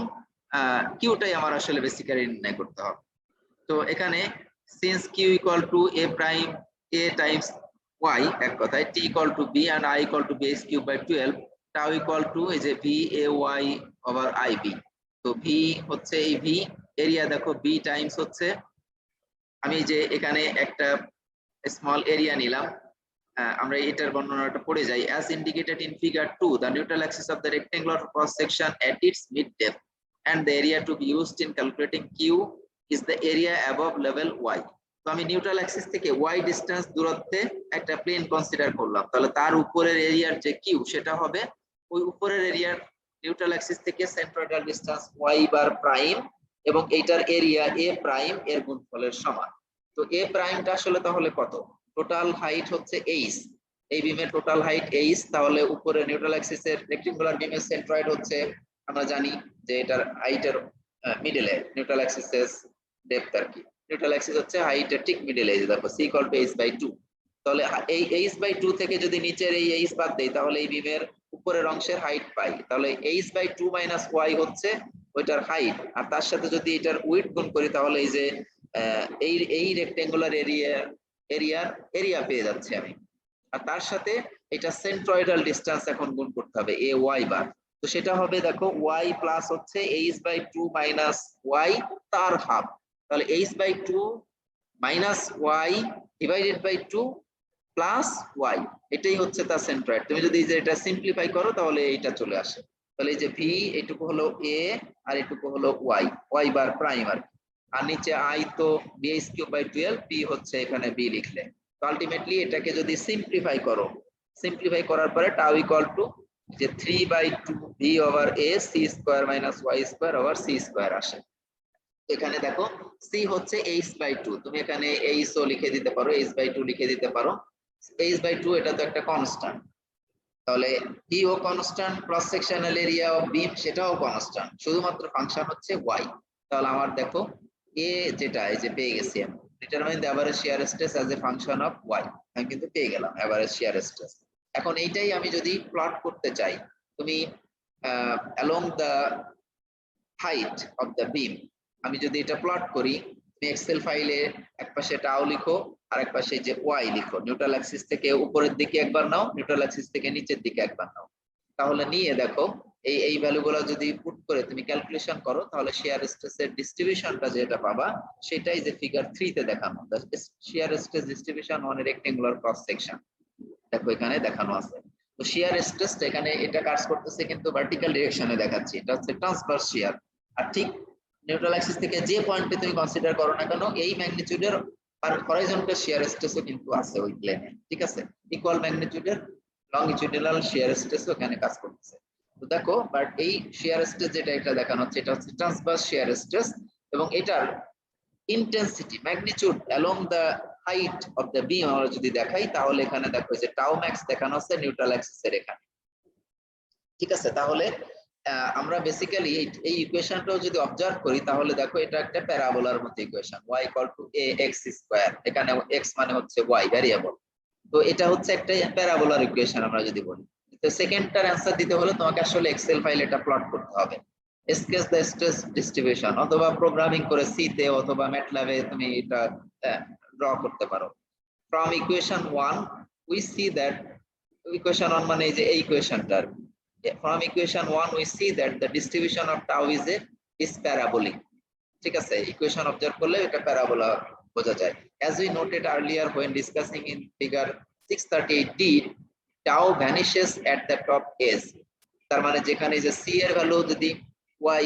কিউটাই আমার আসলে বেসিক্যালি নির্ণয় করতে হবে। তো এখানে since q equal to a prime a times y, এক কথায় t equal to b and I equal to b H Q by 12, tau equal to এই যে v a y over I b. তো ভি হচ্ছে এই v, area দেখো b times হচ্ছে, আমি যে এখানে একটা স্মল এরিয়া নিলাম, আমরা এটার বর্ণনাটা পড়ে যাই। as indicated in figure 2, the neutral axis of the rectangular cross section at its mid depth and the area to be used in calculating q is the area above level y. তো আমি neutral Axis থেকে y distance দূরত্বে একটা plane consider করলাম, তাহলে তার উপরের এরিয়ার যে কিউ সেটা হবে ওই উপরের এরিয়ার নিউট্রাল অ্যাক্সিস থেকে সেন্ট্রয়েডাল ডিসটেন্স y বার প্রাইম এবং এইটার এরিয়া a প্রাইম এর গুণফলের সমান। তো a প্রাইমটা আসলে তাহলে কত? টোটাল হাইট হচ্ছে এইচ, এই বিমের টোটাল হাইট এইচ, তাহলে উপরে নিউট্রাল অ্যাক্সিসের রেক্টেঙ্গুলার বিমের সেন্ট্রয়েড হচ্ছে, আমরা জানি যে এটার হাইটের মিডলে নিউট্রাল অ্যাক্সিসের ডেপথ আর কি, নিউট্রাল অ্যাক্সিস হচ্ছে হাইটের ঠিক মিডলে, এই যে দেখো C equal to H by 2। তাহলে এই এইচ বাই 2 থেকে যদি নিচের এই এইচ বাদ দেই, তাহলে এই বিমের উপরের অংশের হাইট পাই, তাহলে এইচ বাই 2 মাইনাস ওয়াই হচ্ছে ওইটার হাইট, আর তার সাথে যদি এটার উইডথ গুণ করি, তাহলে এই যে এই রেক্টেঙ্গুলার এরিয়া পেয়ে যাচ্ছে আমি, আর তার সাথে এটা সেন্ট্রয়েডাল ডিসটেন্স এখন গুণ করতে হবে এ ওয়াই বার। তো সেটা হবে দেখো ওয়াই প্লাস হচ্ছে এইচ বাই 2 মাইনাস ওয়াই তার হাফ, তাহলে H by 2 minus Y divided by 2 plus Y, এটাই হচ্ছে তার সেন্ট্রয়েড। তুমি যদি এটা সিম্পলিফাই করো তাহলে এইটা চলে আসে, তাহলে এই যে ভি এইটুকু হলো এ আর এইটুকু হলো ওয়াই বার প্রাইম আর নিচে আই তো B H Q by 12, P হচ্ছে এখানে বি লিখলে। তো আলটিমেটলি এটাকে যদি সিম্পলিফাই করো, সিম্পলিফাই করার পরে টাউ ইকুয়াল টু যে 3/2 V over A C square minus Y square over C square আসে। এখানে দেখো সি হচ্ছে এইচ বাই 2, তুমি এখানে এইচ ও লিখে দিতে পারো, এইচ বাই 2 লিখে দিতে পারো, এইচ বাই 2 এটা তো একটা কনস্ট্যান্ট, তাহলে ই ও constant, cross sectional area of beam সেটাও কনস্ট্যান্ট, শুধুমাত্র ফাংশন হচ্ছে ওয়াই। তাহলে আমার দেখো এ যেটা এই যে পেয়ে গেছি আমি, determine the average shear stress as a function of Y, আমি কিন্তু পেয়ে গেলাম এভারেজ শিয়ার স্ট্রেস। এখন এইটাই আমি যদি প্লট করতে চাই, তুমি along the height of the beam, আমি যদি এটা প্লট করি, তুমি এক্সেল ফাইলে একপাশে টাও লিখো আর একপাশে যে ওয়াই লিখো, নিউট্রাল অ্যাক্সিস থেকে উপরের দিকে একবার নাও, নিউট্রাল অ্যাক্সিস থেকে নিচের দিকে একবার নাও, তাহলে নিয়ে দেখো এই ভ্যালুগুলো যদি পুট করে তুমি ক্যালকুলেশন করো, তাহলে শেয়ার স্ট্রেসের ডিস্ট্রিবিউশনটা যেটা পাবা সেটাই যে ফিগার 3 তে দেখানো, share stress distribution on a rectangular cross section, দেখো এখানে দেখানো আছে। তো শেয়ার স্ট্রেসটা এখানে এটা কাজ করতেছে কিন্তু ভার্টিক্যাল ডিরেকশনে দেখাচ্ছি, এটা হচ্ছে ট্রান্সভার্স শেয়ার, আর ঠিক নিউট্রাল অ্যাক্সিস থেকে যে পয়েন্টে তুমি কনসিডার করো না কেন, এই ম্যাগনিটিউডের আর হরাইজন্টাল শেয়ার স্ট্রেসও কিন্তু আছে ওই প্লেনে, ঠিক আছে, ইকুয়াল ম্যাগনিটিউডের লংজিটিউডিনাল শেয়ার স্ট্রেসও এখানে কাজ করতেছে। তো দেখো বাট এই শেয়ার স্ট্রেস যেটা এটা দেখানো হচ্ছে, এটা হচ্ছে ট্রান্সভার্স শেয়ার স্ট্রেস, এবং এটার intensity magnitude along the height of the beam আমরা যদি দেখাই, তাহলে এখানে দেখো যে টাউ ম্যাক্স দেখানো আছে নিউট্রাল অ্যাক্সিসের এখানে, ঠিক আছে। তাহলে আমরা বেসিক্যালি এই ইকুয়েশনটাও যদি অবজার্ভ করি, তাহলে দেখো এটা একটা প্যারাবোলার মতো ইকুয়েশন, y = ax স্কয়ার, এখানে x মানে হচ্ছে y ভ্যারিয়েবল, তো এটা হচ্ছে একটা প্যারাবোলার ইকুয়েশন আমরা যদি বলি। তো সেকেন্ডটার অ্যানসার দিতে হলে তোমাকে আসলে এক্সেল ফাইলে এটা প্লট করতে হবে, স্কেচ দ্য স্ট্রেস ডিস্ট্রিবিউশন, অথবা প্রোগ্রামিং করে সি তে অথবা ম্যাটল্যাবে তুমি এটা ড্র করতে পারো। from equation 1 we see that equation 1 মানে এই যে এই ইকুয়েশনটার from equation 1 we see that the distribution of tau is parabolic ঠিক আছে ইকুয়েশন অবজার্ভ করলে এটা প্যারাবোলা বোঝা যায় as we noted earlier when discussing in figure 638d tau vanishes at the top edge তার মানে যেখানে যে c এর ভ্যালু যদি y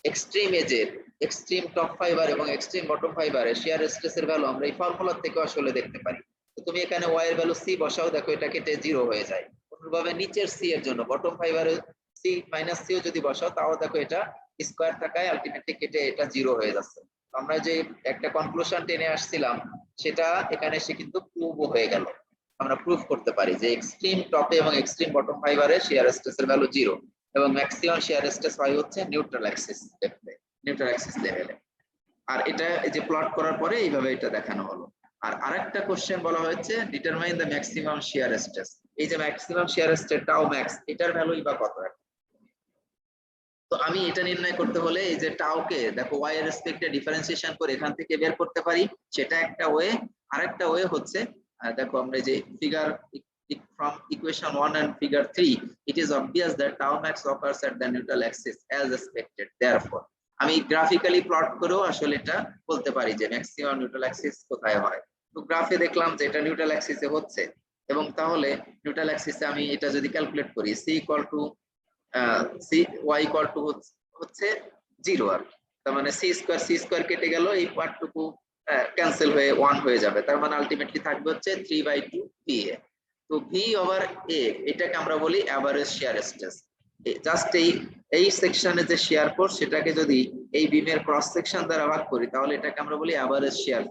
এক্সট্রিম এজের এক্সট্রিম টপ ফাইবার এবং এক্সট্রিম বটম ফাইবারে শিয়ার স্ট্রেসের ভ্যালু আমরা এই ফর্মুলা থেকে আসলে দেখতে পারি তো তুমি এখানে y এর ভ্যালু c বসাও দেখো এটা কেটে 0 হয়ে যায় অনুরূপভাবে নিচের c এর জন্য বটম ফাইবারে c - c ও যদি বসাও তাও দেখো এটা স্কয়ার থাকায় আলটিমেটলি কেটে এটা 0 হয়ে যাচ্ছে আমরা যে একটা কনক্লুশন টেনে আসছিলাম সেটা এখানে এসে কিন্তু প্রুভ হয়ে গেল আমরা প্রুফ করতে পারি যে এক্সট্রিম টপে এবং এক্সট্রিম বটম ফাইবারে শিয়ার স্ট্রেসের ভ্যালু 0 এবং ম্যাক্সিমাম শিয়ার স্ট্রেস হয় হচ্ছে নিউট্রাল অ্যাক্সিস লেভেলে আর এটা এই যে প্লট করার পরে এইভাবে এটা দেখানো হলো আর আরেকটা কোশ্চেন বলা হয়েছে determine the maximum shear stress এই যে ম্যাক্সিমাম শিয়ার স্ট্রেস টাও ম্যাক্স এটার ভ্যালুই বা কত তো আমি এটা নির্ণয় করতে হলে এই যে টাওকে দেখো y এর রেসপেক্টে ডিফারেন্সিয়েশন করে এখান থেকে বের করতে পারি সেটা একটা ওয়ে আরেকটা ওয়ে হচ্ছে দেখো আমরা যে figure from equation 1 and figure 3 it is obvious that tau max occurs at the neutral axis as expected therefore আমি গ্রাফিক্যালি প্লট করেও আসলে এটা বলতে পারি যে ম্যাক্সিমাম নিউট্রাল অ্যাক্সিস কোথায় হয় তো গ্রাফে দেখলাম যে এটা নিউট্রাল অ্যাক্সিসে হচ্ছে এবং তাহলে নিউট্রাল অ্যাক্সিসে আমি এটা যদি ক্যালকুলেট করি c y equal to হচ্ছে 0 আর তার মানে c স্কয়ার কেটে গেল এই পার্টটুকু ক্যান্সেল হয়ে 1 হয়ে যাবে তার মানে আলটিমেটলি থাকবে হচ্ছে 3/2 pa তো v ওভার a এটাকে আমরা বলি এভারেজ শিয়ার স্ট্রেস জাস্ট এই সেকশনে যে শিয়ার ফোর্স সেটাকে যদি এই বিমের ক্রস সেকশন দ্বারা ভাগ করি তাহলে এটাকে আমরা বলি এভারেজ শিয়ার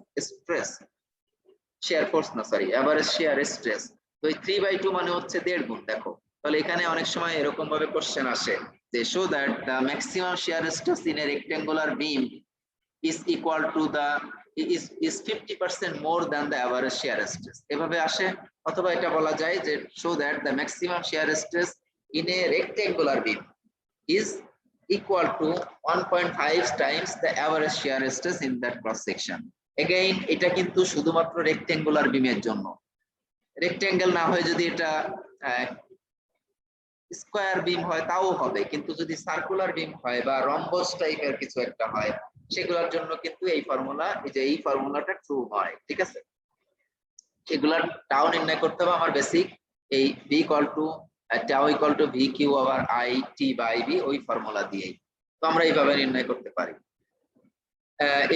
ফোর্স না সরি এভারেজ শিয়ার স্ট্রেস তো এই 3/2 মানে হচ্ছে 1.5 গুণ দেখো তাহলে এখানে অনেক সময় এরকম ভাবে কোশ্চেন আসে যে show that the maximum shear stress in A rectangular beam is equal to the is 50% more than the average shear stress এভাবে আসে অথবা এটা বলা যায় যে show that the maximum shear stress in A rectangular beam is equal to 1.5 times the average shear stress in that cross section again এটা কিন্তু শুধুমাত্র রেক্টেঙ্গুলার বিমের জন্য রেক্টেঙ্গেল না হয় যদি এটা স্কয়ার বিম হয় তাও হবে কিন্তু যদি সার্কুলার বিম হয় বা রম্বস টাইপের কিছু একটা হয় সেগুলোর জন্য কিন্তু এই ফর্মুলাটা ট্রু হয় ঠিক আছে এগুলা টাও নির্ণয় করতে হবে আমার বেসিক এই v equal to tau equal to v Q over i t by v ওই ফর্মুলা দিয়েই তো আমরা এইভাবে নির্ণয় করতে পারি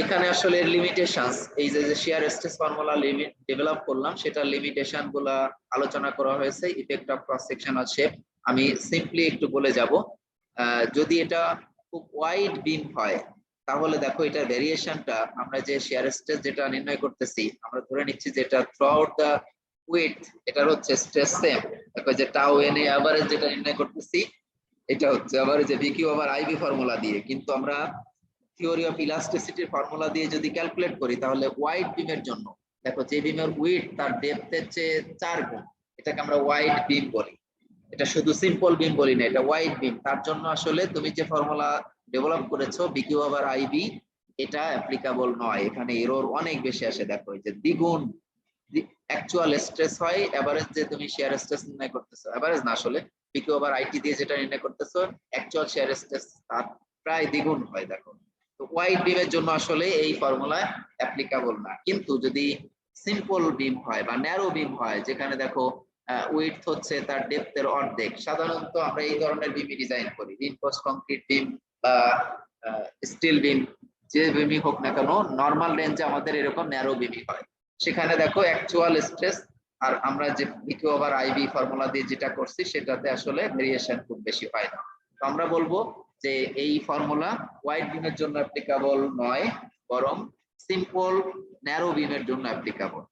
এখানে আসলে লিমিটেশনস এই যে shear stress formula limit develop করলাম সেটার লিমিটেশন গুলা আলোচনা করা হয়েছে effect of cross sectional shape আমি সিম্পলি একটু বলে যাব যদি এটা খুব ওয়াইড বিম হয় তাহলে দেখো এটার ভেরিয়েশনটা আমরা যে শিয়ার স্ট্রেস যেটা নির্ণয় করতেছি আমরা ধরে নিচ্ছি যে এটা থ্রু আউট দা উইডথ এটার হচ্ছে স্ট্রেস সেম দেখো যে টাউ এন এ এভারেজ যেটা নির্ণয় করতেছি এটা হচ্ছে average V Q over IV formula দিয়ে কিন্তু আমরা থিওরি অফ ইলাস্টিসিটির ফর্মুলা দিয়ে যদি ক্যালকুলেট করি তাহলে ওয়াইড বিমের জন্য দেখো যে বিমের উইডথ তার ডেপথের চেয়ে 4 গুণ এটাকে আমরা ওয়াইড বিম বলি এটা শুধু সিম্পল বিম বলি না এটা ওয়াইড বিম তার জন্য আসলে তুমি যে ফর্মুলা ডেভেলপ করেছো বিকিউ ওভার আইবি এটা অ্যাপ্লিকেবল নয় এখানে এরর অনেক বেশি আসে দেখো যে দ্বিগুণ অ্যাকচুয়াল স্ট্রেস হয় এভারেজ যে তুমি শিয়ার স্ট্রেস নির্ণয় করতেছো এভারেজ না আসলে বিকিউ ওভার আইটি দিয়ে যেটা নির্ণয় করতেছো অ্যাকচুয়াল শিয়ার স্ট্রেস তার প্রায় দ্বিগুণ হয় দেখো তো ওয়াইড বিমের জন্য আসলে এই ফর্মুলা অ্যাপ্লিকেবল না কিন্তু যদি সিম্পল বিম হয় বা ন্যারো বিম হয় যেখানে দেখো উইডথ হচ্ছে তার ডেপথের অর্ধেক সাধারণত আমরা এই ধরনের বিম ডিজাইন করি রিইনফোর্সড কংক্রিট বিম বা স্টিল বিম যে বিমই হোক না কেন নরমাল রেঞ্জে আমাদের এরকম ন্যারো বিমই হয় সেখানে দেখো অ্যাকচুয়াল স্ট্রেস আর আমরা যে বিকিউ ওভার আইবি ফর্মুলা দিয়ে যেটা করছি সেটাতে আসলে ভেরিয়েশন খুব বেশি হয় না তো আমরা বলবো যে এই ফর্মুলা ওয়াইড বিমের জন্য অ্যাপ্লিকেবল নয় বরং সিম্পল ন্যারো বিমের জন্য অ্যাপ্লিকেবল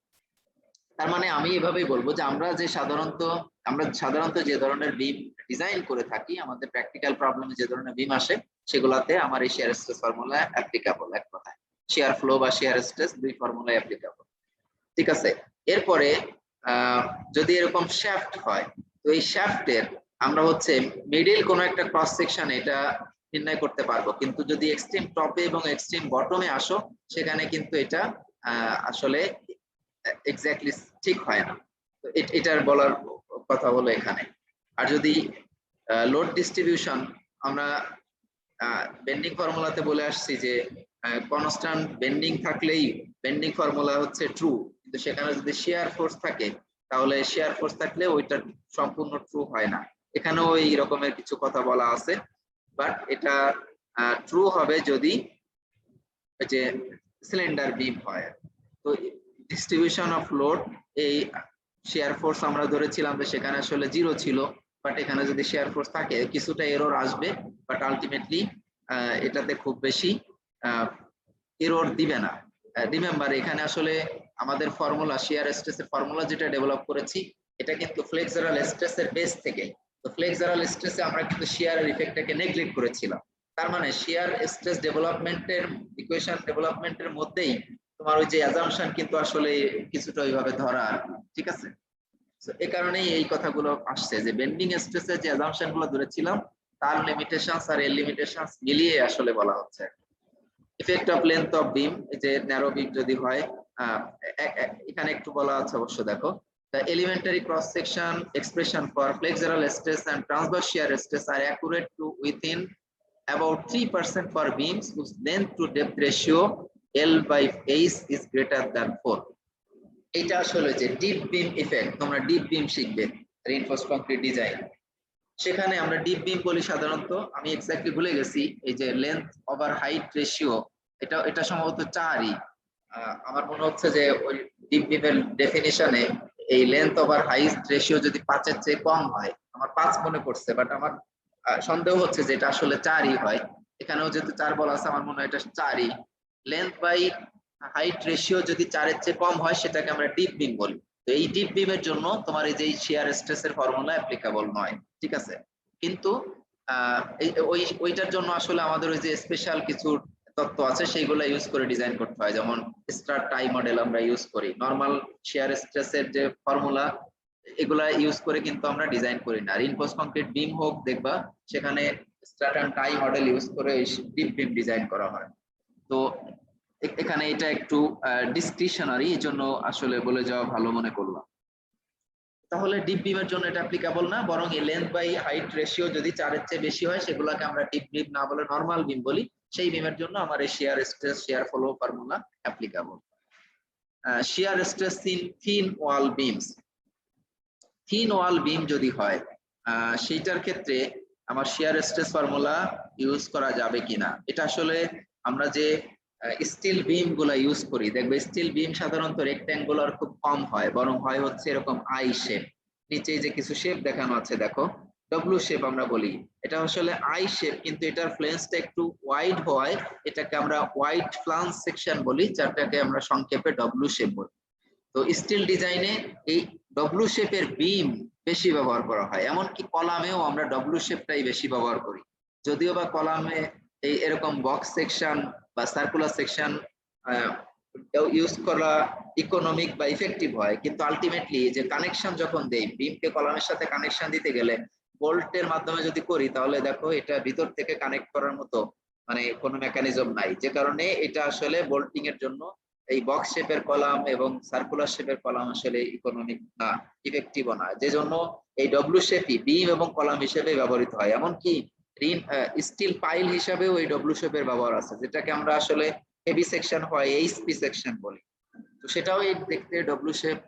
তার মানে আমি এভাবেই বলবো যে আমরা সাধারণত যে ধরনের বিম ডিজাইন করে থাকি আমাদের প্র্যাকটিক্যাল প্রবলেমে যে ধরনের বিম আসে সেগুলাতে আমার এই শিয়ার স্ট্রেস ফর্মুলা অ্যাপ্লিকেবল এক কথায় শিয়ার ফ্লো বা শিয়ার স্ট্রেস দুই ফর্মুলাই অ্যাপ্লিকেবল ঠিক আছে এরপরে যদি এরকম শ্যাফট হয় তো এই শ্যাফটের আমরা হচ্ছে মিডল কোনো একটা ক্রস সেকশন এটা নির্ণয় করতে পারবো কিন্তু যদি এক্সট্রিম টপে এবং এক্সট্রিম বটমে আসো সেখানে কিন্তু এটা আসলে এক্স্যাক্টলি ঠিক হয় না। তো এটার বলার কথা হলো এখানে। আর যদি লোড ডিস্ট্রিবিউশন, আমরা বেন্ডিং ফর্মুলাতে বলে আসছি যে কনস্ট্যান্ট বেন্ডিং থাকলেই বেন্ডিং ফর্মুলা হচ্ছে ট্রু, কিন্তু সেখানে যদি শিয়ার ফোর্স থাকে তাহলে শিয়ার ফোর্স থাকলে ওইটা সম্পূর্ণ ট্রু হয় না। এখানেও এই রকমের কিছু কথা বলা আছে, বাট এটা ট্রু হবে যদি যে সিলিন্ডার বিম হয়। তো ডিস্ট্রিবিউশন অফ লোড, এই শিয়ার ফোর্স আমরা ধরেছিলাম যে সেখানে আসলে 0 ছিল, বাট এখানে যদি শিয়ার ফোর্স থাকে কিছুটা এরর আসবে, বাট আলটিমেটলি এটাতে খুব বেশি এরর দিবে না। রিমেম্বার এখানে আসলে আমাদের ফর্মুলা, শিয়ার স্ট্রেসের ফর্মুলা যেটা ডেভেলপ করেছি এটা কিন্তু ফ্লেক্সারাল স্ট্রেসের বেস থেকে। তো ফ্লেক্সারাল স্ট্রেসে আমরা কিন্তু শিয়ারের ইফেক্টটাকে নেগলেক্ট করেছিলাম। তার মানে শিয়ার স্ট্রেস ডেভেলপমেন্টের ইকুয়েশন ডেভেলপমেন্টের মধ্যেই তোমার ওই যে অ্যাজাম্পশন কিন্তু আসলে কিছুটা ওইভাবে ধরা, ঠিক আছে। তো এই কারণেই এই কথাগুলো আসছে যে বেন্ডিং স্ট্রেসের যে অ্যাজাম্পশন গুলো ধরেছিলাম তার লিমিটেশনস আর এর লিমিটেশনস মিলিয়ে আসলে বলা হচ্ছে। ইফেক্ট অফ লেন্থ অফ বিম, এই যে ন্যারো বিম যদি হয়, এখানে একটু বলা আছে অবশ্য দেখো, the elementary cross section expression for flexural stress and transverse shear stress are accurate to within about 3% for beams whose length to depth ratio L by H is greater than 4. এটা আসলে যে ডিপ বিম effect, তোমরা deep বিম শিখবে reinforced concrete design, সেখানে আমরা deep বিম বলি সাধারণত, আমি এক্স্যাক্টলি ভুলে গেছি এই যে লেন্থ ওভার হাইট রেশিও, এটা সম্ভবত 4ই। আমার মনে হচ্ছে যে ওই ডিপ বিমের ডেফিনিশনে এই লেন্থ ওভার হাইট রেশিও যদি 5-এর চেয়ে কম হয়, আমার 5 মনে পড়ছে, বাট আমার সন্দেহ হচ্ছে যে এটা আসলে 4ই হয়। এখানেও যেহেতু 4 বলা আছে আমার মনে হয় এটা 4ই। লেন্থ বাই হাইট রেশিও যদি 4-এর চেয়ে কম হয় সেটাকে আমরা ডিপ বিম বলি। তো এই ডিপ বিমের জন্য তোমার এই যে শিয়ার স্ট্রেসের ফর্মুলা অ্যাপ্লিকেবল নয়, ঠিক আছে। কিন্তু ওইটার জন্য আসলে আমাদের ওই যে স্পেশাল কিছু তত্ত্ব আছে সেইগুলো ইউজ করে ডিজাইন করতে হয়, যেমন স্টার টাই মডেল আমরা ইউজ করি, নরমাল শিয়ার স্ট্রেসের যে ফর্মুলা এগুলা ইউজ করে কিন্তু আমরা ডিজাইন করি না। রিইনফোর্সড কংক্রিট বিম হোক দেখবা সেখানে স্ট্রাটান টাই মডেল ইউজ করে ডিপ বিম ডিজাইন করা হয়। তো এখানে এটা একটু ডিসক্রিশনারি, এই জন্য আসলে বলে যাওয়া ভালো মনে করলাম। তাহলে ডিপ বিমের জন্য এটা অ্যাপ্লিকেবল না, বরং এই লেন্থ বাই হাইট রেশিও যদি 4-এর চেয়ে বেশি হয় সেগুলোকে আমরা ডিপ বিম না বলে নরমাল বিম বলি, সেই বিমের জন্য আমার এই shear stress shear flow formula applicable. Shear stress in thin wall beams, thin wall beam যদি হয় সেইটার ক্ষেত্রে আমার শিয়ার স্ট্রেস ফর্মুলা ইউজ করা যাবে কিনা। এটা আসলে আমরা যে স্টিল বিম গুলা ইউজ করি, দেখবে স্টিল বিম সাধারণত রেক্ট্যাঙ্গুলার খুব কম হয়, বরং হয় হচ্ছে এরকম আই শেপ। নিচে যে কিছু শেপ দেখানো আছে দেখো, ডব্লিউ শেপ আমরা বলি, এটা আসলে আই শেপ, কিন্তু এটার ফ্লেন্সটা একটু ওয়াইড হয়, এটাকে আমরা ওয়াইড ফ্লান্স সেকশন বলি, যাটাকে আমরা সংক্ষেপে ডব্লিউ শেপ বলি। তো স্টিল ডিজাইনে এই ডব্লিউ শেপের বিম বেশি ব্যবহার করা হয়, এমনকি কলামেও আমরা ডব্লিউ শেপটাই বেশি ব্যবহার করি। যদিও বা কলামে এই এরকম বক্স সেকশন বা সার্কুলার সেকশন ইউজ করা ইকোনমিক বা ইফেক্টিভ হয়, কিন্তু আলটিমেটলি যে কানেকশন যখন দেই বিমকে কলামের সাথে কানেকশন দিতে গেলে বোল্টের মাধ্যমে যদি করি তাহলে দেখো এটা ভিতর থেকে কানেক্ট করার মতো মানে কোনো মেকানিজম নাই, যে কারণে এটা আসলে বোল্টিং এর জন্য এই বক্স শেপের কলাম এবং সার্কুলার শেপের কলাম আসলে ইকোনমিক না, ইফেক্টিভ না, যে জন্য এই ডব্লিউ শেপই বিম এবং কলাম হিসেবে ব্যবহৃত হয়। এমনকি স্টিল পাইল হিসাবেও এই ডব্লিউ শেপের ব্যবহার আছে, যেটাকে আমরা আসলে হেভি সেকশন হয় এইচপি সেকশন বলি। তো সেটাও এই দেখতে ডব্লিউ শেপ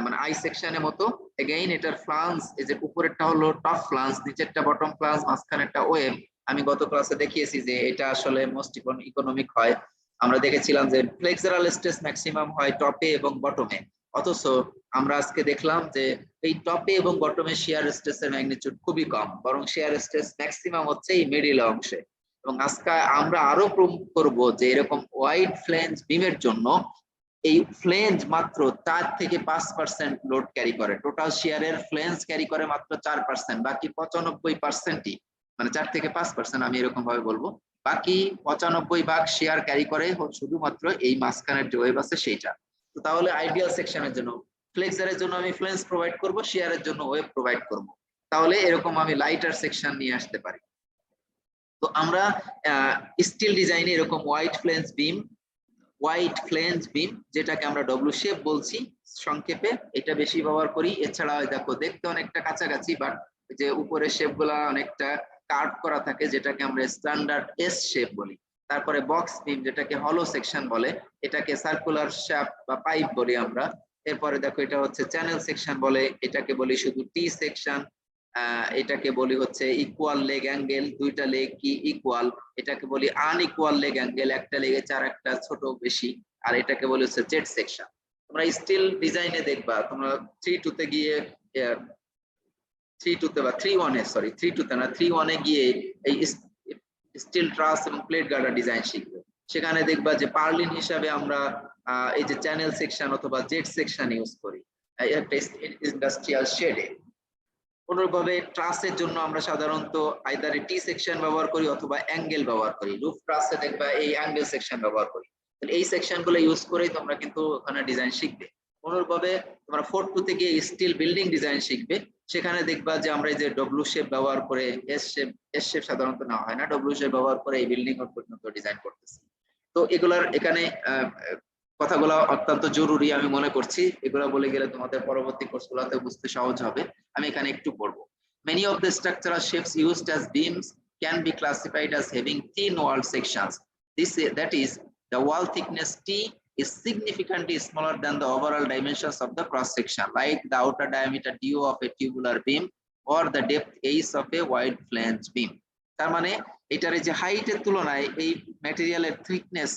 মানে আই সেকশনের মতো। এগেইন এটার ফ্লান্স, এই যে উপরেরটা হলো টপ ফ্লান্স, নিচেরটা বটম ফ্লান্স, মাঝখানেরটা ওয়েব। আমি গত ক্লাসে দেখিয়েছি যে এটা আসলে মোস্ট ইকোনমিক হয়। আমরা দেখেছিলাম যে ফ্লেক্সারাল স্ট্রেস ম্যাক্সিমাম হয় টপে এবং বটমে, অথচ আমরা আজকে দেখলাম যে এই টপে এবং বটমে শিয়ার স্ট্রেসের ম্যাগনিটিউড খুবই কম, বরং শিয়ার স্ট্রেস ম্যাক্সিমাম হচ্ছে এই মিডল অংশে। এবং আজকে আমরা আরো প্রুভ করব যে এরকম ওয়াইড ফ্লেঞ্জ বিমের জন্য এই ফ্লেঞ্জ মাত্র 4 থেকে 5% লোড ক্যারি করে, টোটাল শিয়ারের ফ্লেঞ্জ ক্যারি করে মাত্র 4%, বাকি 95%ই মানে 4 থেকে 5%, আমি এরকম ভাবে বলবো, বাকি 95 ভাগ শেয়ার ক্যারি করে শুধুমাত্র এই মাঝখানের যে ওয়েব আছে সেইটা। তো তাহলে আইডিয়াল সেকশনের জন্য ফ্লেক্সারের জন্য আমি ফ্লেঞ্জ প্রোভাইড করব, শেয়ারের জন্য ওয়েব প্রোভাইড করব, তাহলে এরকম আমি লাইটার সেকশন নিয়ে আসতে পারি। তো আমরা স্টিল ডিজাইনে এরকম ওয়াইড ফ্লেঞ্জ বিম ওয়াইড ফ্লেঞ্জ বিম, যেটাকে আমরা ডব্লিউ শেপ বলছি সংক্ষেপে, এটা বেশি ব্যবহার করি। এছাড়া দেখো দেখতে অনেকটা কাছাকাছি, বাট যে উপরের শেপ গুলা অনেকটা কার্ভ করা থাকে, যেটাকে আমরা স্ট্যান্ডার্ড এস শেপ বলি। তারপরে বক্স বিম, যেটাকে হলো সেকশন বলে, এটাকে সার্কুলার শ্যাফট বা পাইপ বলি আমরা। এরপরে দেখো এটা হচ্ছে চ্যানেল সেকশন বলে, এটাকে বলি শুধু টি সেকশন। এটাকে বলি হচ্ছে ইকুয়াল লেগ অ্যাঙ্গেল, দুইটা লেগ কি ইকুয়াল। এটাকে বলি আনইকুয়াল লেগ অ্যাঙ্গেল, একটা লেগে চার একটা ছোট বেশি। আর এটাকে বলি হচ্ছে জেড সেকশন। তোমরা স্টিল ডিজাইনে দেখবা, তোমরা 3-2 তে গিয়ে 3-2 তে বা 3-1 এ, সরি 3-2 তে না 3-1 এ গিয়ে এই স্টিল ট্রাস এবং প্লেট গার্ডার ডিজাইন শিখবে। সেখানে দেখবা যে পার্লিন হিসাবে আমরা এই যে চ্যানেল সেকশন অথবা জেড সেকশন ইউজ করি একটা ইন্ডাস্ট্রিয়াল শেডে। অনুরূপভাবে ট্রাসের জন্য আমরা সাধারণত আইদার টি সেকশন ব্যবহার করি অথবা অ্যাঙ্গেল ব্যবহার করি। রুফ ট্রাসে দেখবা এই অ্যাঙ্গেল সেকশন ব্যবহার করি। এই সেকশন গুলো ইউজ করেই তোমরা কিন্তু ওখানে ডিজাইন শিখবে। অনুরূপভাবে তোমরা 4-2 তে গিয়ে স্টিল বিল্ডিং ডিজাইন শিখবে। সেখানে দেখবা যে আমরা এই যে ডব্লিউ শেপ ব্যবহার করে, এস শেপ সাধারণত নেওয়া হয় না, ডব্লিউ শেপ ব্যবহার করে এই বিল্ডিং পর্যন্ত ডিজাইন করতেছি। তো এগুলার এখানে কথাগুলো অত্যন্ত জরুরি আমি মনে করছি। এগুলো বলে গেলে তোমাদের পরবর্তী কোর্সগুলোতে বুঝতে সহজ হবে। আমি এখানে একটু পড়বো। Many of the structural shapes used as beams can be classified as having thin wall sections. That is, the wall thickness T is significantly smaller than the overall dimensions of the cross section, like the outer diameter DO of a tubular beam or the depth H of a wide flange beam. তার মানে এটার যে হাইটের তুলনায় এই ম্যাটেরিয়ালের thickness,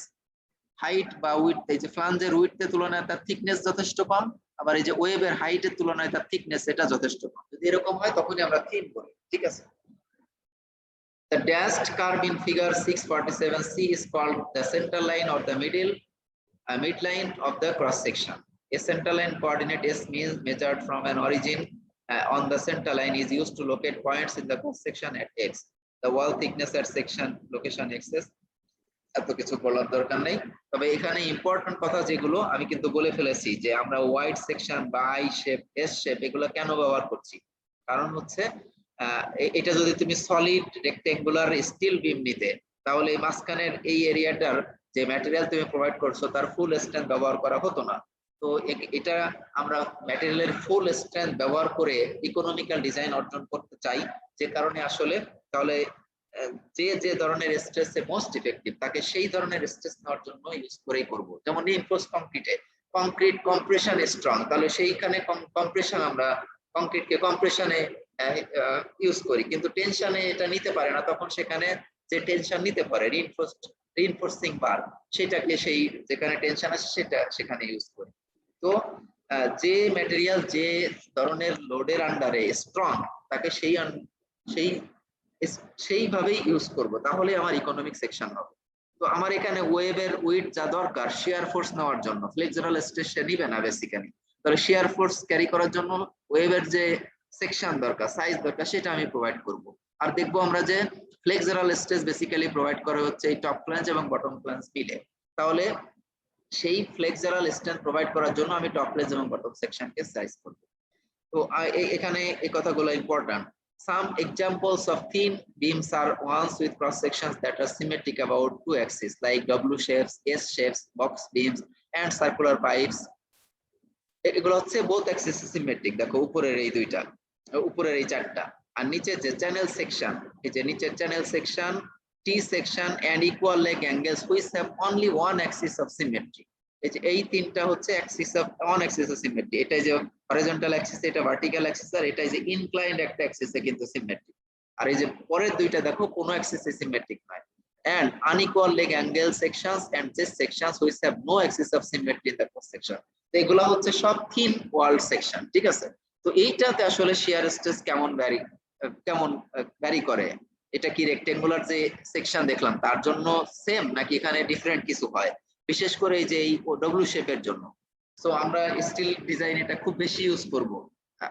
height বা width, এই যে ফ্লাঞ্জের উইডথের তুলনায় তার থিকনেস যথেষ্ট কম, আবার এই যে ওয়েবের হাইটের তুলনায় তার থিকনেস এটা যথেষ্ট কম। যদি এরকম হয় তখনই আমরা থিন বলি, ঠিক আছে। The dashed curve in figure 647C is called the center line or the midline of the cross section. A center line coordinate S means measured from an origin on the center line is used to locate points in the cross section at X. The wall thickness at section location X is এত কিছু বলার দরকার নেই। তবে এখানে important কথা যেগুলো আমি কিন্তু বলে ফেলেছি, যে আমরা ওয়াইড সেকশন বা আই শেপ, এস শেপ এগুলো কেন ব্যবহার করছি। কারণ হচ্ছে এটা যদি তুমি সলিড রেক্টেঙ্গুলার স্টিল বিম নিতে, তাহলে এই মাঝখানের এই এরিয়াটার যে ম্যাটেরিয়াল তুমি প্রোভাইড করছো তার ফুল স্ট্রেংথ ব্যবহার করা হতো না। তো এটা আমরা ম্যাটেরিয়ালের ফুল স্ট্রেংথ ব্যবহার করে ইকোনমিক্যাল ডিজাইন অর্জন করতে চাই, যে কারণে আসলে তাহলে যে ধরনের স্ট্রেসে মোস্ট ইফেক্টিভ তাকে সেই ধরনের স্ট্রেস নেওয়ার জন্য ইউজ করেই করব। যেমন রিইনফোর্সড কংক্রিটে কংক্রিট কম্প্রেশন স্ট্রং, তাহলে সেইখানে কম্প্রেশন আমরা কংক্রিটকে কম্প্রেশনে ইউজ করি, কিন্তু টেনশনে এটা নিতে পারে না, তখন সেখানে যে টেনশন নিতে পারে রিইনফোর্সিং বার, সেটাকে সেই যেখানে টেনশন আছে সেটা সেখানে ইউজ করি। তো যে ম্যাটেরিয়াল যে ধরনের লোডের আন্ডারে স্ট্রং তাকে সেইভাবেই ইউজ করব, তাহলে আমার ইকোনমিক সেকশন হবে। তো আমার এখানে ওয়েবের উইডথ যা দরকার শিয়ার ফোর্স নেওয়ার জন্য, ফ্লেক্সুরাল স্ট্রেস সে নিবে না বেসিক্যালি, তাহলে শিয়ার ফোর্স ক্যারি করার জন্য ওয়েবের যে সেকশন দরকার, সাইজ দরকার, সেটা আমি প্রোভাইড করব। আর দেখবো আমরা যে ফ্লেক্সুরাল স্ট্রেস বেসিক্যালি প্রোভাইড করা হচ্ছে এই টপ ফ্ল্যাঞ্জ এবং বটম ফ্ল্যাঞ্জ মিলে, তাহলে সেই ফ্লেক্সুরাল স্ট্রেংথ প্রোভাইড করার জন্য আমি টপ ফ্ল্যাঞ্জ এবং বটম সেকশনকে সাইজ করব। তো এখানে এই কথাগুলো important. Some examples of thin beams are ones with cross sections that are symmetric about two axes, like W shapes, S shapes, box beams, and circular pipes. এগুলো হচ্ছে both axes symmetric। দেখো উপরের এই দুইটা, উপরের এই চারটা, আর নিচে যে চ্যানেল সেকশন, এই যে নিচের channel section, T section and equal leg angles which have only one axis of symmetry. এই তিনটা হচ্ছে Axis of one Axis of symmetry. এটা যে হরিজন্টাল অ্যাক্সিস, এটা ভার্টিক্যাল অ্যাক্সিস, আর এটা যে ইনক্লাইন্ড একটা অ্যাক্সিসে কিন্তু সিমেট্রিক। আর এই যে পরের দুইটা দেখো কোনো অ্যাক্সিসে সিমেট্রিক নয়। and unequal leg angle sections and just sections which have no axis of symmetry in the cross section. তো এগুলা হচ্ছে সব থিন ওয়াল সেকশন, ঠিক আছে। তো এইটাতে আসলে শিয়ার স্ট্রেস কেমন ভ্যারি করে, এটা কি রেক্টেঙ্গুলার যে সেকশন দেখলাম তার জন্য সেম নাকি এখানে ডিফারেন্ট কিছু হয়, বিশেষ করে এই যে এই ডব্লিউ শেপের জন্য। সো আমরা স্টিল ডিজাইন এটা খুব বেশি ইউজ করব,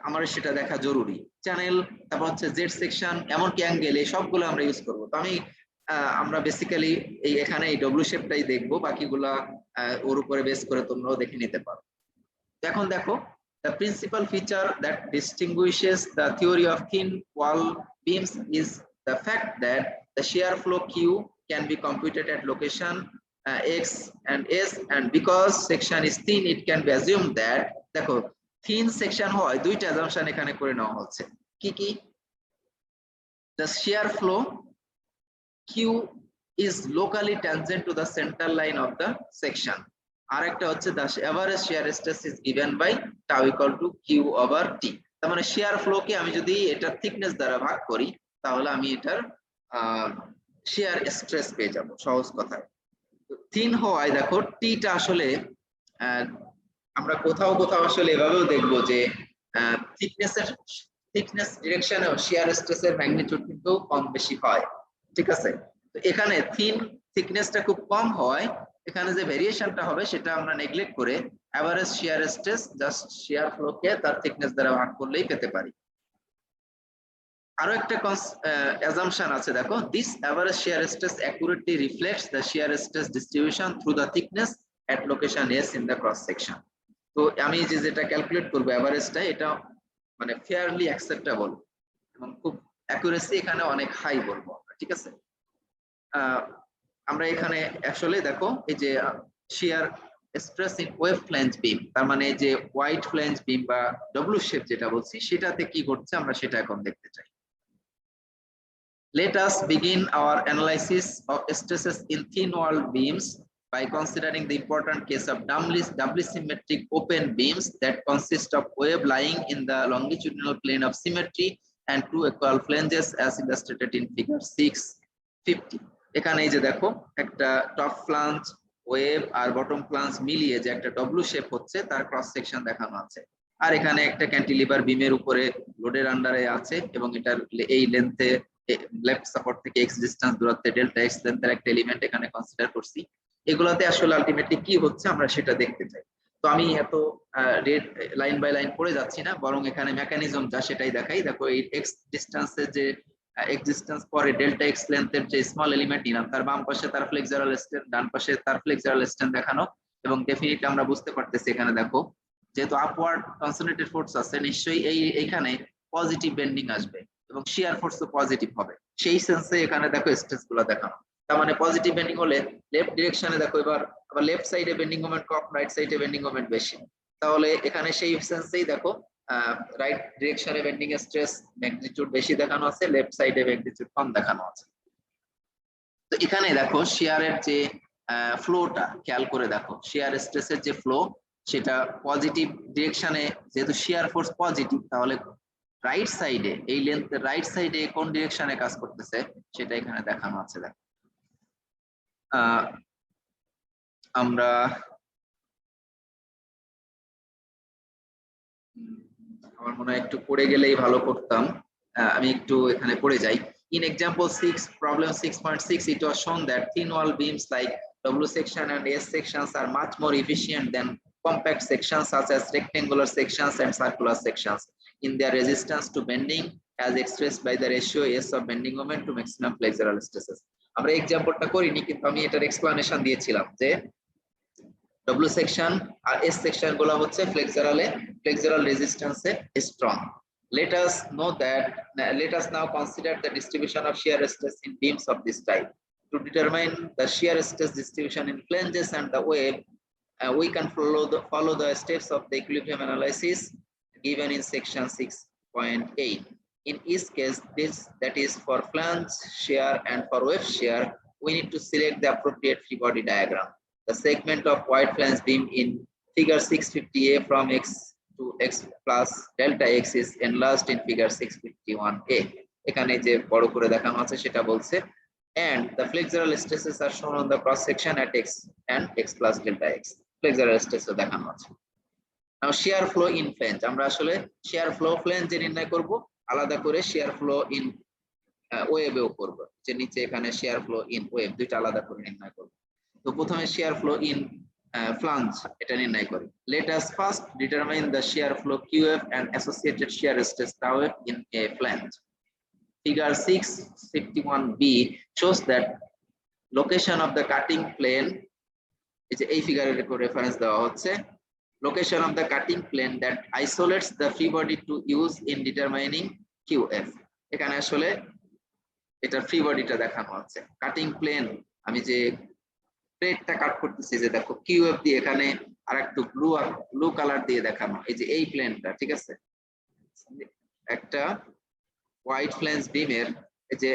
আমার সেটা দেখা জরুরি। চ্যানেল, তারপর হচ্ছে জেড সেকশন, এমনকি অ্যাঙ্গেল, এই সবগুলো আমরা ইউজ করব। তো আমরা বেসিক্যালি এখানে এই ডব্লিউ শেপটাই দেখবো, বাকিগুলা ওর উপরে বেস করে তোমরাও দেখে নিতে পারো। এখন দেখো, the principal feature that distinguishes the theory of thin wall beams is the fact that the shear flow Q can be computed at location X and S, and because section is thin, it can be assumed that দেখো thin section হয় দুইটা assumption এখানে করে নেওয়া হচ্ছে কি কি the shear flow Q is locally tangent to the center line of the section আরেকটা হচ্ছে the average shear stress is given by tau equal to Q over T তার মানে shear flow কে আমি যদি এটা thickness দ্বারা ভাগ করি তাহলে আমি এটার shear stress পেয়ে যাব সহজ কথায় থিন হওয়ায় দেখো টিটা আসলে আমরা কোথাও কোথাও আসলে এভাবেও দেখবো যে থিকনেস ডিরেকশনেও শিয়ার স্ট্রেসের ম্যাগনিটিউড কিন্তু কম বেশি হয় ঠিক আছে তো এখানে থিন থিকনেসটা খুব কম হয় এখানে যে ভেরিয়েশনটা হবে সেটা আমরা নেগলেক্ট করে এভারেজ শিয়ার স্ট্রেস জাস্ট শিয়ার ফ্লোকে তার থিকনেস দ্বারা ভাগ করলেই পেতে পারি আরো একটা assumption আছে দেখো this average shear stress accurately reflects the shear stress distribution through the thickness at location S in the cross section তো আমি যেটা ক্যালকুলেট করব এভারেজটা এটা মানে ফেয়ারলি অ্যাকসেপ্টেবল এবং খুব অ্যাকুরেসি এখানে অনেক হাই বলবো ঠিক আছে আমরা এখানে আসলে দেখো এই যে shear stress in wave flange beam তার মানে যে হোয়াইট ফ্ল্যাঞ্জ বিম বা ডব্লিউ শেপ যেটা বলছি সেটাতে কি ঘটছে আমরা সেটা এখন দেখতে চাই Let us begin our analysis of stresses in thin-walled beams by considering the important case of doubly symmetric open beams that consist of wave lying in the longitudinal plane of symmetry and two equal flanges as illustrated in figure 650. এখানে এই যে দেখো একটা top flange wave আর bottom flange মিলিয়ে যে একটা W shape হচ্ছে তার ক্রস সেকশন দেখানো আছে আর এখানে একটা ক্যান্টিলিভার বিমের উপরে লোডের আন্ডারে আছে এবং এটার এই লেন্থে লেফট সাপোর্ট থেকে এক্স ডিসটেন্স দূরত্বে ডেল্টা এক্স লেন্থের একটা এলিমেন্ট এখানে কনসিডার করছি এগুলাতে আসলে আলটিমেটলি কি হচ্ছে আমরা সেটা দেখতে চাই তো আমি এত রেড লাইন বাই লাইন পড়ে যাচ্ছি না বরং এখানে মেকানিজম যা সেটাই দেখাই দেখো এই এক্স ডিসটেন্সের যে এক্স ডিসটেন্স পরে ডেল্টা এক্স লেন্থের যে স্মল এলিমেন্ট নিলাম তার বাম পাশে তার ফ্লেক্সারাল স্ট্রেন ডান পাশে তার ফ্লেক্সারাল স্ট্রেন দেখানো এবং ডেফিনিটলি আমরা বুঝতে পারতেছি এখানে দেখো যেহেতু আপওয়ার্ড কনসেন্ট্রেটেড ফোর্স আছে নিশ্চয়ই এইখানে পজিটিভ বেন্ডিং আসবে এবং শিয়ার ফোর্স তো পজিটিভ হবে সেই সেন্সে এখানে দেখো স্ট্রেস গুলো দেখানো তার মানে পজিটিভ বেন্ডিং হলে লেফট ডিরেকশনে দেখো এবার আবার লেফট সাইডে বেন্ডিং মোমেন্ট কম রাইট সাইডে বেন্ডিং মোমেন্ট বেশি তাহলে এখানে সেই সেন্সেই দেখো রাইট ডিরেকশনে বেন্ডিং স্ট্রেস ম্যাগনিটিউড বেশি দেখানো আছে লেফট সাইডে ম্যাগনিটিউড কম দেখানো আছে তো এখানে দেখো শিয়ারের যে ফ্লোটা খেয়াল করে দেখো শিয়ার স্ট্রেসের যে ফ্লো সেটা পজিটিভ ডিরেকশনে যেহেতু শিয়ার ফোর্স পজিটিভ তাহলে রাইট সাইডে এই লেন্থ রাইট সাইডে কোন ডিরেকশনে কাজ করতেছে সেটা এখানে দেখানো আছে দেখো আমরা আমার মনে হয় একটু পড়ে গেলেই ভালো করতাম আমি একটু এখানে পড়ে যাই in example 6 problem 6.6 it was shown that thin wall beams like W section and S sections are much more efficient than compact sections such as rectangular sections and circular sections in their resistance to bending as expressed by the ratio S of bending moment to maximum flexural stresses আমরা एग्जांपलটা করিনি কিন্তু আমি এটার explanation দিয়েছিলাম যে W section আর S section গুলো হচ্ছে flexural resistance A strong let us now consider the distribution of shear stress in beams of this type to determine the shear stress distribution in flanges and the wave we can follow the steps of the equilibrium analysis given in section 6.8 in each case that is for flange shear and for wave shear we need to select the appropriate free body diagram the segment of wide flange beam in figure 650a from x to x plus delta x is enlarged in figure 651a এখানে যে বড় করে দেখানো আছে সেটা বলছে and the flexural stresses are shown on the cross section at x and x plus delta x flexural stress দেখানো আছে now shear flow in flange আমরা আসলে shear flow flange নির্ণয় করব আলাদা করে shear flow in wave এও করব যে নিচে এখানে shear flow in wave দুইটা আলাদা করে নির্ণয় করব তো প্রথমে shear flow in flange এটা নির্ণয় করি let us first determine the shear flow qf and associated shear stress tau f in a flange figure 651b shows that location of the cutting plane is a figure reference দেওয়া হচ্ছে location of the cutting plane that isolates the free body to use in determining qf এখানে আসলে এটা free বডিটা দেখানো আছে cutting plane আমি যে প্লেটটা কাট করতেছি, যে দেখো কিউএফ দিয়ে এখানে আর একটু ব্লু কালার দিয়ে দেখানো, এই যে এই প্লেনটা, ঠিক আছে, একটা হোয়াইট ফ্ল্যাঞ্জ বিমের এই যে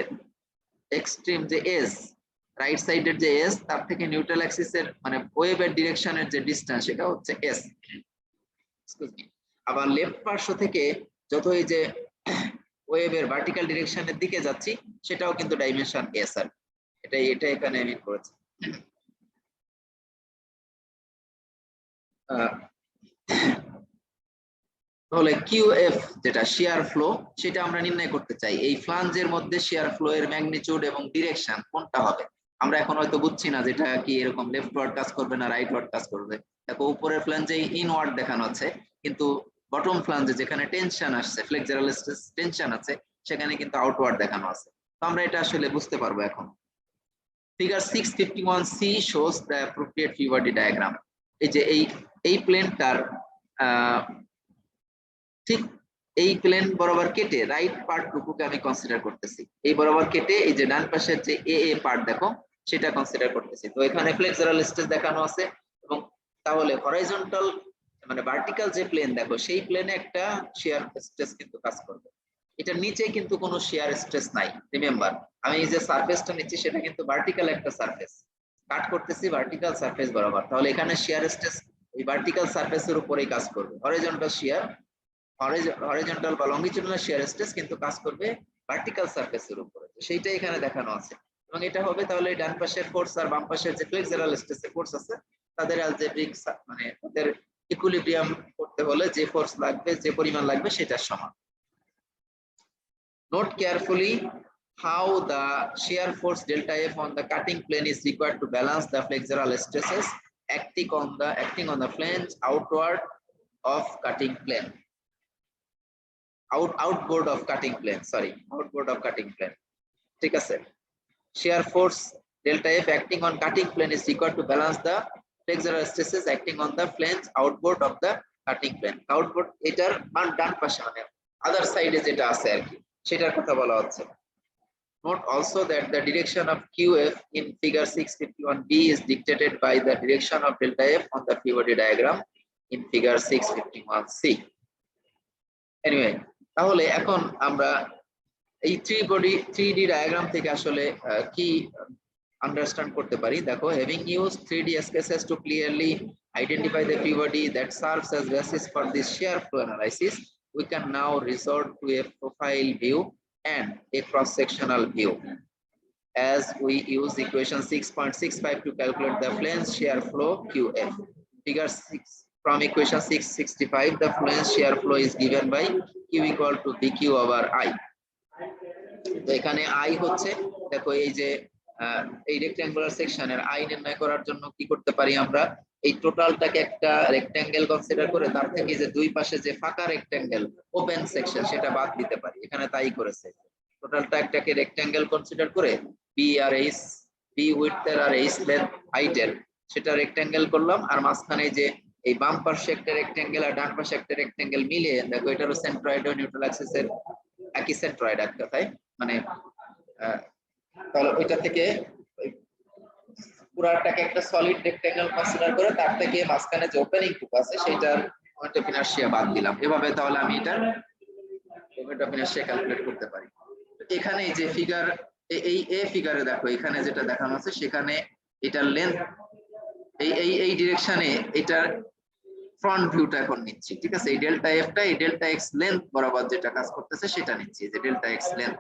এক্সট্রিম যে এজ, রাইট সাইডের যে এজ, তার থেকে নিউট্রাল অ্যাক্সিসের মানে ওয়েভের ডিরেকশনের যে ডিসটেন্স, সেটা হচ্ছে এস। আবার লেফট পার্শ্ব থেকে যত এই যে ওয়েভের ভার্টিক্যাল ডিরেকশনের দিকে যাচ্ছি, সেটাও কিন্তু ডাইমেনশন এস। আর এটা এখানে আমি করেছি। তাহলে কিউএফ যেটা শিয়ার ফ্লো, সেটা আমরা নির্ণয় করতে চাই। এই ফ্লাঞ্জের মধ্যে শিয়ার ফ্লো এর ম্যাগনিটিউড এবং ডিরেকশন কোনটা হবে আমরা এখন হয়তো বুঝছি না, যেটা কি এরকম লেফট ওয়ার্ড কাজ করবে না রাইট ওয়ার্ড কাজ করবে। দেখো উপরের ফ্লাঞ্জে ইনওয়ার্ড দেখানো আছে, কিন্তু বটম ফ্লাঞ্জে যেখানে টেনশন আসছে, ফ্লেক্সারাল স্ট্রেস টেনশন আছে, সেখানে কিন্তু আউটওয়ার্ড দেখানো আছে। তো আমরা এটা আসলে বুঝতে পারবো এখন। Figure 651C shows the appropriate free body diagram. এই যে এই প্লেনটার ঠিক এই প্লেন বরাবর কেটে রাইট পার্ট টুকুকে আমি কনসিডার করতেছি, এই বরাবর কেটে এই যে ডান পাশের যে এ পার্ট দেখো, সেটা কনসিডার করতেছি। তো এখানে ফ্লেক্সারাল স্ট্রেস দেখানো আছে, এবং তাহলে হরাইজন্টাল মানে ভার্টিক্যাল যে প্লেন দেখো, সেই প্লেনে একটা শিয়ার স্ট্রেস কিন্তু কাজ করবে। এটার নিচে কিন্তু কোনো শিয়ার স্ট্রেস নাই। রিমেম্বার, আমি এই যে সারফেসটা নিচ্ছি, সেটা কিন্তু ভার্টিক্যাল একটা সারফেস, কাট করতেছি ভার্টিক্যাল সারফেস বরাবর। তাহলে এখানে শিয়ার স্ট্রেস এই ভার্টিক্যাল সারফেসের উপরেই কাজ করবে। হরাইজন্টাল শিয়ার, হরাইজন্টাল বা লংগিটিউডিনাল শিয়ার স্ট্রেস কিন্তু কাজ করবে ভার্টিক্যাল সারফেসের উপরে, সেইটাই এখানে দেখানো আছে। এবং এটা হবে তাহলে ডান পাশের ফোর্স আর বাম পাশের যে ফ্লেক্সারাল স্ট্রেসের ফোর্স আছে, তাদের অ্যালজেব্রিক মানে তাদের ইকুইলিব্রিয়াম করতে হলে যে ফোর্স লাগবে, যে পরিমাণ লাগবে, সেটার সমান। Note carefully how the shear force delta F on the cutting plane is required to balance the flexural stresses acting on the flange outward of cutting plane. Outboard of cutting plane, outboard of cutting plane. ঠিক আছে, shear force delta F acting on cutting plane is required to balance the flexural stresses acting on the flange outboard of the cutting plane. Outboard এটার ডান পাশে মানে আদার সাইডে যেটা আছে আর কি, সেটার কথা বলা হচ্ছে। Note also that the direction of QF in figure 651B is dictated by the direction of delta F on the free body diagram in figure 651C. Anyway, তাহলে এখন আমরা এই 3D ডায়াগ্রাম থেকে আসলে কি আন্ডারস্ট্যান্ড করতে পারি। দেখো, having used 3D sketches to clearly identify the free body that serves as basis for this shear flow analysis, we can now resort to a profile view and a cross-sectional view, as we use equation 6.65 to calculate the flange shear flow QF. Figure 6, from equation 665, the flange shear flow is given by Q equal to BQ over I. তো এখানে I হচ্ছে, দেখো এই যে এই rectangular সেকশনের I নির্ণয় করার জন্য কি করতে পারি আমরা, এই টোটালটাকে একটা রেক্ট্যাঙ্গেল কনসিডার করে তার থেকে যে দুই পাশে যে ফাঁকা রেক্ট্যাঙ্গেল ওপেন সেকশন, সেটা বাদ দিতে পারি। এখানে তাই করেছে, টোটালটা একটাকে রেক্ট্যাঙ্গেল কনসিডার করে বি আর এইচ, বি উইডথের আর এইচ লেন্থ হাইটের, সেটা রেক্ট্যাঙ্গেল করলাম। আর মাঝখানে যে এই বাম পাশে একটা রেক্ট্যাঙ্গেল আর ডান পাশে একটা রেক্ট্যাঙ্গেল মিলিয়ে, দেখো এটারও সেন্ট্রয়েড ও নিউট্রাল অ্যাক্সিসের একই সেন্ট্রয়েড এক কথায়, মানে তাহলে ওইটা থেকে পুরাটাকে একটা সলিড রেক্ট্যাঙ্গেল কনসিডার করে তার থেকে মাঝখানে যে ওপেনিং টুকু আছে, সেটার মোমেন্ট অফ ইনারশিয়া বাদ দিলাম। এভাবে তাহলে আমি এটা মোমেন্ট অফ ইনারশিয়া ক্যালকুলেট করতে পারি। এখানে যে ফিগার, এই ফিগারে দেখো এখানে যেটা দেখানো আছে, সেখানে এটার লেন্থ এই ডিরেকশনে এটার ফ্রন্ট ভিউটা এখন নিচ্ছি, ঠিক আছে। এই ডেল্টা এফটা এই ডেল্টা এক্স লেন্থ বরাবর যেটা কাজ করতেছে, সেটা নিচ্ছি, যে delta x length,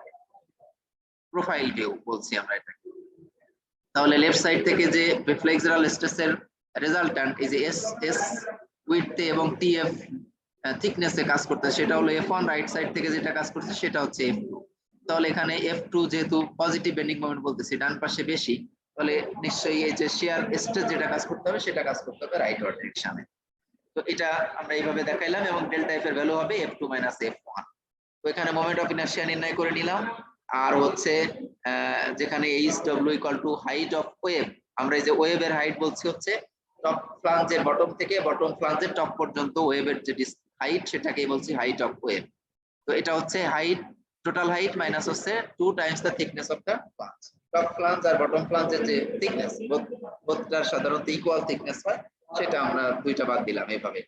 profile view বলছি আমরা এটা। তাহলে লেফট সাইড থেকে যে ফ্লেক্সারাল স্ট্রেসের রেজাল্ট্যান্ট এই যে এস উইডথে এবং টিএফ থিকনেসে কাজ করতেছে, সেটা হলো F1। রাইট সাইড থেকে যেটা কাজ করছে সেটা হচ্ছে F2। তাহলে এখানে F2 যেহেতু পজিটিভ বেন্ডিং মোমেন্ট বলতেছি, ডান পাশে বেশি, তাহলে নিশ্চয়ই এই যে শিয়ার স্ট্রেস যেটা কাজ করতে হবে, সেটা কাজ করতে হবে রাইট ওয়ার্ড ডিরেকশনে। তো এটা আমরা এইভাবে দেখাইলাম, এবং ডেল্টা এফ এর ভ্যালু হবে F2 মাইনাস F1। তো এখানে মোমেন্ট অফ ইনারশিয়া নির্ণয় করে নিলাম। আর হচ্ছে যেখানে HW equal to height of wave, আমরা এই যে ওয়েভের হাইট বলছি হচ্ছে টপ ফ্লাঞ্জের বটম থেকে বটম ফ্লাঞ্জের টপ পর্যন্ত ওয়েভের যে হাইট, সেটাকেই বলছি হাইট অফ ওয়েভ। তো এটা হচ্ছে হাইট, টোটাল হাইট মাইনাস হচ্ছে 2 times the thickness of the flange. Top flange আর বটম ফ্লাঞ্জের যে থিকনেস বোথটার সাধারণত ইকুয়াল থিকনেস হয়, সেটা আমরা দুইটা বাদ দিলাম এইভাবে।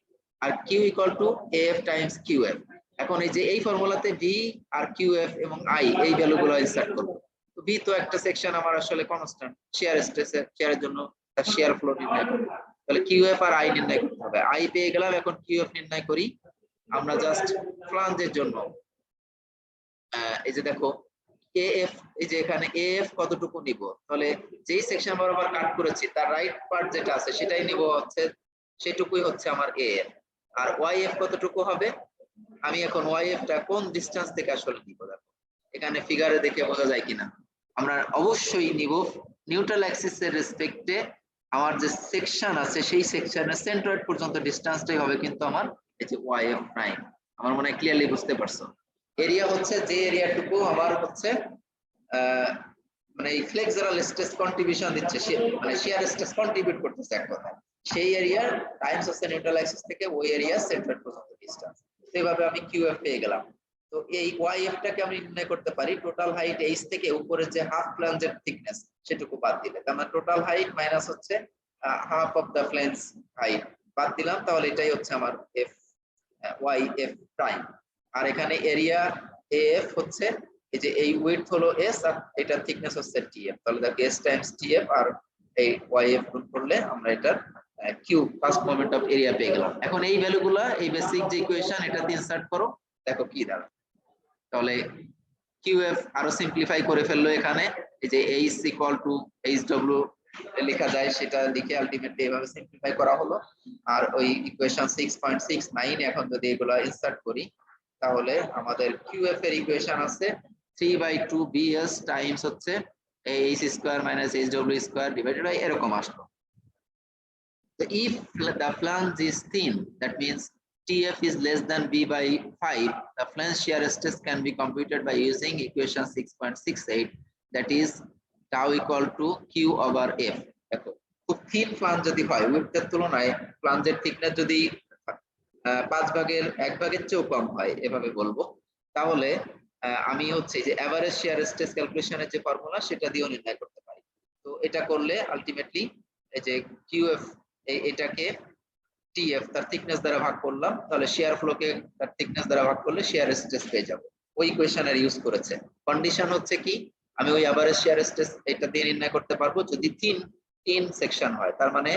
আর q equal to f times qf. এখন এই যে এই ফর্মুলাতে ভি আর কিউএফ এবং আই এই ভ্যালুগুলো ইনসার্ট করব। তো ভি তো একটা সেকশন আমার আসলে কনস্ট্যান্ট, শেয়ার স্ট্রেসের শেয়ারের জন্য তার শেয়ার ফ্লো নির্ণয় করব। তাহলে কিউএফ আর আই নির্ণয় করতে হবে। আই পেয়ে গেলাম, এখন কিউএফ নির্ণয় করি। আমরা জাস্ট ফ্লাঞ্জের জন্য এই যে দেখো এএফ, এই যে এখানে এএফ কতটুকু নিব, তাহলে যেই সেকশন বরাবর কাট করেছি তার রাইট পার্ট যেটা আছে সেটাই নিব, হচ্ছে সেটুকুই হচ্ছে আমার এএফ। আর ওয়াইএফ কতটুকু হবে, আমি এখন ওয়াইএফটা কোন ডিসটেন্স থেকে আসলে নিব, দেখো এখানে ফিগারে দেখে বোঝা যায় কিনা। আমরা অবশ্যই নিব নিউট্রাল অ্যাক্সিস এর রেসপেক্টে আমার যে সেকশন আছে সেই সেকশনের সেন্ট্রয়েড পর্যন্ত ডিসটেন্সটাই হবে কিন্তু আমার এই যে ওয়াইএফ প্রাইম। আমার মনে হয় ক্লিয়ারলি বুঝতে পারছো। এরিয়া হচ্ছে যে এরিয়াটুকু আমার হচ্ছে মানে এই ফ্লেক্সুরাল স্ট্রেস কন্ট্রিবিউশন দিচ্ছে, মানে শিয়ার স্ট্রেস কন্ট্রিবিউট করতেছে এক কথায়, সেই এরিয়ার টাইমস হচ্ছে নিউট্রাল অ্যাক্সিস থেকে ওই এরিয়া সেন্ট্রয়েড পর্যন্ত ডিসটেন্স। তো এইভাবে আমি কিউএফ পেয়ে গেলাম। তো এই ওয়াইএফ টাকে আমি নির্ণয় করতে পারি টোটাল হাইট এইচ থেকে উপরে যে হাফ ফ্ল্যাঞ্জের থিকনেস সেটুকু বাদ দিলে, তার মানে টোটাল হাইট মাইনাস হচ্ছে half of the flange height বাদ দিলাম, তাহলে এটাই হচ্ছে আমার এফ ওয়াইএফ প্রাইম। আর এখানে এরিয়া এএফ হচ্ছে এই যে এই উইডথ হলো এস আর এটা থিকনেস হচ্ছে টিএফ, তাহলে দেখো এস টাইমস টিএফ আর এই ওয়াইএফ গুণ করলে আমরা এটার Q first moment of area পেয়ে গেলাম। এখন এই ভ্যালুগুলা এই বেসিক যে ইকুয়েশন এটাতে ইনসার্ট করো, দেখো কি দাঁড়ায়। তাহলে কিউএফ আরো সিম্পলিফাই করে ফেললো, এখানে এই যে H equal to H W লেখা যায় সেটা লিখে আলটিমেটলি এভাবে সিম্পলিফাই করা হলো। আর ওই ইকুয়েশন 6.69 এখন যদি এগুলো ইনসার্ট করি তাহলে আমাদের কিউএফ এর ইকুয়েশন আছে 3/2 bs টাইমস হচ্ছে H square minus H W square divided by এরকম আসলো। So if the flange is thin, that means TF is less than B by 5, the flange shear stress can be computed by using equation 6.68, that is tau equal to Q over F. দেখো খুব thin flange যদি হয়, উইডথের তুলনায় ফ্লাঞ্জের thickness যদি 1/5 চেয়েও কম হয় এভাবে বলবো, তাহলে আমি হচ্ছে যে এভারেজ শিয়ার স্ট্রেস ক্যালকুলেশনের যে ফর্মুলা সেটা দিয়েও নির্ণয় করতে পারি। তো এটা করলে আলটিমেটলি এই যে কিউএফ এটাকে টিএফ তার থিকনেস দ্বারা ভাগ করলাম, তাহলে শেয়ার ফ্লোকে তার থিকনেস দ্বারা ভাগ করলে শেয়ার স্ট্রেস পেয়ে যাব। ওই ইকুয়েশনের ইউজ করেছে। কন্ডিশন হচ্ছে কি, আমি ওই এভারেজ শেয়ার স্ট্রেস এটা দিয়ে নির্ণয় করতে পারবো যদি তিন সেকশন হয়, তার মানে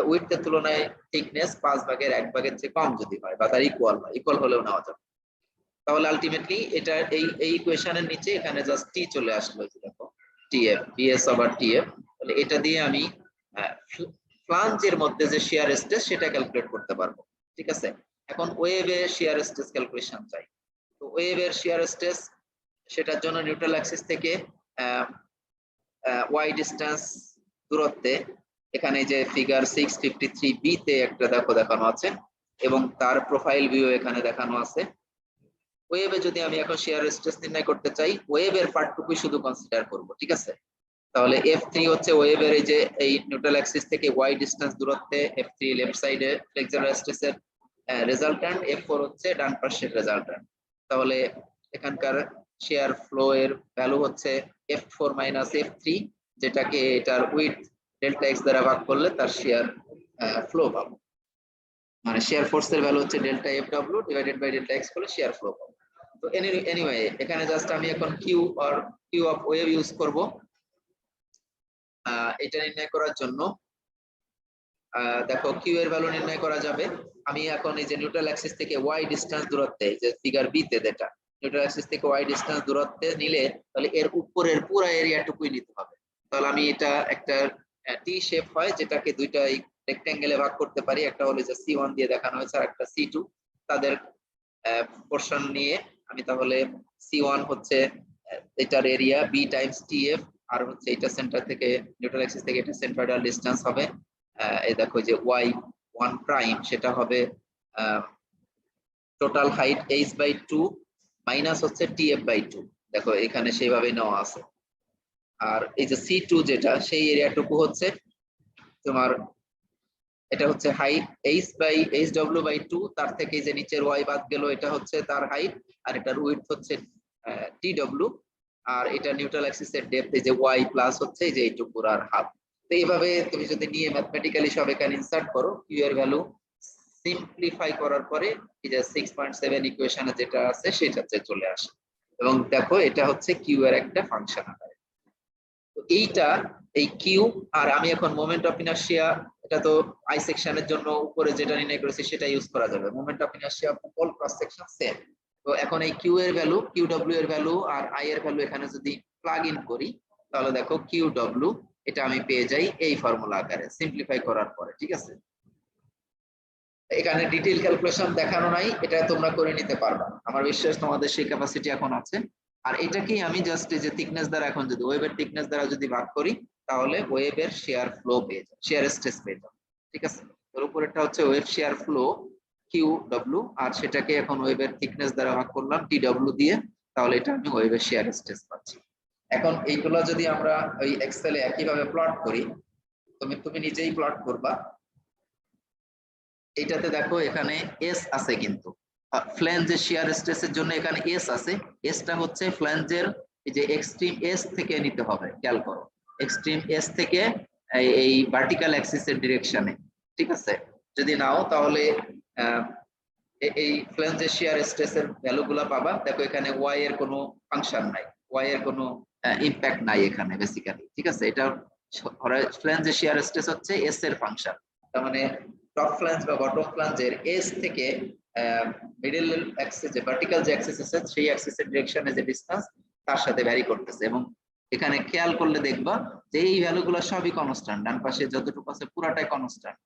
উইডথের তুলনায় থিকনেস 1/5 চেয়ে কম যদি হয় বা তার ইকুয়াল হয়, ইকুয়াল হলেও নেওয়া যাবে। তাহলে আলটিমেটলি এটা এই ইকুয়েশনের নিচে এখানে জাস্ট টি চলে আসলো, দেখো টিএফ বিএস ওভার টিএফ। তাহলে এটা দিয়ে আমি ফ্লাঞ্জের মধ্যে যে শিয়ার স্ট্রেস সেটা ক্যালকুলেট করতে পারবো। ঠিক আছে, এখন ওয়েভের শিয়ার স্ট্রেস ক্যালকুলেশন চাই। তো ওয়েভের শিয়ার স্ট্রেস সেটার জন্য নিউট্রাল অ্যাক্সিস থেকে ওয়াই ডিসটেন্স দূরত্বে এখানে যে ফিগার 653 বি তে একটা দেখানো আছে এবং তার প্রোফাইল ভিউ এখানে দেখানো আছে। ওয়েভে যদি আমি এখন শিয়ার স্ট্রেস নির্ণয় করতে চাই, ওয়েভের পার্টটুকুই শুধু কনসিডার করব। ঠিক আছে, তাহলে F3 হচ্ছে ওয়েভের এই যে এই নিউট্রাল অ্যাক্সিস থেকে y ডিসটেন্স দূরত্বে F3 লেফট সাইডে ফ্লেক্সুরাল স্ট্রেসের রেজাল্ট্যান্ট, F4 হচ্ছে ডান পাশের রেজাল্ট্যান্ট। তাহলে এখানকার শেয়ার ফ্লো এর ভ্যালু হচ্ছে F4 মাইনাস F3, যেটাকে এটার উইথ ডেল্টা x দ্বারা ভাগ করলে তার শেয়ার ফ্লো পাবো, মানে শেয়ার ফোর্সের ভ্যালু হচ্ছে delta FW divided by delta x করলে শেয়ার ফ্লো পাবো। তো এনিওয়ে এখানে জাস্ট আমি এখন কিউ অফ ওয়েভ ইউজ করব এটা নির্ণয় করার জন্য। দেখো কিউ এর ভ্যালু নির্ণয় করা যাবে। আমি এখন এই যে নিউট্রাল অ্যাক্সিস থেকে ওয়াই ডিসটেন্স দূরত্বে, যে ফিগার বি তে যেটা নিউট্রাল অ্যাক্সিস থেকে ওয়াই ডিসটেন্স দূরত্বে নিলে তাহলে এর উপরের পুরো এরিয়াটুকুই নিতে হবে। তাহলে আমি এটা একটা টি শেপ হয় যেটাকে দুইটা রেক্ট্যাঙ্গেলে ভাগ করতে পারি, একটা হলো যে C1 দিয়ে দেখানো হয়েছে আর একটা C2, তাদের পোরশন নিয়ে আমি তাহলে C1 হচ্ছে এটার এরিয়া B টাইমস TF, আর হচ্ছে এটা সেন্টার থেকে নিউট্রাল অ্যাক্সিস থেকে এটা সেন্ট্রয়েডাল ডিসটেন্স হবে এই দেখো যে y1 প্রাইম, সেটা হবে টোটাল হাইট h/2 মাইনাস হচ্ছে tf/2, দেখো এখানে সেইভাবে নেওয়া আছে। আর এই যে C2 যেটা সেই এরিয়াটুকু হচ্ছে তোমার এটা হচ্ছে হাইট hw/2, তার থেকে যে নিচের y বাদ গেল এটা হচ্ছে তার হাইট, আর এটার উইডথ হচ্ছে tw, আর এটা নিউট্রাল অ্যাক্সিসের ডেপথ, এই যে ওয়াই প্লাস হচ্ছে এই যে এইটুকুর আর হাফ। তো এইভাবে তুমি যদি নিয়ে ম্যাথমেটিক্যালি সব এখানে ইনসার্ট করো, কিউ এর ভ্যালু সিম্পলিফাই করার পরে এই যে 6.7 ইকুয়েশনে যেটা আছে সেটাতে চলে আসে। এবং দেখো এটা হচ্ছে কিউ এর একটা ফাংশন আকারে। তো এইটা এই কিউ, আর আমি এখন মোমেন্ট অফ ইনার্শিয়া, এটা তো আই সেকশনের জন্য উপরে যেটা নির্ণয় করেছি সেটা ইউজ করা যাবে। Moment of inertia all cross section same. তো এখন এই কিউ এর ভ্যালু, কিউ ডব্লিউ এর ভ্যালু আর আই এর ভ্যালু এখানে যদি প্লাগ ইন করি, তাহলে দেখো কিউ ডব্লিউ এটা আমি পেয়ে যাই এই ফর্মুলা আকারে সিম্পলিফাই করার পরে। ঠিক আছে, এখানে ডিটেইল ক্যালকুলেশন দেখানো নাই, এটা তোমরা করে নিতে পারবা, আমার বিশ্বাস তোমাদের সেই ক্যাপাসিটি এখন আছে। আর এটাকেই আমি জাস্ট এই যে থিকনেস দ্বারা, এখন যদি ওয়েবের থিকনেস দ্বারা যদি ভাগ করি, তাহলে ওয়েবের শেয়ার ফ্লো পেয়ে যাবে, শেয়ার স্ট্রেস পেয়ে যাবে। ঠিক আছে, এর উপরেরটা হচ্ছে ওয়েব শেয়ার ফ্লো কিউ ডব্লিউ, আর সেটাকে এখন ওয়েবের থিকনেস দ্বারা ভাগ করলাম টি ডব্লিউ দিয়ে, তাহলে এটা আমি ওয়েবের শেয়ার স্ট্রেস পাচ্ছি। এখন এইগুলো যদি আমরা ওই এক্সেলে একইভাবে প্লট করি, তুমি নিজেই প্লট করবা। এইটাতে দেখো এখানে এস আছে, কিন্তু ফ্ল্যাঞ্জের শিয়ার স্ট্রেসের জন্য এখানে এস আছে। এসটা হচ্ছে ফ্ল্যাঞ্জের এই যে এক্সট্রিম এস থেকে নিতে হবে, খেয়াল করো, এক্সট্রিম এস থেকে এই ভার্টিক্যাল অ্যাক্সিসের ডিরেকশনে। ঠিক আছে, যদি নাও তাহলে এই ফ্ল্যাঞ্জের শিয়ার স্ট্রেসের ভ্যালুগুলো পাবা। দেখো এখানে ওয়াই এর কোনো ফাংশন নাই, ওয়াই এর কোনো ইমপ্যাক্ট নাই এখানে বেসিক্যালি। ঠিক আছে, এটা ফ্ল্যাঞ্জের শিয়ার স্ট্রেস হচ্ছে এস এর ফাংশন। তার মানে টপ ফ্ল্যাঞ্জ বা বটম ফ্ল্যাঞ্জের এস থেকে মিডল অ্যাক্সিস, যে ভার্টিক্যাল যে অ্যাক্সিস আছে সেই অ্যাক্সিসের ডিরেকশনে যে ডিসটেন্স তার সাথে ভ্যারি করতেছে। এবং এখানে খেয়াল করলে দেখবা যে এই ভ্যালুগুলো সবই কনস্ট্যান্ট, ডান পাশে যতটুকু আছে পুরাটাই কনস্ট্যান্ট।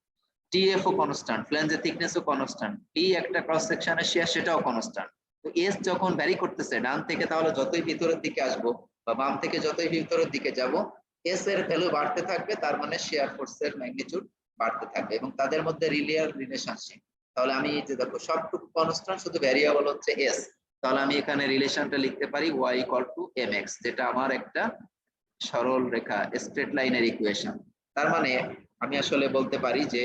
টিএফ ও কনস্ট্যান্ট, ফ্ল্যাঞ্জের থিকনেস ও কনস্ট্যান্ট, পি একটা ক্রস সেকশনের শেয়ার সেটাও কনস্ট্যান্ট। তো এস যখন ভ্যারি করতেছে ডান থেকে, তাহলে যতই ভিতরের দিকে আসবো বা বাম থেকে যতই ভিতরের দিকে যাব, এস এর ভ্যালু বাড়তে থাকবে, তার মানে শেয়ার ফোর্সের ম্যাগনিটিউড বাড়তে থাকবে এবং তাদের মধ্যে লিনিয়ার রিলেশনশিপ। তাহলে আমি যে দেখো সবটুকু কনস্ট্যান্ট, শুধু ভ্যারিয়েবল হচ্ছে এস, তাহলে আমি এখানে রিলেশনটা লিখতে পারি y ইকুয়াল টু mx, যেটা আমার একটা সরল রেখা স্ট্রেট লাইনের ইকুয়েশন। তার মানে আমি আসলে বলতে পারি যে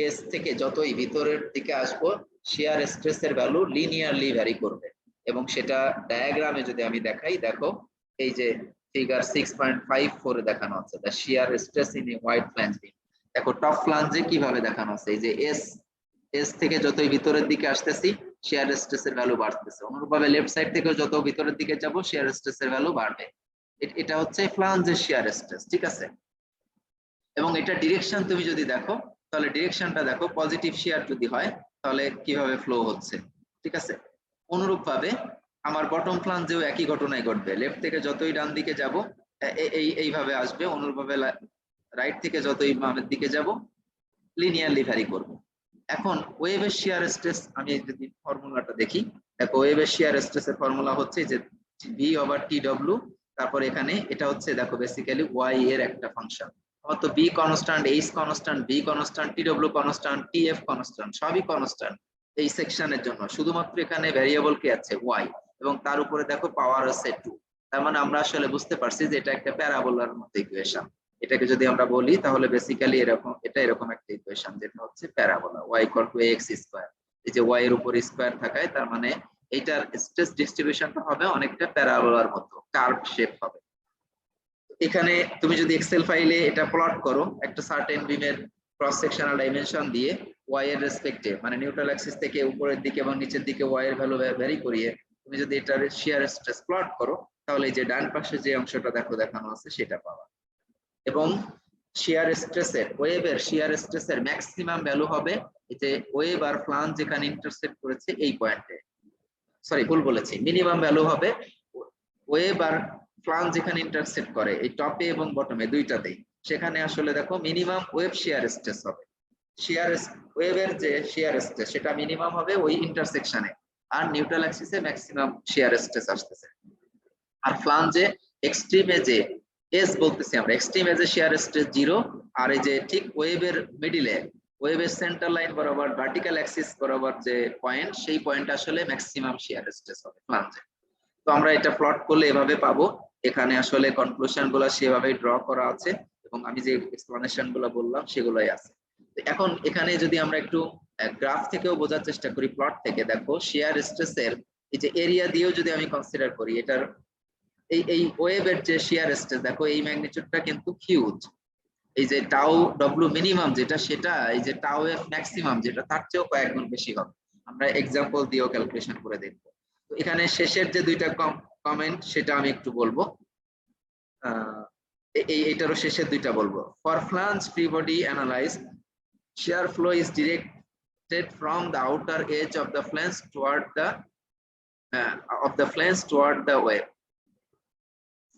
এস থেকে যতই ভিতরের দিকে আসবো শিয়ার স্ট্রেসের ভ্যালু লিনিয়ারলি ভ্যারি করবে। এবং সেটা ডায়াগ্রামে যদি আমি দেখাই, দেখো এই যে ফিগার 6.54 এ দেখানো আছে the shear stress in a wide flange beam. দেখো টপ ফ্ল্যাঞ্জে কিভাবে দেখানো আছে, এই যে এস থেকে যতই ভিতরের দিকে আসতেছি শিয়ার স্ট্রেসের ভ্যালু বাড়তেছে, অনুরূপভাবে লেফট সাইড থেকে যত ভিতরের দিকে যাব শিয়ার স্ট্রেসের ভ্যালু বাড়বে। এটা হচ্ছে ফ্ল্যাঞ্জের শিয়ার স্ট্রেস। ঠিক আছে, এবং এটা ডিরেকশন তুমি যদি দেখো, তাহলে ডিরেকশনটা দেখো পজিটিভ শিয়ার যদি হয় তাহলে কিভাবে ফ্লো হচ্ছে। ঠিক আছে, অনুরূপ ভাবে আমার বটম ফ্ল্যাঞ্জেও একই ঘটনাই ঘটবে, লেফট থেকে যতই ডান দিকে যাব এইভাবে আসবে, অনুরূপভাবে রাইট থেকে যতই বামের দিকে যাব লিনিয়ারলি ভ্যারি করবে। এখন ওয়েভের শিয়ার স্ট্রেস আমি যদি ফর্মুলাটা দেখি, দেখো ওয়েভের শিয়ার স্ট্রেসের ফর্মুলা হচ্ছে যে ভি ওভার টি ডব্লিউ, তারপর এখানে এটা হচ্ছে দেখো বেসিক্যালি ওয়াই এর একটা ফাংশন। আমার তো B constant, H constant, B constant, T W constant, T F constant, সবই কনস্ট্যান্ট এই সেকশনের জন্য। শুধুমাত্র এখানে ভ্যারিয়েবল কি আছে ওয়াই, এবং তার উপরে দেখো পাওয়ার আছে 2। তার মানে আমরা আসলে বুঝতে পারছি যে এটা একটা প্যারাবোলার মতো ইকুয়েশন। এটাকে যদি আমরা বলি তাহলে বেসিক্যালি এরকম, এটা এরকম একটা ইকুয়েশন যেটা হচ্ছে parabola y equal to ax square. এই যে y এর উপর স্কয়ার থাকায় তার মানে এইটার স্ট্রেস ডিস্ট্রিবিউশনটা হবে অনেকটা প্যারাবোলার মতো, কার্ভ শেপ হবে। এখানে তুমি যদি এক্সেল ফাইলে এটা প্লট করো একটা সার্টেন বিমের ক্রস সেকশনাল ডাইমেনশন দিয়ে y এর রেসপেক্টে, মানে নিউট্রাল অ্যাক্সিস থেকে উপরের দিকে এবং নিচের দিকে y এর ভ্যালু ভ্যারি করিয়ে তুমি যদি এটার শিয়ার স্ট্রেস প্লট করো, তাহলে এই যে ডান পাশে যে অংশটা দেখো দেখানো আছে সেটা পাবা। এবং শিয়ার স্ট্রেসের, ওয়েভের শিয়ার স্ট্রেসের ম্যাক্সিমাম ভ্যালু হবে এই যে ওয়েভ আর ফ্ল্যাঞ্জ যেখানে ইন্টারসেক্ট করেছে এই পয়েন্টে, সরি ভুল বলেছি, মিনিমাম ভ্যালু হবে ওয়েভ আর ফ্ল্যাঞ্জ যেখানে ইন্টারসেক্ট করে এই টপে এবং বটমে দুইটাতেই, সেখানে আসলে দেখো মিনিমাম ওয়েভ শিয়ার স্ট্রেস হবে। শিয়ার ওয়েভের যে শিয়ার স্ট্রেস সেটা মিনিমাম হবে ওই ইন্টারসেকশনে, আর নিউট্রাল অ্যাক্সিসে ম্যাক্সিমাম শিয়ার স্ট্রেস আসতেছে। আর ফ্ল্যাঞ্জে এক্সট্রিমে যে এস বলতেছি আমরা, এক্সট্রিম এজে শেয়ার স্ট্রেস 0, আর এই যে ঠিক ওয়েভের মিডিলে ওয়েভের সেন্টার লাইন বরাবর ভার্টিক্যাল অ্যাক্সিস বরাবর যে পয়েন্ট, সেই পয়েন্ট আসলে ম্যাক্সিমাম শেয়ার স্ট্রেস হবে ফ্ল্যাঞ্জে। তো আমরা এটা প্লট করলে এভাবে পাবো। এখানে আসলে কনক্লুশন গুলো সেভাবেই ড্র করা আছে এবং আমি যে এক্সপ্লানেশন গুলো বললাম সেগুলোই আছে। এখন এখানে যদি আমরা একটু গ্রাফ থেকেও বোঝার চেষ্টা করি, প্লট থেকে দেখো শেয়ার স্ট্রেসের এই যে এরিয়া দিয়েও যদি আমি কনসিডার করি, এটার এই ওয়েভের যে শিয়ার স্ট্রেস দেখো এই ম্যাগনিটিউডটা কিন্তু হিউজ। এই যে টাউ ডব্লিউ মিনিমাম যেটা, সেটা এই যে টাউ এফ ম্যাক্সিমাম যেটা, তার চেয়েও কয়েক গুণ বেশি হবে। আমরা এক্সাম্পল দিয়েও ক্যালকুলেশন করে দেখবো। তো এখানে শেষের যে দুইটা কমেন্ট সেটা আমি একটু বলবো, এইটারও শেষের দুইটা বলবো। For flange free body analyse, shear flow is directed from the outer edge of the flange toward the wave.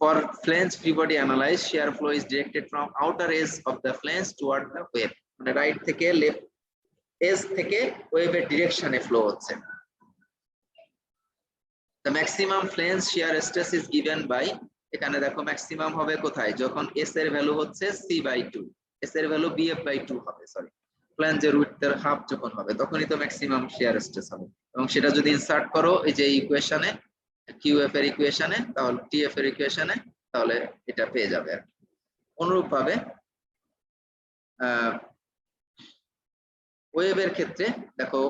For flange free body analyze, shear flow is directed from outer edge of the flange toward the wave. মানে right থেকে left age থেকে ওয়েভের ডিরেকশনে flow হচ্ছে। The maximum flange shear stress is given by, এখানে দেখো maximum হবে কোথায়, যখন s এর ভ্যালু হচ্ছে c/2, s এর ভ্যালু bf/2 হবে, সরি ফ্ল্যাঞ্জের উইডথের হাফ যখন হবে তখনই তো ম্যাক্সিমাম শিয়ার স্ট্রেস হবে। এবং সেটা যদি ইনসার্ট করো এই যে ইকুয়েশনে, কিউএফ এর ইকুয়েশনে, তাহলে টিএফ এর ইকুয়েশনে, তাহলে এটা পেয়ে যাবে। অনুরূপ ভাবে ওয়েভের ক্ষেত্রে দেখো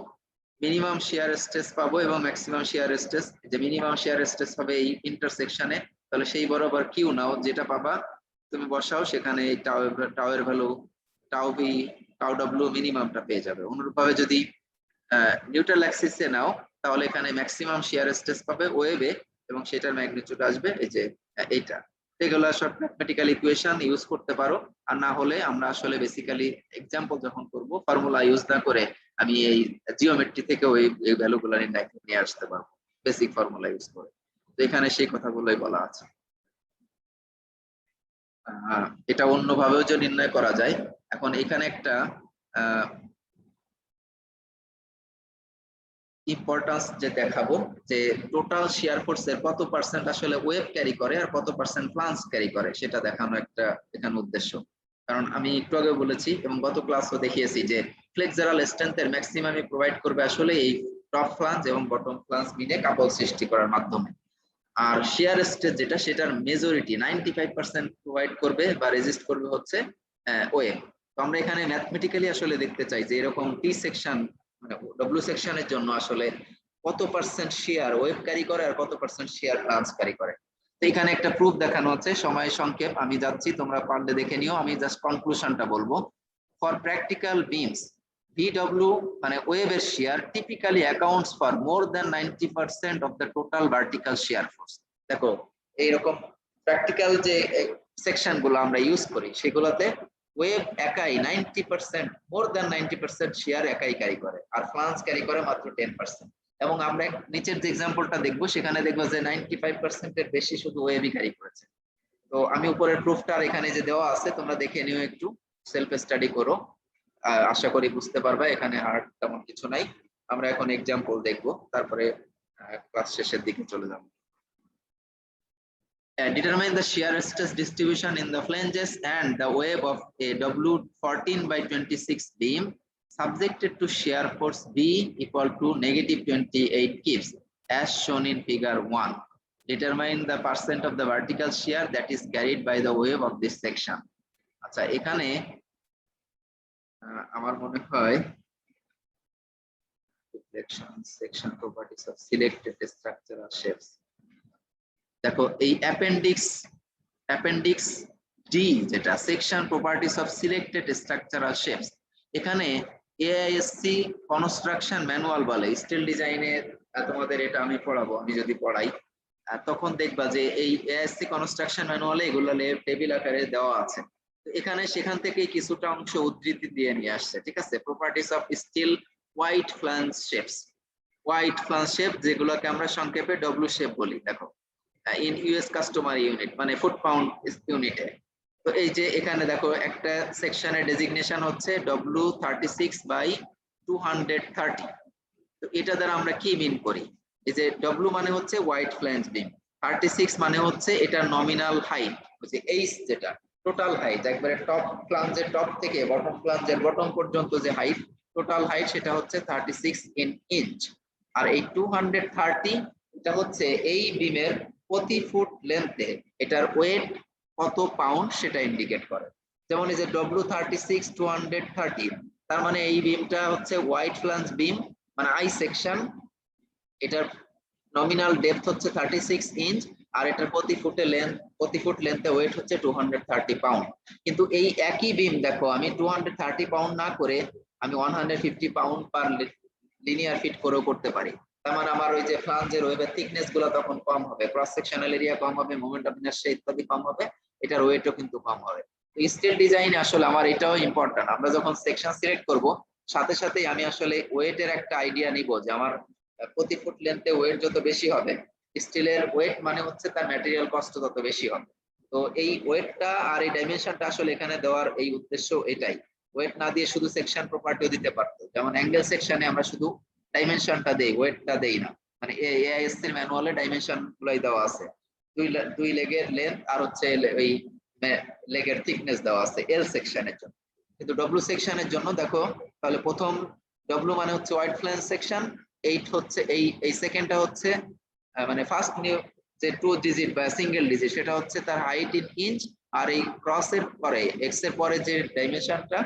মিনিমাম শিয়ার স্ট্রেস পাবো এবং ম্যাক্সিমাম শিয়ার স্ট্রেস, যে মিনিমাম শিয়ার স্ট্রেস হবে এই ইন্টারসেকশনে, তাহলে সেই বরাবর কিউ নাও, যেটা পাবা তুমি বসাও সেখানে এই টাউ এর ভ্যালু টাউ বি টাউ ডব্লিউ মিনিমামটা পেয়ে যাবে। অনুরূপভাবে যদি নিউট্রাল অ্যাক্সিসে নাও তাহলে এখানে ম্যাক্সিমাম শিয়ার স্ট্রেস পাবে ওয়েভে এবং সেটার ম্যাগনিটিউড আসবে এই যে এইটা। এগুলো সব ম্যাথমেটিক্যাল ইকুয়েশন ইউজ করতে পারো, আর না হলে আমরা আসলে বেসিক্যালি এক্সাম্পল যখন করব ফর্মুলা ইউজ না করে আমি এই জিওমেট্রি থেকে এই ভ্যালুগুলো নিয়ে আসতে পারবো বেসিক ফর্মুলা ইউজ করে। তো এখানে সেই কথাগুলোই বলা আছে। এটা অন্যভাবেও যে নির্ণয় করা যায়। এখন এখানে একটা ইম্পর্টেন্স যে দেখাবো, যে টোটাল শিয়ার ফোর্সের কত পার্সেন্ট আসলে ওয়েভ ক্যারি করে আর কত পার্সেন্ট ফ্লাঞ্জ ক্যারি করে সেটা দেখানো একটা এখানে উদ্দেশ্য। কারণ আমি একটু আগে বলেছি এবং গত ক্লাসও দেখিয়েছি যে ফ্লেক্সারাল স্ট্রেংথের ম্যাক্সিমামই প্রোভাইড করবে আসলে এই টপ ফ্লাঞ্জ এবং বটম ফ্লাঞ্জ মিলে কাপল সৃষ্টি করার মাধ্যমে। আর শিয়ার স্ট্রেস যেটা, সেটার মেজরিটি 95% প্রোভাইড করবে বা রেজিস্ট করবে হচ্ছে ওয়েভ। তো আমরা এখানে ম্যাথমেটিক্যালি আসলে দেখতে চাই যে এরকম টি সেকশন মানে ডব্লিউ সেকশনের জন্য আসলে কত পার্সেন্ট শেয়ার ওয়েভ ক্যারি করে আর কত পার্সেন্ট শেয়ার ফ্লাঞ্জ ক্যারি করে। তো এখানে একটা প্রুফ দেখানো হচ্ছে, সময় সংক্ষেপ আমি যাচ্ছি, তোমরা পারলে দেখে নিও, আমি জাস্ট কনক্লুশনটা বলবো। ফর প্র্যাকটিক্যাল বিমস VW মানে ওয়েভের share typically accounts for more than 90% of the total vertical share force. দেখো এইরকম প্র্যাকটিক্যাল যে সেকশন গুলো আমরা ইউজ করি সেগুলোতে ওয়েভ একাই 90% মোর দ্যান 90% শেয়ার একাই ক্যারি করে আর ফ্লাঞ্জ ক্যারি করে মাত্র 10%। এবং আমরা নিচের যে এক্সাম্পলটা দেখবো সেখানে দেখবো যে 95% এর বেশি শুধু ওয়েভই ক্যারি করেছে। তো আমি উপরের প্রুফটা এখানে যে দেওয়া আছে তোমরা দেখে নিও, একটু সেলফ স্টাডি করো, আশা করি বুঝতে পারবা, এখানে আর তেমন কিছু নাই। আমরা এখন এক্সাম্পল দেখবো, তারপরে ক্লাস শেষের দিকে চলে যাব। Determine the shear stress distribution in the flanges and the wave of a W14/26 beam subjected to shear force B equal to -28 kips as shown in figure 1. Determine the percent of the vertical shear that is carried by the wave of this section. আচ্ছা, এখানে আমার মনে হয় section properties of selected structural shapes, দেখো এই appendix D যেটা section properties of selected structural shapes, এখানে এআইএসসি construction manual বলে স্টিল ডিজাইনের, তোমাদের এটা আমি পড়াবো, আমি যদি পড়াই তখন দেখবা যে এই এআইএসসি কনস্ট্রাকশন ম্যানুয়ালে এগুলো টেবিল আকারে দেওয়া আছে। তো এখানে সেখান থেকে কিছুটা অংশ উদ্ধৃতি দিয়ে নিয়ে আসছে, ঠিক আছে। Properties of steel wide flange shapes, wide flange shape যেগুলোকে আমরা সংক্ষেপে ডব্লিউ শেপ বলি। দেখো ইন ইউএস কাস্টমারি ইউনিট মানে ফুট পাউন্ড ইউনিটে। তো এই যে এখানে দেখো একটা সেকশনের ডেজিগনেশন হচ্ছে W36/230। তো এটা দ্বারা আমরা কি মিন করি, এই যে W মানে হচ্ছে হোয়াইট ফ্ল্যাঞ্জ বিম, 36 মানে হচ্ছে এটা নমিনাল হাইট, হচ্ছে এইচ যেটা টোটাল হাইট, একবারে টপ ফ্ল্যাঞ্জের টপ থেকে বটম ফ্ল্যাঞ্জের বটম পর্যন্ত যে হাইট টোটাল হাইট সেটা হচ্ছে 36 ইঞ্চ। আর এই 230 এটা হচ্ছে এই বিমের প্রতি ফুট লেন্থে এটার ওয়েট কত পাউন্ড সেটা ইন্ডিকেট করে। যেমন এই যে W36/230, তার মানে এই বিমটা হচ্ছে হোয়াইট ফ্ল্যাঞ্জ বিম মানে আই সেকশন, এটার নমিনাল ডেপথ হচ্ছে 36 ইঞ্চ, আর এটার প্রতি ফুট লেন্থে ওয়েট হচ্ছে 230 পাউন্ড। কিন্তু এই একই বিম দেখো আমি 230 পাউন্ড না করে আমি 150 পাউন্ড পার লিনিয়ার ফিট করেও করতে পারি। তার মানে আমার ওই যে ফ্লাঞ্জের ওয়েবের থিকনেস গুলো তখন কম হবে, ক্রস সেকশনাল এরিয়া কম হবে, মোমেন্ট অফ ইনার্শিয়া ইত্যাদি কম হবে, এটার ওয়েটও কিন্তু কম হবে। স্টিল ডিজাইনে আসলে আমার এটাও ইম্পর্টেন্ট, আমরা যখন সেকশন সিলেক্ট করব সাথে সাথেই আমি আসলে ওয়েটের একটা আইডিয়া নিব যে আমার প্রতি ফুট লেন্থে ওয়েট যত বেশি হবে, স্টিলের ওয়েট মানে হচ্ছে তার ম্যাটেরিয়াল কস্ট তত বেশি হবে। তো এই ওয়েটটা আর এই ডাইমেনশনটা আসলে এখানে দেওয়ার এই উদ্দেশ্য এটাই। ওয়েট না দিয়ে শুধু সেকশন প্রপার্টিও দিতে পারতো, যেমন অ্যাঙ্গেল সেকশনে আমরা শুধু ডাইমেনশনটা দেই, ওয়েটটা দেই না। মানে এআইএস এর ম্যানুয়ালে ডাইমেনশন গুলাই দেওয়া আছে, দুই লেগের লেন্থ আর হচ্ছে ওই লেগের থিকনেস দেওয়া আছে এল সেকশনের জন্য। কিন্তু ডব্লিউ সেকশনের জন্য দেখো তাহলে প্রথম ডব্লিউ মানে হচ্ছে ওয়াইড ফ্ল্যাঞ্জ সেকশন, 8 হচ্ছে এই সেকেন্ডটা হচ্ছে মানে ফার্স্ট নিউ যে 2 ডিজিট বা সিঙ্গেল ডিজিট সেটা হচ্ছে তার হাইট ইন ইঞ্চ, আর এই ক্রসের পরে এক্স এর পরে যে ডাইমেনশনটা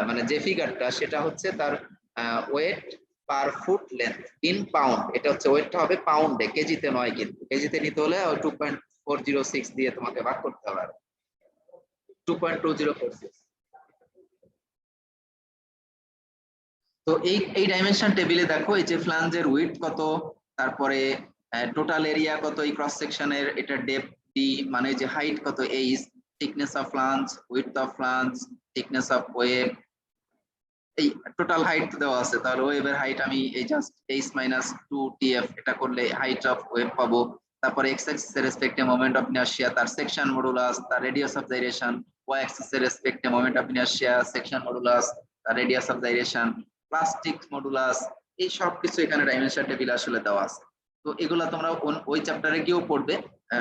মানে যে ফিগারটা সেটা হচ্ছে তার wait per foot length in pound. এটা হচ্ছে ওয়েটটা হবে পাউন্ডে, কেজিতে নয়, কিন্তু কেজিতে নিতে হলে 2.406 দিয়ে তোমাকে ভাগ করতে হবে, 2.2046। তো এই ডাইমেনশন টেবিলে দেখো এই যে ফ্ল্যাঞ্জের উইডথ কত, তারপরে টোটাল এরিয়া কত, এই ক্রস সেকশনের এটা ডেপথ ডি মানে যে হাইট কত H, thickness of flange, width of flange, thickness of web, এই টোটাল হাইট দেওয়া আছে। তাহলে ওয়েবের হাইট আমি এই জাস্ট এইচ মাইনাস 2 TF এটা করলে হাইট অফ ওয়েব পাবো। তারপরে এক্স অ্যাক্সিস এর রেসপেক্টে মোমেন্ট অফ ইনারশিয়া, তার সেকশন মডুলাস, তার radius of gyration, y axis এর রেসপেক্টে moment of inertia, section modulus, তার radius of gyration, plastic modulus, এই সব কিছু এখানে ডাইমেনশন টেবিল আসলে দেওয়া আছে। তো এগুলা তোমরা ওই চ্যাপ্টারে গিয়েও পড়বে,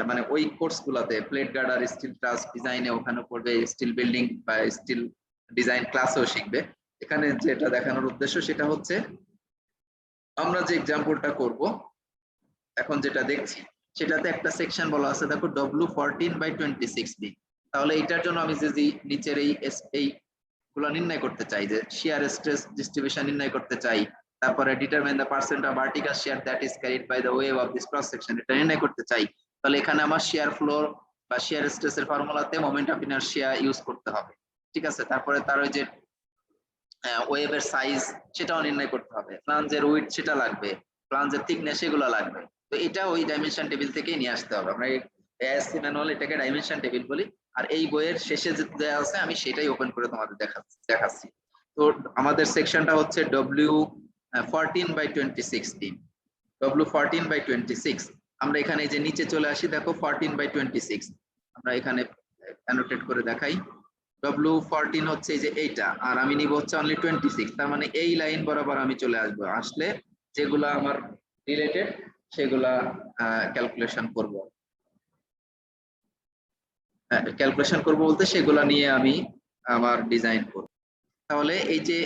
মানে ওই কোর্স গুলাতে প্লেট গার্ডার, স্টিল ট্রাস ডিজাইনে ওখানে পড়বে, স্টিল বিল্ডিং বা স্টিল ডিজাইন ক্লাসেও শিখবে। এখানে যেটা দেখানোর উদ্দেশ্য সেটা হচ্ছে আমরা যে এক্সাম্পলটা করব এখন যেটা দেখছি সেটাতে একটা সেকশন বলা আছে দেখো W14/26 বি। তাহলে এটার জন্য আমি যদি নিচের এই গুলো নির্ণয় করতে চাই, যে শিয়ার স্ট্রেস ডিস্ট্রিবিউশন নির্ণয় করতে চাই, তারপরে determine the percent of vertical shear that is carried by the web of this cross section, এটা নির্ণয় করতে চাই, তাহলে এখানে আমার শিয়ার ফ্লোর বা শিয়ার স্ট্রেসের ফর্মুলাতে মোমেন্ট অফ ইনারশিয়া ইউজ করতে হবে। ঠিক আছে, তারপরে তার ওই যে ওয়েভের সাইজ সেটাও নির্ণয় করতে হবে, ফ্লাঞ্জের উইডথ সেটা লাগবে, ফ্লাঞ্জের থিকনেস সেগুলো লাগবে। তো এটা ওই ডাইমেনশন টেবিল থেকেই নিয়ে আসতে হবে। আমরা এআইএসসি ম্যানুয়াল এটাকে ডাইমেনশন টেবিল বলি, আর এই বইয়ের শেষে যে দেওয়া আছে আমি সেটাই ওপেন করে তোমাদের দেখাচ্ছি। তো আমাদের সেকশনটা হচ্ছে W14/26 W14/26। আমরা এখানে যে নিচে চলে আসি দেখো 14/26 আমরা এখানে অ্যানোটেট করে দেখাই। W14 হচ্ছে যে এইটা, আর আমি নিব হচ্ছে অনলি 26, তার মানে এই লাইন বরাবর আমি চলে আসবো, আসলে যেগুলা আমার রিলেটেড সেগুলা ক্যালকুলেশন করব। ক্যালকুলেশন করব বলতে সেগুলা নিয়ে আমি আমার ডিজাইন করব। তাহলে এই যে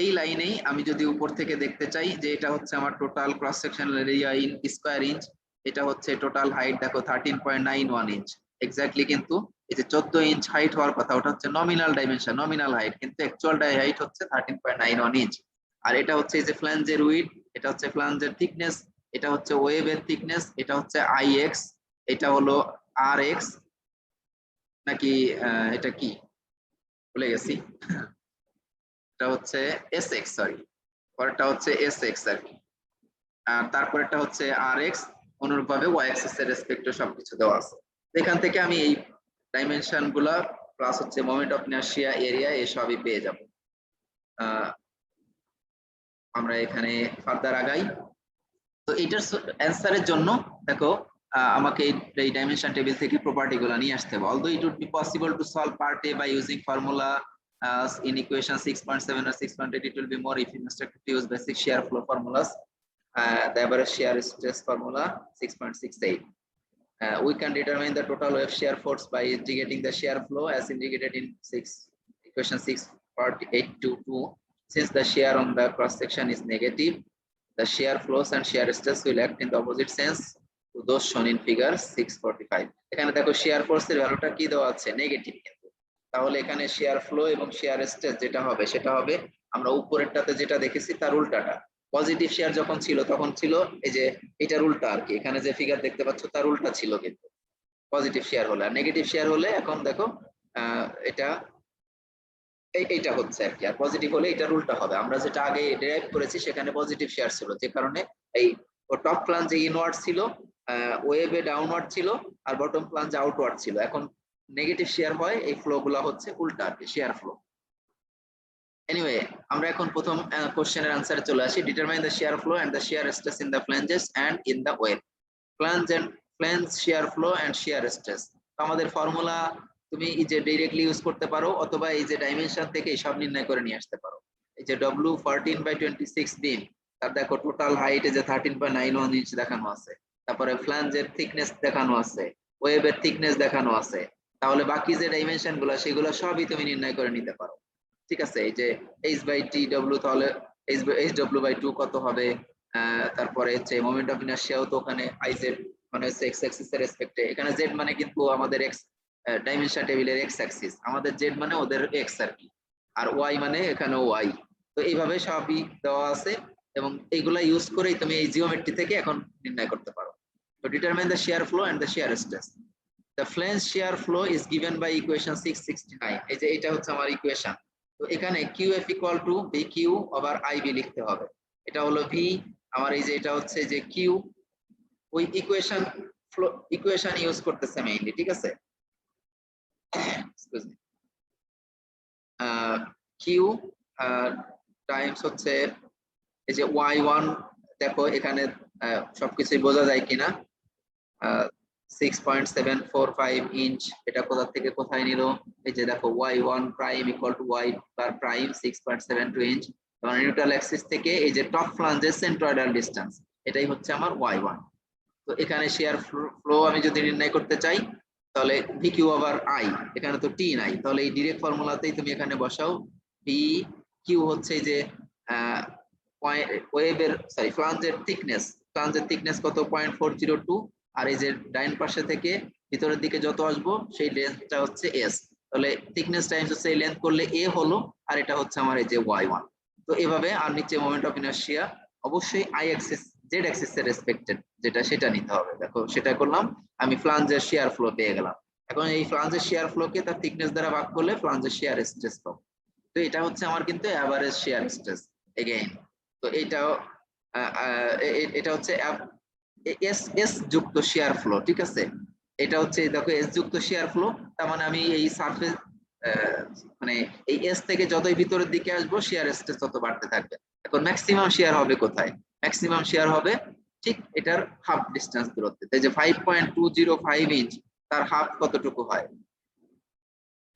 এই লাইনেই আমি যদি উপর থেকে দেখতে চাই যে এটা হচ্ছে আমার total cross sectional area in square inch, এটা হচ্ছে টোটাল হাইট দেখো 13.91 ইঞ্চ এক্স্যাক্টলি, কিন্তু এই যে 14 ইঞ্চ হাইট হওয়ার কথা ওটা হচ্ছে নমিনাল ডাইমেনশন, নমিনাল হাইট, কিন্তু অ্যাকচুয়াল হাইট হচ্ছে 13.91 ইঞ্চ। আর এটা হচ্ছে এই যে ফ্ল্যাঞ্জের উইডথ, এটা হচ্ছে ফ্ল্যাঞ্জের থিকনেস, এটা হচ্ছে ওয়েবের থিকনেস, এটা হচ্ছে আইএক্স, এটা হলো আরএক্স নাকি এটা কি ভুলে গেছি, এটা হচ্ছে এসএক্স, সরি, পরেরটা হচ্ছে এসএক্স আর কি, আর তারপরেরটা হচ্ছে আরএক্স, অনুরূপভাবে ওয়াই অ্যাক্সিস এর রেসপেক্টে সবকিছু দেওয়া আছে। এখান থেকে আমি এই ডাইমেনশন গুলা প্লাস হচ্ছে মোমেন্ট অফ ইনারশিয়া, এরিয়া, এই সবই পেয়ে যাব। আমরা এখানে ফার্দার আগাই। তো এটার অ্যান্সারের জন্য দেখো আমাকে এই ডাইমেনশন টেবিল থেকে প্রপার্টি গুলো নিয়ে আসতে হবে। Although it would be possible to solve part A by using formula in equation 6.7 or 6.8, it will be more if you instructed to use basic shear flow formulas, the average shear stress formula 6.68. We can determine the total wave shear force by integrating the shear flow as indicated in equation 6.822. Since the shear on the cross section is negative, the shear flows and shear stress will act in the opposite sense to those shown in figure 645. এখানে দেখো shear force এর ভ্যালুটা কি দেওয়া আছে, negative, কিন্তু তাহলে এখানে shear flow এবং shear stress যেটা হবে সেটা হবে আমরা উপরেরটাতে যেটা দেখেছি তার উল্টাটা। পজিটিভ শেয়ার যখন ছিল তখন ছিল এই যে এটার উল্টা আর কি, এখানে যে ফিগার দেখতে পাচ্ছ তার উল্টা ছিল কিন্তু পজিটিভ শেয়ার হলে। আর নেগেটিভ শেয়ার হলে এখন দেখো এটা এইটা হচ্ছে আর কি, আর পজিটিভ হলে এটার উল্টা হবে। আমরা যেটা আগে ডেরাইভ করেছি সেখানে পজিটিভ শেয়ার ছিল, যে কারণে এই টপ প্লাঞ্জে ইনওয়ার্ড ছিল, ওয়েবে ডাউনওয়ার্ড ছিল, আর বটম প্লাঞ্জে আউটওয়ার্ড ছিল। এখন নেগেটিভ শেয়ার হয়, এই ফ্লো গুলা হচ্ছে উল্টা আর কি, শেয়ার ফ্লো। এনিওয়ে, আমরা এখন প্রথম কোশ্চেনের আনসারে চলে আসি। Determine the shear flow and the shear stress in the flanges and in the web. Flange shear flow and shear stress. আমাদের ফর্মুলা তুমি এই যে ডাইরেক্টলি ইউজ করতে পারো, অথবা এই যে ডাইমেনশন থেকে সব নির্ণয় করে নিয়ে আসতে পারো। এই যে W14/26 বিম, তার দেখো টোটাল হাইট যে 13.91 ইঞ্চ দেখানো আছে, তারপরে ফ্ল্যাঞ্জের থিকনেস দেখানো আছে, ওয়েবের থিকনেস দেখানো আছে। তাহলে বাকি যে ডাইমেনশন গুলো সেগুলো সবই তুমি নির্ণয় করে নিতে পারো। ঠিক আছে, এই যে H/TW, তাহলে HW/2 কত হবে, তারপরে হচ্ছে মোমেন্ট অফ ইনার্শিয়াও তো ওখানে IZ মানে হচ্ছে এক্স অ্যাক্সিস এর রেসপেক্টে, এখানে জেড মানে কিন্তু আমাদের এক্স ডাইমেনশন টেবিলের এক্স অ্যাক্সিস, আমাদের জেড মানে ওদের এক্স আর কি, আর ওয়াই মানে এখানে ওয়াই। তো এইভাবে সবই দেওয়া আছে, এবং এইগুলা ইউজ করেই তুমি এই জিওমেট্রি থেকে এখন নির্ণয় করতে পারো। তো determine the shear flow and the shear stress. The flange shear flow is given by equation 669। এই যে এটা হচ্ছে আমার ইকুয়েশন। তো এখানে QF equal to BQ over IB লিখতে হবে। এটা হলো V, আমার এই যে এটা হচ্ছে যে Q, ওই ইকুয়েশন ইউজ করতেছে মেইনলি। ঠিক আছে, এক্সকিউজ মি, কিউ টাইমস হচ্ছে এই যে Y1, দেখো এখানে সবকিছুই বোঝা যায় কিনা। 6.745 ইঞ্চ, এটা কোথা থেকে কোথায় নিল, এই যে দেখো Y1 prime equal to Y bar prime 6.72 inch, কারণ নিউট্রাল অ্যাক্সিস থেকে এই যে টপ ফ্লাঞ্জের সেন্ট্রয়েডাল ডিসটেন্স, এটাই হচ্ছে আমার Y1। তো এখানে শেয়ার ফ্লো আমি যদি নির্ণয় করতে চাই, তাহলে VQ ওভার I, এখানে তো T নাই, তাহলে এই ডিরেক্ট ফর্মুলাতেই তুমি এখানে বসাও। VQ হচ্ছে যে ওয়েবের সরি ফ্লাঞ্জের থিকনেস কত 0.402, আর এই যে ডাইন পাশে থেকে ভিতরের দিকে যত আসবো সেই লেন্থটা হচ্ছে S, তাহলে থিকনেস টাইমস হচ্ছে এই লেন্থ করলে A হলো, আর এটা হচ্ছে আমার এই যে Y1। তো এভাবে, আর নিচে মোমেন্ট অফ ইনার্শিয়া অবশ্যই I অ্যাক্সিস জেড অ্যাক্সিস এর রেসপেক্টেড, যেটা সেটা নিতে হবে। দেখো সেটা করলাম, আমি ফ্লাঞ্জের শেয়ার ফ্লো পেয়ে গেলাম। এখন এই ফ্লাঞ্জের শেয়ার ফ্লোকে তার থিকনেস দ্বারা ভাগ করলে ফ্লাঞ্জের শেয়ার স্ট্রেস পাবো। তো এটা হচ্ছে আমার কিন্তু এভারেজ শেয়ার স্ট্রেস এগেইন। তো এটা হচ্ছে এস যুক্ত শেয়ার ফ্লো। ঠিক আছে, এটা হচ্ছে দেখো এস যুক্ত শেয়ার ফ্লো, তার মানে আমি এই সারফেস মানে এই এস থেকে যতই ভিতরের দিকে আসবো শেয়ার স্ট্রেস তত বাড়তে থাকবে। এখন ম্যাক্সিমাম শেয়ার হবে কোথায়, ম্যাক্সিমাম শেয়ার হবে ঠিক এটার হাফ ডিসটেন্স দূরত্বে। তাই যে 5.205 ইঞ্চ, তার হাফ কতটুকু হয়,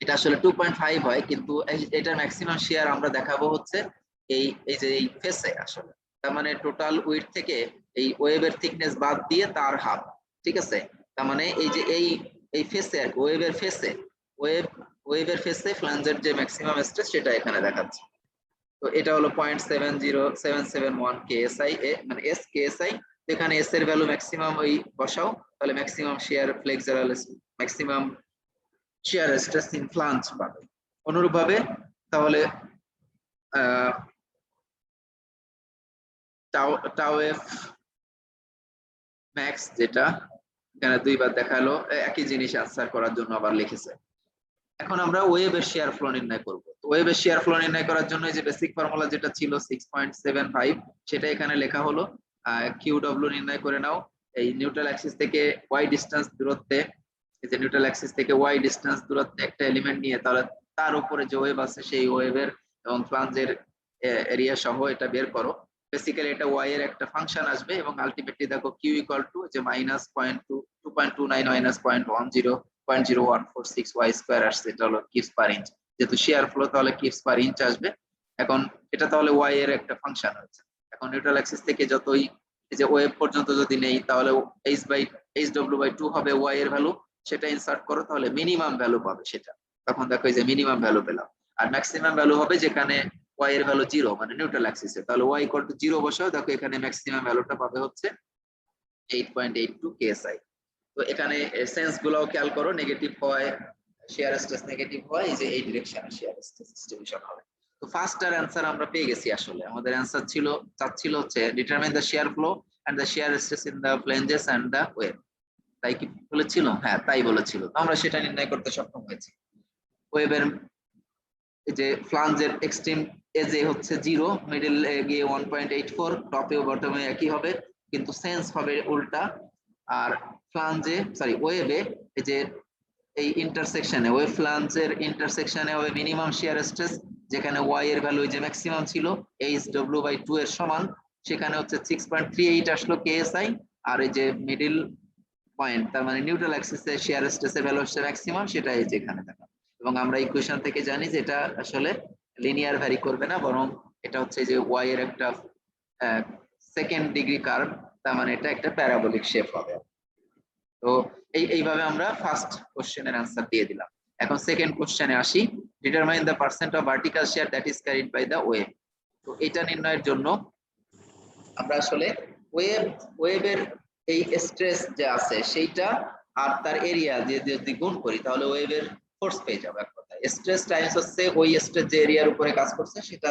এটা আসলে 2.5 হয়, কিন্তু এটার ম্যাক্সিমাম শেয়ার আমরা দেখাবো হচ্ছে এই যে এই ফেসে আসলে, তার মানে টোটাল উইডথ থেকে এই ওয়েবের থিকনেস বাদ দিয়ে তার হাফ। ঠিক আছে, তার মানে এই যে এই ফেসে আর ওয়েবের ফেসে ফ্ল্যাঞ্জের যে ম্যাক্সিমাম স্ট্রেস সেটা এখানে দেখাচ্ছে। তো এটা হলো 0.70771 KSI, মানে S KSI। এখানে S এর ভ্যালু ম্যাক্সিমাম ওই বসাও, তাহলে maximum shear flexural maximum shear stress in flange পাবে। অনুরূপভাবে তাহলে টাও এফ ম্যাক্স, যেটা এখানে দুইবার দেখালো, একই জিনিস আনসার করার জন্য আবার লিখেছে। এখন আমরা ওয়েবের শেয়ার ফ্লো নির্ণয় করব। তো ওয়েবের শেয়ার ফ্লো নির্ণয় করার জন্য যে বেসিক ফর্মুলা যেটা ছিল 6.75, সেটা এখানে লেখা হলো। QW নির্ণয় করে নাও, এই নিউট্রাল অ্যাক্সিস থেকে ওয়াই ডিসটেন্স দূরত্বে, এই যে নিউট্রাল অ্যাক্সিস থেকে ওয়াই ডিসটেন্স দূরত্বে একটা এলিমেন্ট নিয়ে, তাহলে তার উপরে যে ওয়েব আছে সেই ওয়েবের এবং ফ্লাঞ্জের এরিয়া সহ এটা বের করো। বেসিক্যালি এটা ওয়াই এর একটা ফাংশন আসবে, এবং আলটিমেটলি দেখো কিউ ইকুয়াল টু যে -2.29 মাইনাস 0.0146 ওয়াই স্কয়ার আসছে, এটা হলো কিপস পার ইঞ্চ। যেহেতু শেয়ার ফ্লো, তাহলে কিপস পার ইঞ্চ আসবে। এখন এটা তাহলে ওয়াই এর একটা ফাংশন হচ্ছে। এখন নিউট্রাল অ্যাক্সিস থেকে যতই এই যে ওয়েব পর্যন্ত যদি নেই, তাহলে HW/2 হবে ওয়াই এর ভ্যালু, সেটা ইনসার্ট করো, তাহলে মিনিমাম ভ্যালু পাবে সেটা। তখন দেখো এই যে মিনিমাম ভ্যালু পেলাম। আর ম্যাক্সিমাম ভ্যালু হবে যেখানে ওয়াই এর ভ্যালু 0, মানে নিউট্রাল অ্যাক্সিসে, তাহলে ওয়াই ইকুয়াল টু 0 বসাও, দেখো এখানে ম্যাক্সিমাম ভ্যালুটা পাবে হচ্ছে 8.82 KSI। তো এখানে সেন্স গুলাও খেয়াল করো, নেগেটিভ হয় শেয়ার স্ট্রেস, নেগেটিভ হয় এই যে এই ডিরেকশনে শেয়ার স্ট্রেস ডিস্ট্রিবিউশন হবে। তো তো ফার্স্টার অ্যান্সার আমরা পেয়ে গেছি। আসলে আমাদের অ্যান্সার চাচ্ছিল হচ্ছে determine the shear flow and the shear stress in the flanges and the web. তাই কি বলেছিল? হ্যাঁ, তাই বলেছিল। তো আমরা সেটা নির্ণয় করতে সক্ষম হয়েছি। ওয়েভের যে ফ্লাঞ্জের এক্সট্রিম এজে হচ্ছে 0, মিডল এ গিয়ে 1.84, টপে ও বটমে একই হবে, কিন্তু সেন্স হবে উল্টা। আর ফ্লাঞ্জে ওয়েভে এই যে এই ইন্টারসেকশনে, ওয়েভ ফ্লাঞ্জের ইন্টারসেকশনে হবে মিনিমাম শিয়ার স্ট্রেস, যেখানে ওয়াই এর ভ্যালু যে ম্যাক্সিমাম ছিল HW/2 এর সমান, সেখানে হচ্ছে 6.38 আসলো কেএসআই। আর এই যে মিডল পয়েন্ট, তার মানে নিউট্রাল অ্যাক্সিসে শিয়ার স্ট্রেসের ভ্যালু হচ্ছে ম্যাক্সিমাম, সেটা এই যে এখানে দেখা। এবং আমরা ইকুয়েশন থেকে জানি যে এটা আসলে লিনিয়ার ভ্যারি করবে না, বরং এটা হচ্ছে যে ওয়াই এর একটা সেকেন্ড ডিগ্রি কার্ভ, তার মানে এটা একটা প্যারাবোলিক শেপ হবে। তো এইভাবে আমরা ফার্স্ট কোশ্চেনের অ্যান্সার দিয়ে দিলাম। এখন সেকেন্ড কোশ্চেনে আসি। Determine the percent of vertical shear that is carried by the web. তো এটা নির্ণয়ের জন্য আমরা আসলে ওয়েভের এই স্ট্রেস যে আছে সেইটা আর তার এরিয়া দিয়ে যদি গুণ করি, তাহলে ওয়েভের ফোর্স পেয়ে যাবো। এক কথায় স্ট্রেস টাইমস হচ্ছে ওই স্ট্রেস যে এরিয়ার উপরে কাজ করছে, সেটা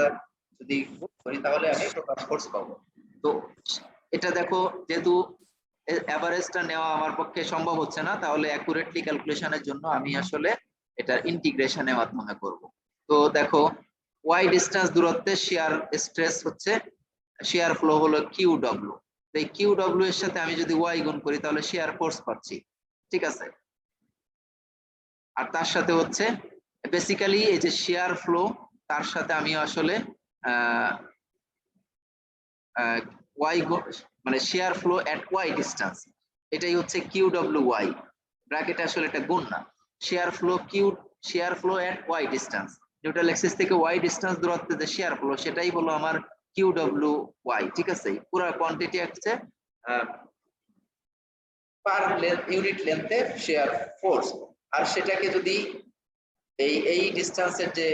যদি গুণ করি তাহলে আমি টোটাল ফোর্স পাবো। তো এটা দেখো, যেহেতু এভারেজটা নেওয়া আমার পক্ষে সম্ভব হচ্ছে না, তাহলে অ্যাকুরেটলি ক্যালকুলেশনের জন্য আমি আসলে এটা ইন্টিগ্রেশনের মাধ্যমে করব। তো দেখো, ওয়াই ডিসটেন্স দূরত্বে শিয়ার স্ট্রেস হচ্ছে, শিয়ার ফ্লো হলো কিউডব্লিউ। এই কিউডব্লিউ এর সাথে আমি যদি ওয়াই গুণ করি তাহলে শিয়ার ফোর্স পাচ্ছি, ঠিক আছে। আর তার সাথে হচ্ছে বেসিক্যালি এই যে শিয়ার ফ্লো, তার সাথে আমি আসলে ওয়াই মানে শিয়ার ফ্লো এট ওয়াই ডিসটেন্স, এটাই হচ্ছে কিউডব্লিউ ওয়াই। ব্র্যাকেটে আসলে এটা গুণ না, শিয়ার ফ্লো এট ওয়াই ডিসটেন্স, নিউট্রাল অ্যাক্সিস থেকে ওয়াই ডিসটেন্স দূরত্বে যে শিয়ার ফ্লো, সেটাই হলো আমার কিউডব্লিউ ওয়াই, ঠিক আছে। পুরো কোয়ান্টিটি হচ্ছে পার ইউনিট লেন্থে শিয়ার ফোর্স। আর সেটাকে যদি এই ডিসটেন্সের যে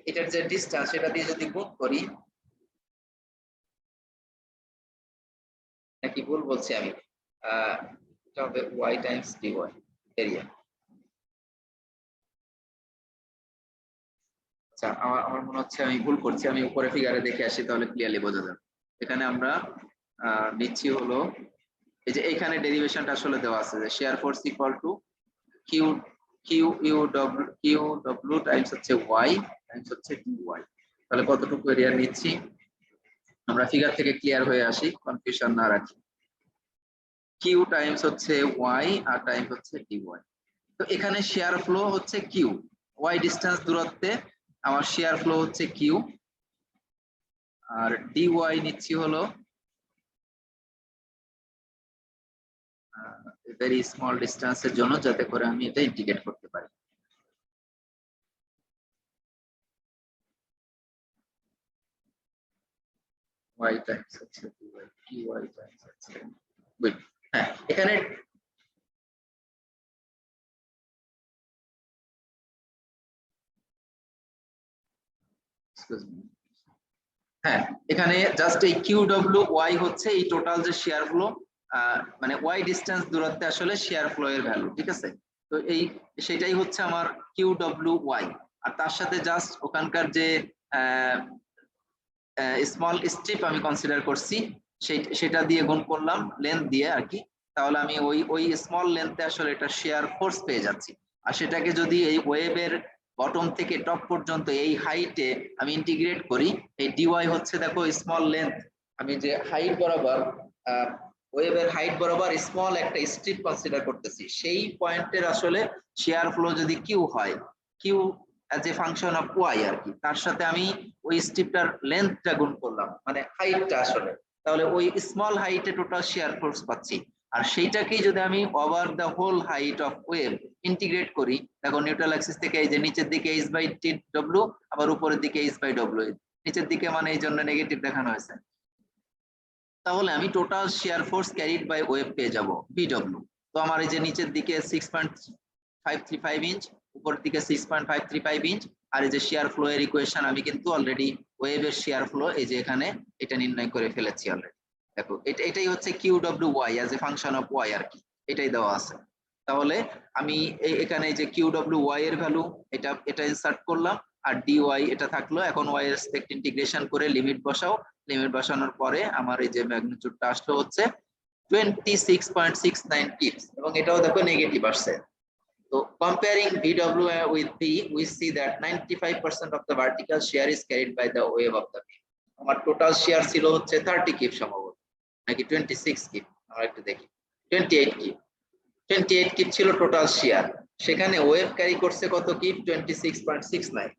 এটার যে ডিসটেন্স, সেটা দিয়ে যদি গুণ করি, নাকি ভুল বলছি আমি, এটা হবে y টাইমস dy এরিয়া। আচ্ছা, আমার মনে হচ্ছে আমি ভুল করছি, আমি উপরে ফিগারে দেখে আসি, তাহলে ক্লিয়ারলি বোঝা যাবে। এখানে আমরা নিচ্ছি হলো এই যে এখানে ডেরিভেশনটা আসলে দেওয়া আছে যে shear force equal to Q times হচ্ছে y টাইমস হচ্ছে dy। তাহলে কতটুকু এরিয়া নিচ্ছি আমরা ফিগার থেকে ক্লিয়ার হয়ে আসি, কনফিউশন না রাখি। কিউ টাইমস হচ্ছে y আর টাইমস হচ্ছে dy। তো এখানে শেয়ার ফ্লো হচ্ছে কিউ, ওয়াই ডিসটেন্স দূরত্বে আমার শেয়ার ফ্লো হচ্ছে কিউ, আর ডিওয়াই নিচ্ছি হলো ভেরি স্মল ডিস্টেন্সের জন্য, যাতে করে আমি এটা ইন্টিগ্রেট করতে পারি। y টাইমস হচ্ছে dy, dy টাইমস হচ্ছে গুড। হ্যাঁ, এখানে হ্যাঁ, এখানে জাস্ট এই কিউডব্লিউ ওয়াই হচ্ছে এই টোটাল যে শেয়ার ফ্লো, মানে ওয়াই ডিসটেন্স দূরত্বে আসলে শেয়ার ফ্লো এর ভ্যালু, ঠিক আছে। তো সেটাই হচ্ছে আমার কিউডব্লিউ ওয়াই। আর তার সাথে জাস্ট ওখানকার যে স্মল স্ট্রিপ আমি কনসিডার করছি, সেটা দিয়ে গুণ করলাম লেন্থ দিয়ে আর কি। তাহলে আমি ওই স্মল লেন্থে আসলে এটা শেয়ার ফোর্স পেয়ে যাচ্ছি। আর সেটাকে যদি এই ওয়েভের বটম থেকে টপ পর্যন্ত এই হাইটে আমি ইন্টিগ্রেট করি, এই ডিওয়াই হচ্ছে দেখো স্মল লেন্থ, আমি যে হাইট বরাবর ওয়েভের হাইট বরাবর স্মল একটা স্ট্রিপ কনসিডার করতেছি, সেই পয়েন্টের আসলে শেয়ার ফ্লো যদি কিউ হয়, q as a function of y আর কি, তার সাথে আমি ওই স্ট্রিপটার লেন্থটা গুণ করলাম, মানে হাইটটা আসলে, তাহলে ওই স্মল হাইটে টোটাল শেয়ার ফোর্স পাচ্ছি। আর সেইটাকেই যদি আমি over the whole height of web integrate করি, দেখো নিউট্রাল অ্যাক্সিস থেকে এই যে নিচের দিকে h/t/w, আবার উপরের দিকে h/w, নিচের দিকে মানে এই জন্য নেগেটিভ দেখানো হয়েছে, তাহলে আমি total shear force carried by web পেয়ে যাব BW। তো আমার এই যে নিচের দিকে 6.535 ইঞ্চ, উপরের দিকে 6.535 ইঞ্চ, আর এই যে শেয়ার ফ্লো এর ইকুয়েশন আমি কিন্তু অলরেডি ওয়েভের শেয়ার ফ্লো এই যে এখানে এটা নির্ণয় করে ফেলেছি অলরেডি। দেখো এটাই হচ্ছে কিউডব্লিউ y as a function of y আর কি, এটাই দেওয়া আছে। তাহলে আমি এখানে যে কিউডব্লিউ ওয়াই এর ভ্যালু এটা ইনসার্ট করলাম, আর dy এটা থাকলো। এখন y এর রেসপেক্ট ইন্টিগ্রেশন করে লিমিট বসাও, লিমিট বসানোর পরে আমার এই যে ম্যাগনিটিউডটা আসলো হচ্ছে 26.69 কিপস, এবং এটাও দেখো নেগেটিভ আসছে। So comparing VW with P, we see that 95% of the vertical shear is carried by the wave of the beam. আমার টোটাল shear ছিল হচ্ছে 30 কিপ সম্ভবত, নাকি 26 কিপ, আমরা একটু দেখি। 28 কিপ, 28 কিপ ছিল টোটাল shear। সেখানে ওয়েভ ক্যারি করছে কত কিপ? 26.69।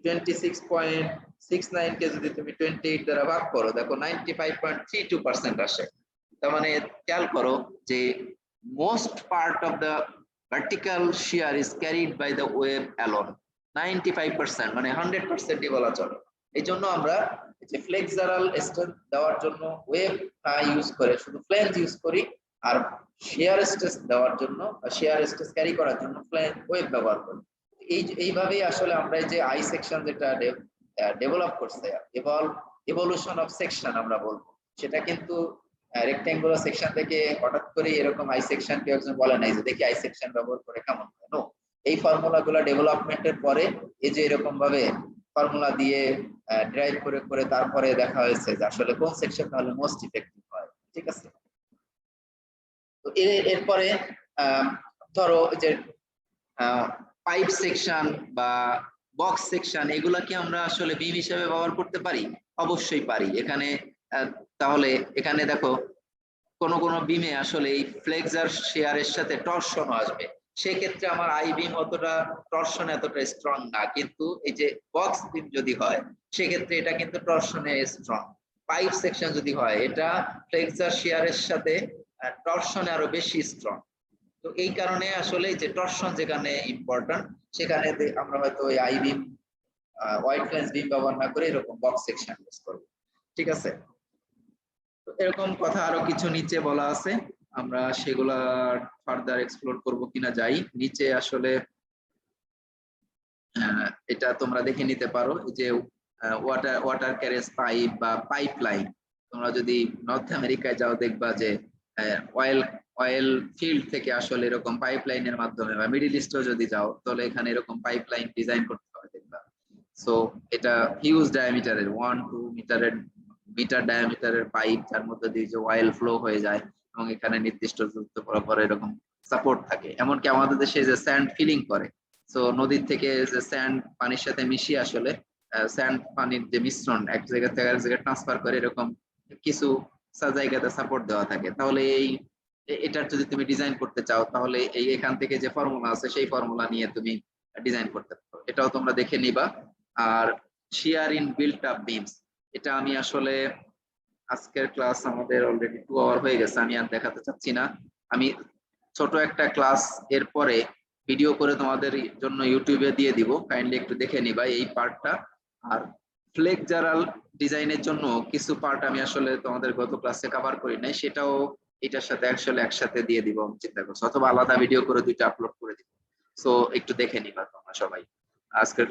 26.69 কে যদি তুমি 28 দ্বারা ভাগ করো, দেখো 95.32% আসে। তার মানে খেয়াল করো যে most part of the vertical shear is carried by the wave alone, 95%, মানে 100% বলা চলে। এই জন্য আমরা যে ফ্লেক্সারাল স্ট্রেস দেওয়ার জন্য ওয়েভ ইউজ করে শুধু ফ্লেঞ্জ ইউজ করি, আর শিয়ার স্ট্রেস দেওয়ার জন্য শিয়ার স্ট্রেস ক্যারি করার জন্য ওয়েভ ব্যবহার করি। এইভাবেই আসলে আমরা এই যে আই সেকশন যেটা ডেভেলপ করছে, ইভলিউশন অফ সেকশন আমরা বলবো, সেটা কিন্তু রেক্ট্যাঙ্গুলার সেকশন থেকে হঠাৎ করে এরকম আই সেকশন কেউ একজন বলে নাই যে দেখি আই সেকশন ব্যবহার করে কেমন হয়। নো, এই ফর্মুলাগুলো ডেভেলপমেন্টের পরে এই যে এরকম ভাবে ফর্মুলা দিয়ে ড্রাইভ করে করে তারপরে দেখা হয়েছে যে আসলে কোন সেকশন তাহলে মোস্ট ইফেক্টিভ হয়। ঠিক আছে, তো এরপরে ধরো যে পাইপ সেকশন বা বক্স সেকশন, এগুলা কি আমরা আসলে বিম হিসেবে ব্যবহার করতে পারি? অবশ্যই পারি। এখানে তাহলে এখানে দেখো কোন কোন বিমে আসলে এই ফ্লেক্সার শেয়ারের সাথে টর্শন আসবে, সেক্ষেত্রে আমার আই বিম অতটা টর্শন এতটা স্ট্রং না, কিন্তু এই যে বক্স বিম যদি হয় সেক্ষেত্রে এটা কিন্তু টর্শনে স্ট্রং। পাইপ সেকশন যদি হয় এটা ফ্লেক্সার শেয়ারের সাথে টর্শনে আরো বেশি স্ট্রং। তো এই কারণে আসলে যে টর্শন যেখানে ইম্পর্টেন্ট, সেখানে আমরা হয়তো ওই আই বিম ওয়াইড ফ্লেঞ্জ বিম ব্যবহার না করে এরকম বক্স সেকশন ইউজ করব। ঠিক আছে, এরকম কথা আরো কিছু নিচে বলা আছে, আমরা সেগুলা ফার্দার এক্সপ্লোর করব কিনা যাই। নিচে আসলে এটা তোমরা দেখে নিতে পারো যে ওয়াটার ক্যারেজ পাইপ বা পাইপ লাইন। তোমরা যদি নর্থ আমেরিকায় যাও দেখবা যে অয়েল ফিল্ড থেকে আসলে এরকম পাইপ লাইনের মাধ্যমে, বা মিডল ইস্টেও যদি যাও তাহলে এখানে এরকম পাইপ লাইন ডিজাইন করতে হয় দেখবা। সো এটা হিউজ ডায়ামিটারের 1-2 মিটার ডায়ামিটারের পাইপ, যার মধ্যে দিয়ে যে অয়েল ফ্লো হয়ে যায় এবং এখানে নির্দিষ্ট দূরত্ব বরাবর এরকম সাপোর্ট থাকে। এমনকি আমাদের দেশে যে স্যান্ড ফিলিং করে, সো নদীর থেকে যে স্যান্ড পানির সাথে মিশিয়ে আসলে স্যান্ড পানির যে মিশ্রণ এক জায়গা থেকে আরেক জায়গায় ট্রান্সফার করে, এরকম কিছু জায়গাতে সাপোর্ট দেওয়া থাকে। তাহলে এটার যদি তুমি ডিজাইন করতে চাও তাহলে এই এখান থেকে যে ফর্মুলা আছে সেই ফর্মুলা নিয়ে তুমি ডিজাইন করতে পারো, এটাও তোমরা দেখে নিবা। আর শিয়ার ইন বিল্ট আপ বিমস, এটা আমি আসলে আজকের ক্লাস আমাদের অলরেডি 2 আওয়ার হয়ে গেছে, আমি আর দেখাতে চাচ্ছি না। আমি ছোট একটা ক্লাস এরপরে ভিডিও করে তোমাদের জন্য ইউটিউবে দিয়ে দিব, কাইন্ডলি একটু দেখে নিবা এই পার্টটা। আর ফ্লেক্সারাল ডিজাইনের জন্য কিছু পার্ট আমি আসলে তোমাদের গত ক্লাসে কভার করি নাই, সেটাও এটার সাথে আসলে একসাথে দিয়ে দিব আমি চিন্তা করছি, অথবা আলাদা ভিডিও করে দুইটা আপলোড করে দিব। সো একটু দেখে নিবা তোমরা সবাই। আজকের